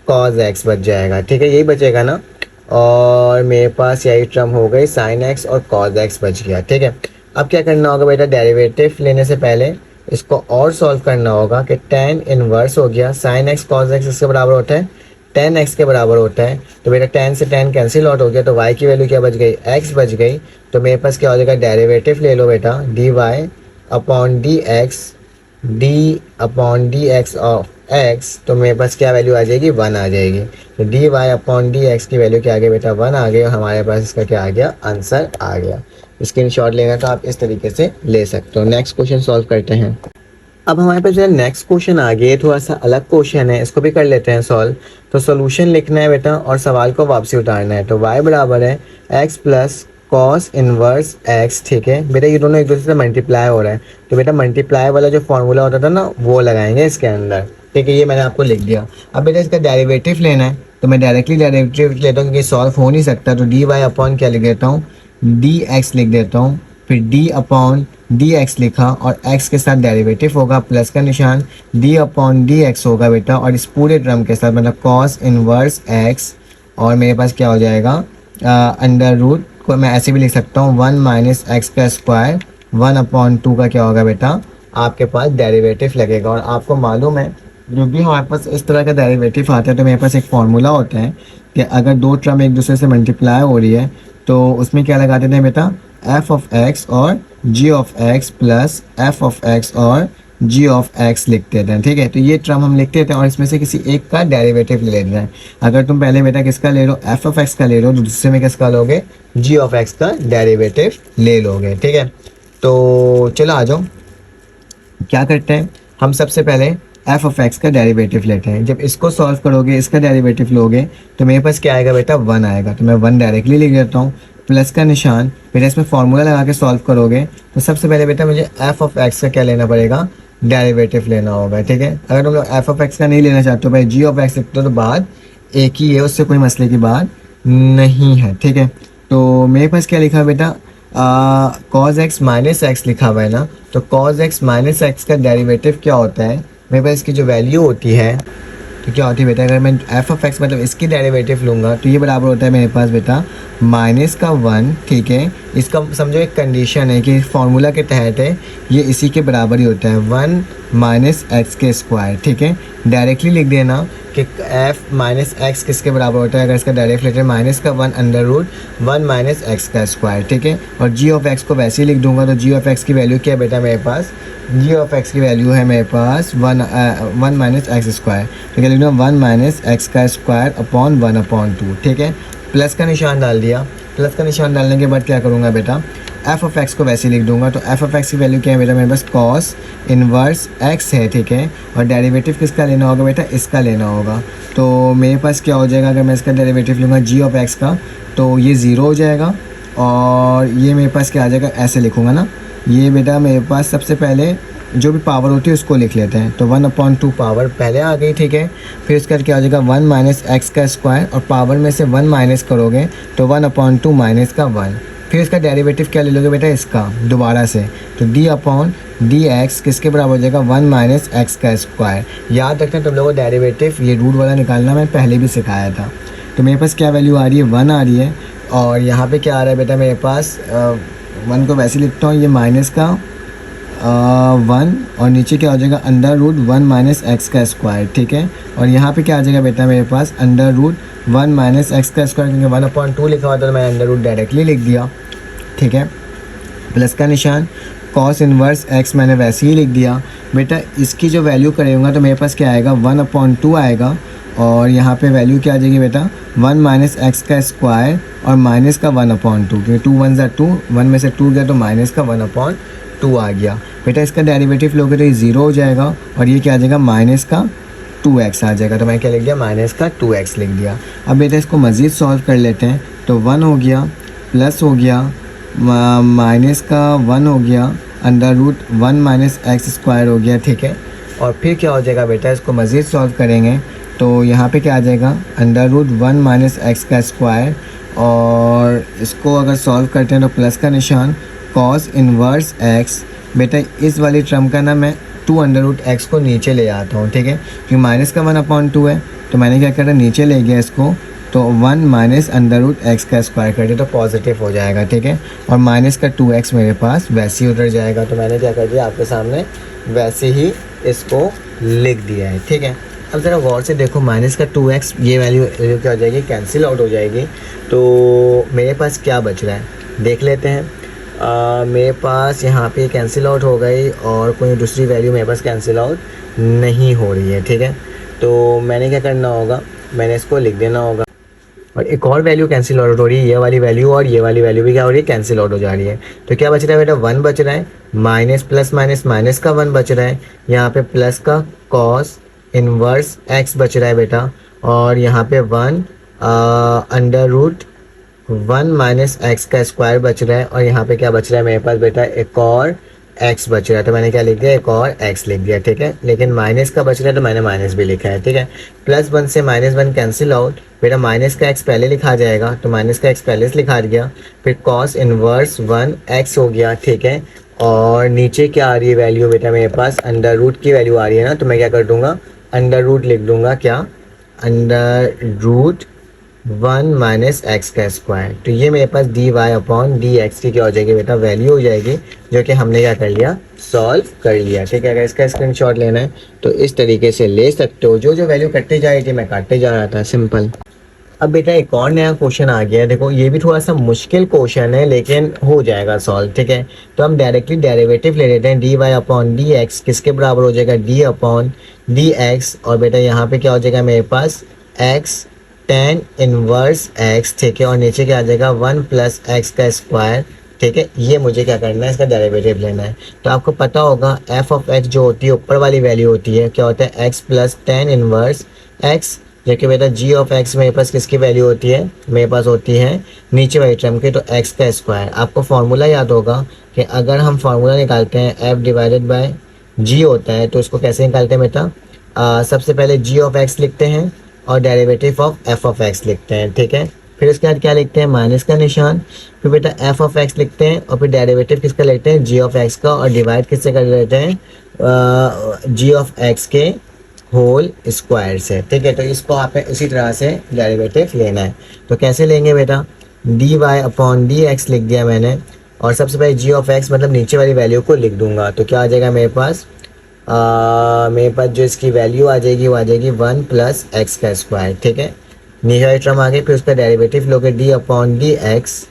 cos x बच जाएगा, ठीक है, यही बचेगा ना। और मेरे पास यही टर्म हो गई साइन x और cos x बच गया, ठीक है। अब क्या करना होगा बेटा, डेरिवेटिव लेने से पहले इसको और सॉल्व करना होगा कि tan इनवर्स हो गया, साइन x cos x इसके बराबर होता है, tan x के बराबर होता है। तो बेटा tan से tan कैंसिल आउट हो गया, तो y की वैल्यू क्या बच गई, x बच गई। तो मेरे पास क्या हो जाएगा, डेरिवेटिव ले लो बेटा dy upon D upon d x of x, तो मेरे पास क्या वैल्यू आ जाएगी 1 आ जाएगी। तो dy अपॉन डी एक्स की वैल्यू क्या आ गई बेटा 1 आ गई, और हमारे पास इसका क्या आ गया आंसर आ गया। स्क्रीनशॉट लेना तो आप इस तरीके से ले सकते हो। नेक्स्ट क्वेश्चन सॉल्व करते हैं। अब हमारे पास जो नेक्स्ट क्वेश्चन आ गया, थोड़ा सा अलग क्वेश्चन है, इसको भी कर लेते हैं सॉल्व। तो सोल्यूशन लिखना है बेटा और सवाल को वापसी उतारना है। तो y बराबर है x plus cos inverse x, ठीक है बेटा, ये दोनों एक दूसरे से मल्टीप्लाई हो रहा है, तो बेटा मल्टीप्लाई वाला जो फॉर्मूला होता था ना वो लगाएंगे इसके अंदर, ठीक है, ये मैंने आपको लिख दिया। अब बेटा इसका डेरिवेटिव लेना है, तो मैं डायरेक्टली डेरिवेटिव लेता हूँ क्योंकि सॉल्व हो नहीं सकता। तो डी वाई अपॉन क्या लिख देता हूँ, डी एक्स लिख देता हूँ, फिर d अपॉन डी एक्स लिखा, और x के साथ डेरिवेटिव होगा प्लस का निशान, d अपॉन डी एक्स होगा बेटा, और इस पूरे टर्म के साथ मतलब कॉस इनवर्स x, और मेरे पास क्या हो जाएगा अंडर रूट को मैं ऐसे भी लिख सकता हूँ 1 माइनस एक्स का स्क्वायर 1/2 का क्या होगा बेटा आपके पास डेरिवेटिव लगेगा। और आपको मालूम है जो भी हमारे पास इस तरह का डेरिवेटिव आता है तो मेरे पास एक फार्मूला होता है कि अगर दो टर्म एक दूसरे से मल्टीप्लाई हो रही है तो उसमें क्या लगा देते हैं बेटा f ऑफ x और g of x plus f of x और g ऑफ x लिख देते हैं, ठीक है। तो ये टर्म हम लिख देते हैं और इसमें से किसी एक का डेरिवेटिव ले लेते हैं। अगर तुम पहले बेटा किसका ले लो f ऑफ x का ले लो, दूसरे में किसका लोगे g ऑफ x का डेरिवेटिव ले लोगे, ठीक है। तो चलो आ जाओ, क्या करते हैं हम सबसे पहले एफ ऑफ एक्स का डेरिवेटिव लेते हैं। जब इसको सॉल्व करोगे, इसका डेरिवेटिव लोगे, तो मेरे पास क्या आएगा बेटा, 1 आएगा। तो मैं 1 डायरेक्टली लिख देता हूँ, प्लस का निशान। फिर इसमें फॉर्मूला लगा के सॉल्व करोगे तो सबसे पहले बेटा मुझे एफ ऑफ एक्स का क्या लेना पड़ेगा, डेरिवेटिव लेना होगा, ठीक है। अगर तुम लोग एफ ऑफ एक्स का नहीं लेना चाहते हो, भाई जी ऑफ एक्स लिखते हो, तो बात एक ही है, उससे कोई मसले की बात नहीं है, ठीक है। तो मेरे पास क्या लिखा है बेटा, कॉज एक्स माइनस एक्स लिखा हुआ है ना, तो कॉज एक्स माइनस एक्स का डेरिवेटिव क्या होता है, मेरे पास इसकी जो वैल्यू होती है तो क्या होती है बेटा, अगर मैं एफ ऑफ एक्स मतलब इसकी डेरिवेटिव लूँगा तो ये बराबर होता है मेरे पास बेटा माइनस का 1, ठीक है। इसका समझो एक कंडीशन है कि फार्मूला के तहत है, ये इसी के बराबर ही होता है 1 माइनस एक्स के स्क्वायर, ठीक है। डायरेक्टली लिख देना कि एफ माइनस एक्स किसके बराबर होता है, अगर इसका डायरेक्ट लेटर माइनस का 1 अंडर रूट 1 माइनस एक्स का स्क्वायर, ठीक है। और जी ऑफ एक्स को वैसे ही लिख दूंगा, तो जी ऑफ एक्स की वैल्यू क्या है बेटा मेरे पास, जी ऑफ एक्स की वैल्यू है मेरे पास 1 माइनस एक्स स्क्वायर, तो क्या लिख दूँगा 1 माइनस एक्स का स्क्वायर अपॉन 1/2, ठीक है। प्लस का निशान डाल दिया। प्लस का निशान डालने के बाद क्या करूँगा बेटा, एफ ऑफ एक्स को वैसे ही लिख दूंगा। तो एफ ऑफ एक्स की वैल्यू क्या है बेटा, मेरे पास कॉस इनवर्स एक्स है, ठीक है। और डेरिवेटिव किसका लेना होगा बेटा, इसका लेना होगा। तो मेरे पास क्या हो जाएगा, अगर मैं इसका डेरिवेटिव लूँगा जी ऑफ एक्स का, तो ये 0 हो जाएगा। और ये मेरे पास क्या आ जाएगा, ऐसे लिखूँगा ना, ये बेटा मेरे पास सबसे पहले जो भी पावर होती है उसको लिख लेते हैं। तो 1/2 पावर पहले आ गई, ठीक है। फिर उसका क्या हो जाएगा 1 माइनस एक्स का स्क्वायर, और पावर में से 1 माइनस करोगे तो 1/2 माइनस का 1। फिर इसका डेरिवेटिव क्या ले लोगे बेटा, इसका दोबारा से, तो डी अपॉन डी एक्स किसके बराबर हो जाएगा 1 माइनस एक्स का स्क्वायर। याद रखना तुम लोगों को डेरिवेटिव ये रूट वाला निकालना मैं पहले भी सिखाया था। तो मेरे पास क्या वैल्यू आ रही है, 1 आ रही है। और यहाँ पे क्या आ रहा है बेटा मेरे पास, 1 को वैसे लिखता हूँ, ये माइनस का 1, और नीचे क्या हो जाएगा अंडर रूट 1 माइनस एक्स का स्क्वायर, ठीक है। और यहाँ पे क्या आ जाएगा बेटा मेरे पास अंडर रूट 1 माइनस एक्स का स्क्वायर, क्योंकि 1/2 लिखा हुआ था तो मैंने अंडर रूट डायरेक्टली लिख दिया, ठीक है। प्लस का निशान, कॉस इनवर्स एक्स मैंने वैसे ही लिख दिया बेटा। इसकी जो वैल्यू करेंगे तो मेरे पास क्या आएगा 1/2 आएगा। और यहाँ पे वैल्यू क्या आ जाएगी बेटा 1 माइनस एक्स का स्क्वायर और माइनस का 1/2, क्योंकि 2 1 ज़ा 2, 1 में से 2 गया तो माइनस का 1/2 आ गया बेटा। इसका डेरिवेटिव लोगे तो ये 0 हो जाएगा, और ये क्या आ जाएगा माइनस का 2x आ जाएगा। तो मैं क्या लिख दिया, माइनस का 2x लिख दिया। अब बेटा इसको मज़ीद सॉल्व कर लेते हैं। तो 1 हो गया, प्लस हो गया, माइनस का 1 हो गया, under root 1 minus x square हो गया, ठीक है। और फिर क्या हो जाएगा बेटा, इसको मज़ीद सॉल्व करेंगे तो यहाँ पे क्या आ जाएगा अंडर रूट 1 माइनस एक्स का स्क्वायर, और इसको अगर सॉल्व करते हैं तो प्लस का निशान, कॉस इनवर्स एक्स। बेटा इस वाली टर्म का ना मैं 2 अंडर रूट एक्स को नीचे ले आता हूँ, ठीक है, क्योंकि माइनस का 1/2 है। तो मैंने क्या करा, नीचे ले गया इसको, तो 1 माइनस अंडर रूट एक्स का स्क्वायर कर दिया तो पॉजिटिव हो जाएगा, ठीक है। और माइनस का 2x मेरे पास वैसे ही उधर जाएगा। तो मैंने क्या कर दिया, आपके सामने वैसे ही इसको लिख दिया है, ठीक है। अब ज़रा गौर से देखो, माइनस का 2x ये वैल्यू क्या हो जाएगी, कैंसिल आउट हो जाएगी। तो मेरे पास क्या बच रहा है देख लेते हैं। मेरे पास यहाँ पे कैंसिल आउट हो गई, और कोई दूसरी वैल्यू मेरे पास कैंसिल आउट नहीं हो रही है, ठीक है। तो मैंने क्या करना होगा, मैंने इसको लिख देना होगा। और एक और वैल्यू कैंसिल आउट हो रही है, ये वाली वैल्यू और ये वाली वैल्यू भी क्या हो रही है, कैंसिल आउट हो जा रही है। तो क्या बच रहा है बेटा, 1 बच रहा है, माइनस प्लस माइनस माइनस का 1 बच रहा है, यहाँ पे प्लस का कॉस इनवर्स एक्स बच रहा है बेटा, और यहाँ पे 1 अंडर रूट 1 माइनस एक्स का स्क्वायर बच रहा है, और यहाँ पे क्या बच रहा है मेरे पास बेटा, एक और एक्स बच रहा है। तो मैंने क्या लिख दिया, एक और एक्स लिख दिया, ठीक है। लेकिन माइनस का बच रहा है तो मैंने माइनस भी लिखा है, ठीक है। प्लस 1 से -1 कैंसिल आउट, बेटा माइनस का एक्स पहले लिखा जाएगा, तो माइनस का एक्स पहले से लिखा गया। फिर कॉस इनवर्स 1 एक्स हो गया, ठीक है। और नीचे क्या आ रही है वैल्यू बेटा मेरे पास, अंडर रूट की वैल्यू आ रही है ना, तो मैं क्या कर दूंगा, अंडर रूट लिख दूंगा, क्या अंडर रूट 1 माइनस एक्स का स्क्वायर। तो ये मेरे पास dy अपॉन डी एक्स की क्या हो जाएगी बेटा, वैल्यू हो जाएगी, जो कि हमने क्या कर लिया, सॉल्व कर लिया, ठीक है। अगर इसका स्क्रीनशॉट लेना है तो इस तरीके से ले सकते हो। जो जो वैल्यू कटती जा रही थी मैं काटते जा रहा था, सिंपल। अब बेटा एक और नया क्वेश्चन आ गया है, देखो ये भी थोड़ा सा मुश्किल क्वेश्चन है लेकिन हो जाएगा सॉल्व, ठीक है। तो हम डायरेक्टली डेरिवेटिव ले लेते हैं, dy अपॉन डी एक्स किसके बराबर हो जाएगा, d अपॉन डी एक्स। और बेटा यहाँ पे क्या हो जाएगा मेरे पास, x tan इनवर्स x, ठीक है। और नीचे क्या आ जाएगा 1 प्लस एक्स का स्क्वायर, ठीक है, ये मुझे क्या करना है, इसका डेरिवेटिव लेना है। तो आपको पता होगा एफ ऑफ एक्स जो होती है ऊपर वाली वैल्यू होती है, क्या होता है x plus tan inverse x, जबकि बेटा जी ऑफ एक्स मेरे पास किसकी वैल्यू होती है, मेरे पास होती है नीचे वाली टर्म की, तो एक्स का स्क्वायर। आपको फार्मूला याद होगा कि अगर हम फार्मूला निकालते हैं एफ डिवाइडेड बाय जी होता है, तो इसको कैसे निकालते हैं बेटा, सबसे पहले जी ऑफ एक्स लिखते हैं और derivative of F of x लिखते हैं, ठीक है। फिर उसके बाद क्या लिखते हैं, माइनस का निशान, फिर बेटा एफ ऑफ एक्स लिखते हैं और फिर डेरिवेटिव किसका लेते हैं, जी ऑफ एक्स का, और डिवाइड किससे कर देते हैं, जी ऑफ एक्स के होल स्क्वायर से, ठीक है। तो इसको आप इसी तरह से डेरिवेटिव लेना है। तो कैसे लेंगे बेटा, d y upon d x लिख दिया मैंने, और सबसे पहले जी ऑफ एक्स मतलब नीचे वाली वैल्यू को लिख दूंगा। तो क्या आ जाएगा मेरे पास, मेरे पास जो इसकी वैल्यू आ जाएगी वो आ जाएगी 1 प्लस एक्स का स्क्वायर, ठीक है। नीचे वाली टर्म आ गई, फिर उसका डेरिवेटिव लोगे डी अपॉन डी एक्स,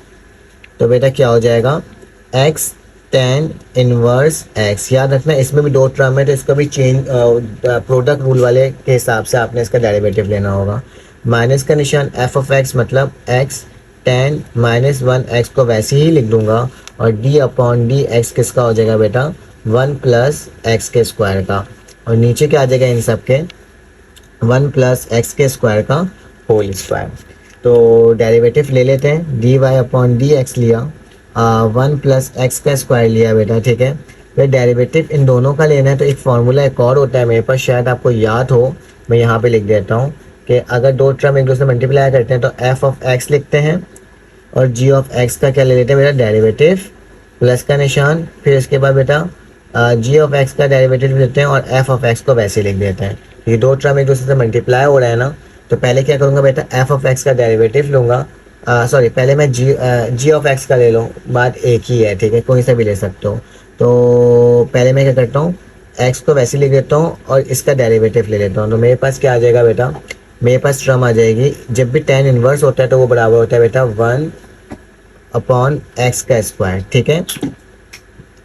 तो बेटा क्या हो जाएगा, एक्स टेन इनवर्स एक्स। याद रखना इसमें भी दो टर्म है, तो इसको भी चेंज प्रोडक्ट रूल वाले के हिसाब से आपने इसका डेरिवेटिव लेना होगा। माइनस का निशान एफ ऑफ एक्स मतलब एक्स टेन माइनस 1 एक्स को वैसे ही लिख दूंगा, और डी अपॉन डी एक्स किसका हो जाएगा बेटा, 1 प्लस एक्स के स्क्वायर का, और नीचे क्या आ जाएगा इन सब के 1 प्लस एक्स के स्क्वायर का होल स्क्वायर। तो डेरिवेटिव ले लेते हैं, d y upon d x लिया, 1 प्लस एक्स का स्क्वायर लिया बेटा, ठीक है। फिर डेरिवेटिव इन दोनों का लेना है, तो एक फार्मूला एक और होता है मेरे पास, शायद आपको याद हो, मैं यहाँ पे लिख देता हूँ कि अगर दो टर्म एक दूसरे मल्टीप्लाई करते हैं तो एफ ऑफ एक्स लिखते हैं और जी ऑफ एक्स का क्या ले लेते हैं बेटा, डेरिवेटिव, प्लस का निशान, फिर इसके बाद बेटा जी ऑफ एक्स का डेरिवेटिव लेते हैं और एफ ऑफ एक्स को वैसे लिख देते हैं। ये दो टर्म एक दूसरे से मल्टीप्लाई हो रहा है ना, तो पहले क्या करूँगा बेटा, एफ ऑफ एक्स का डेरिवेटिव लूँगा, सॉरी पहले मैं जी ऑफ एक्स का ले लूँ, बात एक ही है, ठीक है, कोई सा भी ले सकते हो। तो पहले मैं क्या करता हूँ, एक्स को वैसे लिख देता हूँ और इसका डेरिवेटिव ले लेता हूँ। तो मेरे पास क्या आ जाएगा बेटा, मेरे पास टर्म आ जाएगी, जब भी टेन इनवर्स होता है तो वो बराबर होता है बेटा 1 अपॉन एक्स का स्क्वायर, ठीक है,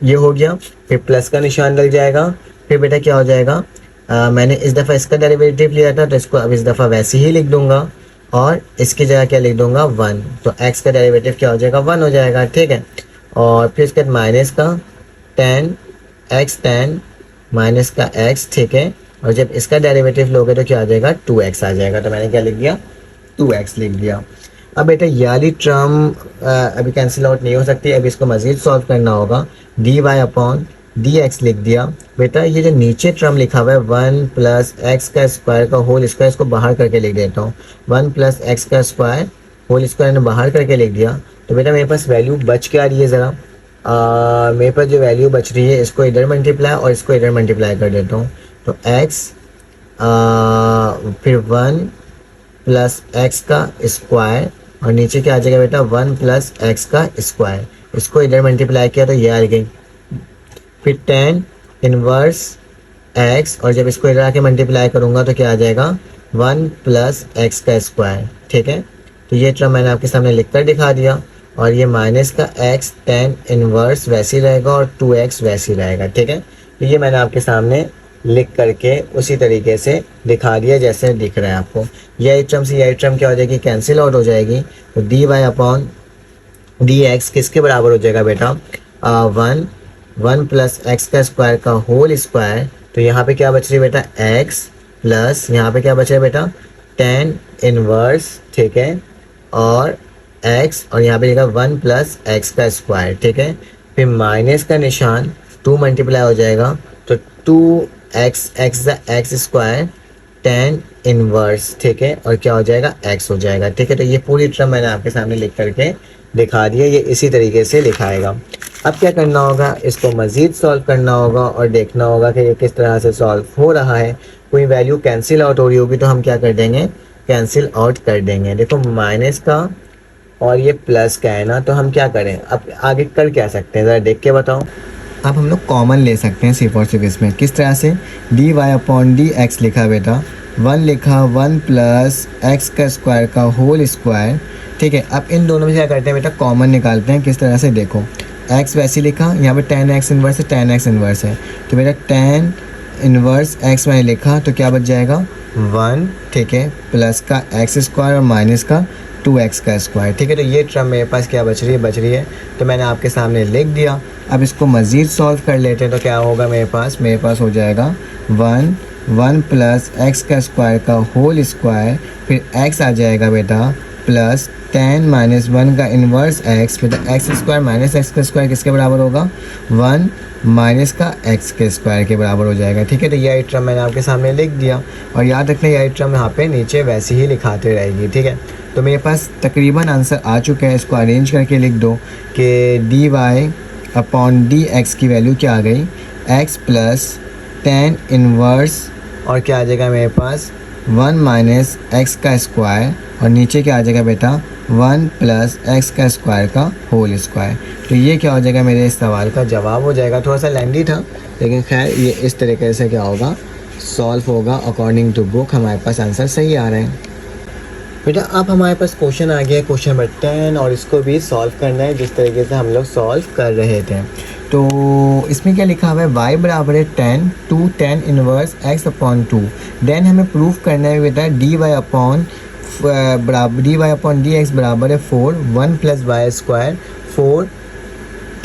ये हो गया। फिर प्लस का निशान लग जाएगा, फिर बेटा क्या हो जाएगा, मैंने इस दफ़ा इसका डेरिवेटिव लिया था तो इसको अब इस दफ़ा वैसे ही लिख दूंगा, और इसकी जगह क्या लिख दूंगा 1, तो x का डेरिवेटिव क्या हो जाएगा 1 हो जाएगा, ठीक है। और फिर इसके बाद माइनस का टेन एक्स टेन माइनस का x, ठीक है, और जब इसका डेरिवेटिव लोगे तो क्या आ जाएगा 2x आ जाएगा, तो मैंने क्या लिख दिया 2x लिख दिया। अब बेटा ये वाली टर्म अभी कैंसिल आउट नहीं हो सकती, अभी इसको मज़ीद सॉल्व करना होगा, d y upon d x लिख दिया बेटा। ये जो नीचे टर्म लिखा हुआ है 1 प्लस एक्स का स्क्वायर का होल स्क्वायर, इसको बाहर करके लिख देता हूँ, 1 प्लस एक्स का स्क्वायर होल स्क्वायर ने बाहर करके लिख दिया। तो बेटा मेरे पास वैल्यू बच के आ रही है, ज़रा मेरे पास जो वैल्यू बच रही है इसको इधर मल्टीप्लाई और इसको इधर मल्टीप्लाई कर देता हूँ, तो एक्स फिर 1 प्लस एक्स का स्क्वायर, और नीचे क्या आ जाएगा बेटा 1 प्लस एक्स का स्क्वायर, इसको इधर मल्टीप्लाई किया तो ये आ गई, फिर टेन इनवर्स एक्स, और जब इसको इधर आके मल्टीप्लाई करूँगा तो क्या आ जाएगा 1 प्लस एक्स का स्क्वायर, ठीक है। तो ये टर्म मैंने आपके सामने लिख कर दिखा दिया, और ये माइनस का एक्स टेन इनवर्स वैसे ही रहेगा और 2x वैसे ही रहेगा, ठीक है। तो ये मैंने आपके सामने लिख करके उसी तरीके से दिखा दिया जैसे दिख रहा है आपको। यही टर्म से यही टर्म क्या हो जाएगी, कैंसिल आउट हो जाएगी, तो d y upon d x किसके बराबर हो जाएगा बेटा, 1 प्लस एक्स का स्क्वायर का होल स्क्वायर। तो यहाँ पे क्या बच रही है बेटा x प्लस यहाँ पे क्या बच रहा है बेटा टेन इनवर्स, ठीक है, और x, और यहाँ पे लिखा 1 प्लस एक्स का स्क्वायर, ठीक है। फिर माइनस का निशान 2 मल्टीप्लाई हो जाएगा, तो 2x x square tan inverse, ठीक है, और क्या हो जाएगा x हो जाएगा, ठीक है। तो ये पूरी टर्म मैंने आपके सामने लिख करके दिखा दिया, ये इसी तरीके से लिखाएगा। अब क्या करना होगा, इसको मज़ीद सॉल्व करना होगा और देखना होगा कि ये किस तरह से सॉल्व हो रहा है। कोई वैल्यू कैंसिल आउट हो रही होगी तो हम क्या कर देंगे, कैंसिल आउट कर देंगे। देखो माइनस का और ये प्लस का है ना, तो हम क्या करें, अब आगे कर क्या सकते हैं, ज़रा देख के बताओ। अब हम लोग कॉमन ले सकते हैं सिर्फ और सिर्फ इसमें, किस तरह से, d y upon d x लिखा बेटा, 1 लिखा 1 प्लस एक्स का स्क्वायर का होल स्क्वायर, ठीक है। अब इन दोनों में क्या करते हैं बेटा, कॉमन निकालते हैं, किस तरह से देखो, x वैसे लिखा, यहाँ पे tan x इन्वर्स है, tan x इन्वर्स है, तो बेटा tan इन्वर्स x मैंने लिखा तो क्या बच जाएगा 1, ठीक है, प्लस का x स्क्वायर और माइनस का 2x का स्क्वायर। ठीक है, तो ये टर्म मेरे पास क्या बच रही है, तो मैंने आपके सामने लिख दिया। अब इसको मज़ीद सॉल्व कर लेते हैं, तो क्या होगा मेरे पास हो जाएगा 1 प्लस एक्स का स्क्वायर का होल स्क्वायर, फिर x आ जाएगा बेटा प्लस 10 माइनस 1 का इन्वर्स x, बेटा एक्स स्क्वायर माइनस एक्स का स्क्वायर किसके बराबर होगा, 1 माइनस का x के स्क्वायर के बराबर हो जाएगा। ठीक है, तो यही टर्म मैंने आपके सामने लिख दिया, और याद रखना यही टर्म यहाँ पे नीचे वैसे ही लिखाते रहेगी। ठीक है, तो मेरे पास तकरीबन आंसर आ चुका है। इसको अरेंज करके लिख दो कि dy अपॉन dx की वैल्यू क्या आ गई, x प्लस 10 इन्वर्स, और क्या आ जाएगा मेरे पास 1 माइनस एक्स का स्क्वायर, और नीचे क्या आ जाएगा बेटा 1 प्लस एक्स का स्क्वायर का होल स्क्वायर। तो ये क्या हो जाएगा, मेरे इस सवाल का जवाब हो जाएगा। थोड़ा सा लेंदी था, लेकिन खैर ये इस तरीके से क्या होगा, सॉल्व होगा अकॉर्डिंग टू बुक। हमारे पास आंसर सही आ रहे हैं। बेटा अब हमारे पास क्वेश्चन आ गया है, क्वेश्चन नंबर 10, और इसको भी सॉल्व करना है जिस तरीके से हम लोग सॉल्व कर रहे थे। तो इसमें क्या लिखा हुआ है, y बराबर है 10 two 10 inverse x upon 2। Then हमें प्रूफ करना है बेटा dy अपॉन dx बराबर है 4, 1 प्लस वाई स्क्वायर 4।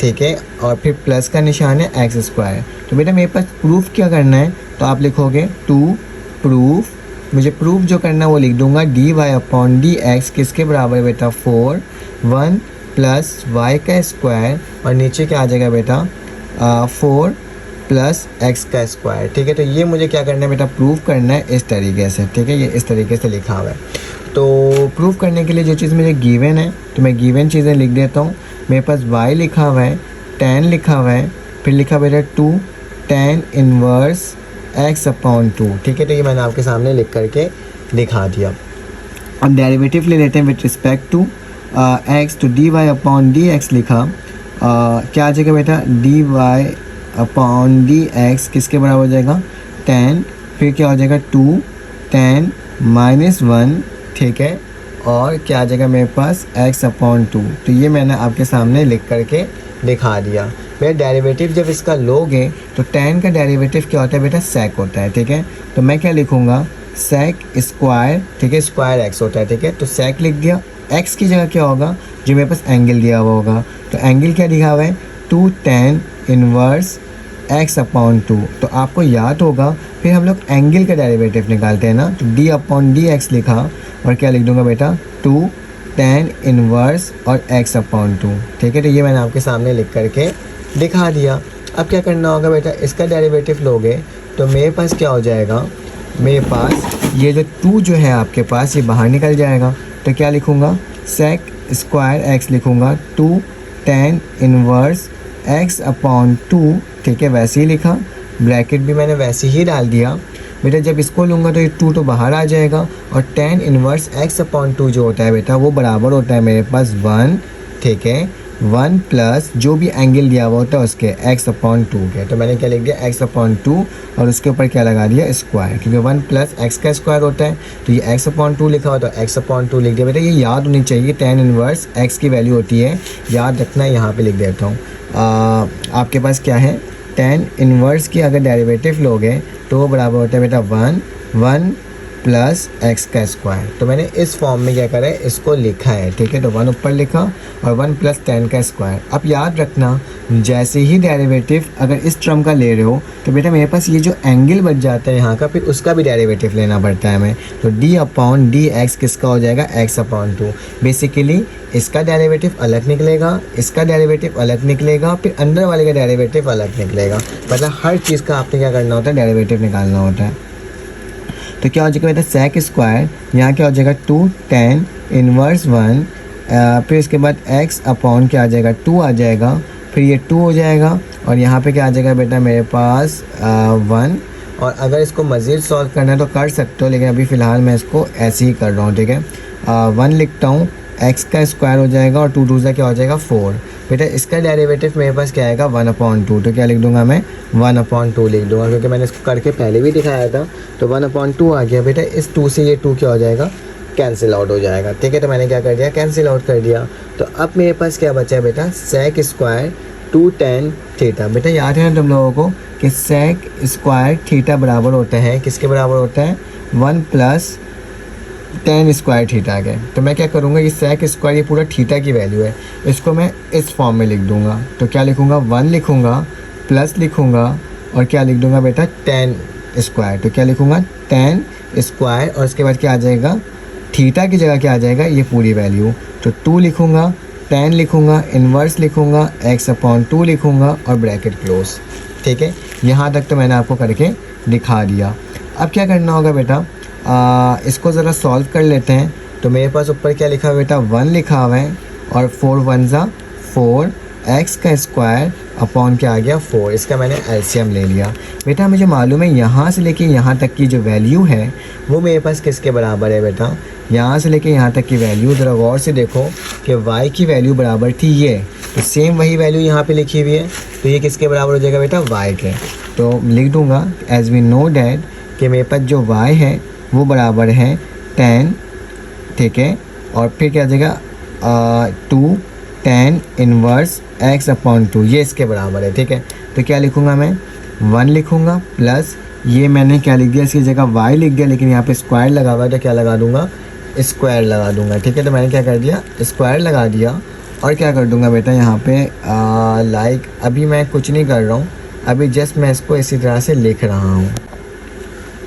ठीक है, और फिर प्लस का निशान है एक्स स्क्वायर। तो बेटा मेरे पास प्रूफ क्या करना है, तो आप लिखोगे टू प्रूफ, मुझे प्रूफ जो करना है वो लिख दूंगा dy अपॉन dx किसके बराबर है बेटा 4, 1 प्लस y का स्क्वायर, और नीचे क्या आ जाएगा बेटा 4 प्लस x का स्क्वायर। ठीक है, तो ये मुझे क्या करना है बेटा, प्रूफ करना है इस तरीके से। ठीक है, ये इस तरीके से लिखा हुआ है। तो प्रूफ करने के लिए जो चीज़ मुझे गिवन है, तो मैं गिवन चीज़ें लिख देता हूँ। मेरे पास y लिखा हुआ है, 10 लिखा हुआ है, फिर लिखा बेटा 2 10 इन्वर्स x अपॉन 2। ठीक है, तो ये मैंने आपके सामने लिख करके दिखा दिया। अब डेरिवेटिव ले लेते हैं विथ रिस्पेक्ट टू x, तो dy अपॉन dx लिखा, क्या आ जाएगा बेटा dy अपॉन dx किसके बराबर हो जाएगा 10, फिर क्या हो जाएगा 2 10 माइनस 1। ठीक है, और क्या आ जाएगा मेरे पास x अपॉन 2। तो ये मैंने आपके सामने लिख करके दिखा दिया। मेरा डेरिवेटिव जब इसका लोगे तो 10 का डेरिवेटिव क्या होता है बेटा, सेक होता है। ठीक है, तो मैं क्या लिखूँगा, सेक स्क्वायर। ठीक है, स्क्वायर x होता है। ठीक है, तो सेक लिख दिया, x की जगह क्या होगा, जो मेरे पास एंगल दिया हुआ होगा, तो एंगल क्या दिखा हुआ है 2 10 इन्वर्स x अपॉन 2। तो आपको याद होगा, फिर हम लोग एंगल का डेरिवेटिव निकालते हैं ना, तो d अपॉन dx लिखा, और क्या लिख दूंगा बेटा 2 10 इन्वर्स और x अपॉन 2। ठीक है, तो ये मैंने आपके सामने लिख करके दिखा दिया। अब क्या करना होगा बेटा, इसका डेरिवेटिव लोगे तो मेरे पास क्या हो जाएगा, मेरे पास ये जो 2 जो है आपके पास ये बाहर निकल जाएगा। तो क्या लिखूँगा, सेक स्क्वायर x लिखूँगा 2 10 इन्वर्स x अपॉन 2। ठीक है, वैसे ही लिखा, ब्रैकेट भी मैंने वैसे ही डाल दिया। बेटा जब इसको लूँगा तो ये 2 तो बाहर आ जाएगा, और 10 इन्वर्स x अपॉन 2 जो होता है बेटा वो बराबर होता है मेरे पास 1। ठीक है, 1 प्लस जो भी एंगल दिया हुआ होता है उसके x अपॉन 2 के। तो मैंने क्या लिख दिया x अपॉन 2, और उसके ऊपर क्या लगा दिया स्क्वायर, क्योंकि 1 प्लस x का स्क्वायर होता है, तो ये x अपॉन 2 लिखा हुआ तो x अपॉन 2 लिख दिया। बेटा ये याद होनी चाहिए, 10 इन्वर्स x की वैल्यू होती है, याद रखना। यहाँ पे लिख देता हूँ, आपके पास क्या है 10 इन्वर्स की अगर डेरिवेटिव लोगे तो वो बराबर होता है बेटा 1 प्लस एक्स का स्क्वायर। तो मैंने इस फॉर्म में क्या करा है, इसको लिखा है। ठीक है, तो 1 ऊपर लिखा और 1 प्लस 10 का स्क्वायर। अब याद रखना, जैसे ही डेरिवेटिव अगर इस टर्म का ले रहे हो तो बेटा मेरे पास ये जो एंगल बच जाता है यहाँ का, फिर उसका भी डेरिवेटिव लेना पड़ता है हमें। तो d अपॉन डी एक्स किसका हो जाएगा, x अपॉन 2। बेसिकली इसका डेरिवेटिव अलग निकलेगा, इसका डेरिवेटिव अलग निकलेगा, फिर अंदर वाले का डेरिवेटिव अलग निकलेगा। मतलब हर चीज़ का आपने क्या करना होता है, डेरिवेटिव निकालना होता है। तो क्या हो जाएगा बेटा सेक स्क्वायर, यहाँ क्या हो जाएगा 2 10 इन्वर्स 1, फिर इसके बाद x अपॉन क्या आ जाएगा 2 आ जाएगा, फिर ये 2 हो जाएगा, और यहाँ पे क्या आ जाएगा बेटा मेरे पास 1। और अगर इसको मज़ीद सॉल्व करना है तो कर सकते हो, लेकिन अभी फ़िलहाल मैं इसको ऐसे ही कर रहा हूँ। ठीक है, 1 लिखता हूँ, x का स्क्वायर हो जाएगा और 2 2 से क्या हो जाएगा 4। बेटा इसका डेरिवेटिव मेरे पास क्या आएगा 1/2। तो क्या लिख दूंगा मैं 1/2 लिख दूंगा, क्योंकि मैंने इसको करके पहले भी दिखाया था। तो 1/2 आ गया। बेटा इस 2 से ये 2 क्या हो जाएगा, कैंसिल आउट हो जाएगा। ठीक है, तो मैंने क्या कर दिया, कैंसिल आउट कर दिया। तो अब मेरे पास क्या बचा है बेटा, सेक स्क्वायर 2 tan थीटा। बेटा याद है ना तुम लोगों को कि सेक स्क्वायर थीटा बराबर होता है, किसके बराबर होता है 1 प्लस टेन स्क्वायर थीटा के। तो मैं क्या करूँगा, ये सेक स्क्वायर ये पूरा थीटा की वैल्यू है, इसको मैं इस फॉर्म में लिख दूँगा। तो क्या लिखूँगा, 1 लिखूँगा प्लस लिखूँगा और क्या लिख दूँगा बेटा, टेन स्क्वायर। तो क्या लिखूँगा, टेन स्क्वायर और उसके बाद क्या आ जाएगा, थीटा की जगह क्या आ जाएगा, ये पूरी वैल्यू। तो 2 लिखूँगा, टेन लिखूँगा, इन्वर्स लिखूँगा, x/2 लिखूँगा और ब्रैकेट क्लोज। ठीक है, यहाँ तक तो मैंने आपको करके दिखा दिया। अब क्या करना होगा बेटा, इसको ज़रा सॉल्व कर लेते हैं। तो मेरे पास ऊपर क्या लिखा है बेटा, 1 लिखा हुआ है और 4 1 ज़ा 4, x का स्क्वायर अपॉन क्या आ गया 4। इसका मैंने एलसीएम ले लिया। बेटा मुझे मालूम है यहाँ से लेके यहाँ तक की जो वैल्यू है वो मेरे पास किसके बराबर है बेटा, यहाँ से लेके यहाँ तक की वैल्यू ज़रा गौर से देखो कि y की वैल्यू बराबर थी ये, तो सेम वही वैल्यू यहाँ पे लिखी हुई है। तो ये किसके बराबर हो जाएगा बेटा, y के। तो लिख दूँगा एज वी नो डैट कि मेरे पास जो y है वो बराबर है 10, ठीक है, और फिर क्या आ जाएगा 2 10 इन्वर्स x/2, ये इसके बराबर है। ठीक है, तो क्या लिखूँगा मैं, 1 लिखूँगा प्लस ये मैंने क्या लिख दिया, इसकी जगह y लिख दिया, लेकिन यहाँ पे स्क्वायर लगा हुआ है तो क्या लगा दूँगा, स्क्वायर लगा दूँगा। ठीक है, तो मैंने क्या कर दिया, स्क्वायर लगा दिया और क्या कर दूँगा बेटा यहाँ पे लाइक अभी मैं कुछ नहीं कर रहा हूँ, अभी जस्ट मैं इसको इसी तरह से लिख रहा हूँ।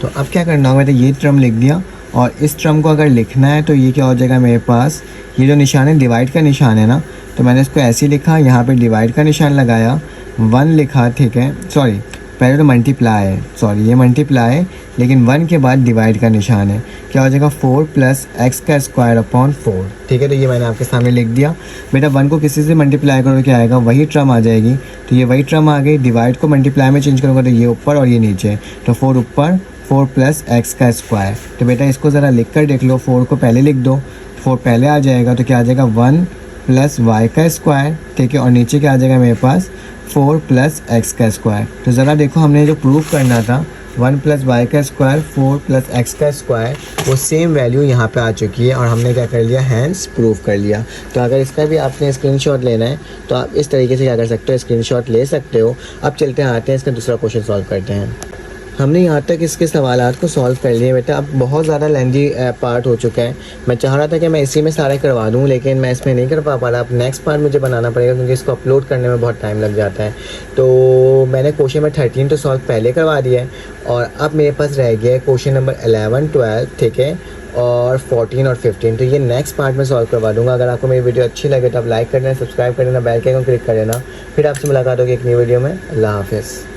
तो अब क्या करना होगा बेटा, ये टर्म लिख दिया और इस टर्म को अगर लिखना है तो ये क्या हो जाएगा मेरे पास, ये जो निशान है डिवाइड का निशान है ना, तो मैंने इसको ऐसे लिखा, यहाँ पे डिवाइड का निशान लगाया, 1 लिखा, ठीक है, सॉरी पहले तो मल्टीप्लाई है, सॉरी ये मल्टीप्लाई है लेकिन 1 के बाद डिवाइड का निशान है, क्या हो जाएगा 4 प्लस x का स्क्वायर अपॉन 4। ठीक है, तो ये मैंने आपके सामने लिख दिया। बेटा 1 को किसी से मल्टीप्लाई करो तो क्या आएगा, वही टर्म आ जाएगी, तो ये वही टर्म आ गई। डिवाइड को मल्टीप्लाई में चेंज करूँगा तो ये ऊपर और ये नीचे, तो 4 ऊपर 4 प्लस x का स्क्वायर। तो बेटा इसको ज़रा लिख कर देख लो, 4 को पहले लिख दो, 4 पहले आ जाएगा तो क्या आ जाएगा 1 प्लस y का स्क्वायर, ठीक है, और नीचे क्या आ जाएगा मेरे पास 4 प्लस x का स्क्वायर। तो ज़रा देखो हमने जो प्रूफ करना था 1 प्लस y का स्क्वायर 4 प्लस x का स्क्वायर, वो सेम वैल्यू यहाँ पे आ चुकी है और हमने क्या कर लिया, हैंस प्रूफ कर लिया। तो अगर इसका भी आपने स्क्रीनशॉट लेना है तो आप इस तरीके से क्या कर सकते हो, स्क्रीनशॉट ले सकते हो। अब चलते हैं, आते हैं इसका दूसरा क्वेश्चन सॉल्व करते हैं। हमने यहाँ तक इसके सवालात को सॉल्व कर लिए बेटा। अब बहुत ज़्यादा लेंथी पार्ट हो चुका है, मैं चाह रहा था कि मैं इसी में सारे करवा दूँ लेकिन मैं इसमें नहीं कर पा रहा। अब नेक्स्ट पार्ट मुझे बनाना पड़ेगा क्योंकि इसको अपलोड करने में बहुत टाइम लग जाता है। तो मैंने क्वेश्चन नंबर 13 तो सॉल्व पहले करवा दिया है और अब मेरे पास रह गया है क्वेश्चन नंबर 11 12, ठीक है, और 14 और 15। तो ये नेक्स्ट पार्ट में सॉल्व करवा दूंगा। अगर आपको मेरी वीडियो अच्छी लगे तो आप लाइक कर देना, सब्सक्राइब कर देना, बेल के आइकन क्लिक कर देना। फिर आपसे मुलाकात होगी एक नई वीडियो में। अल्लाह हाफिज़।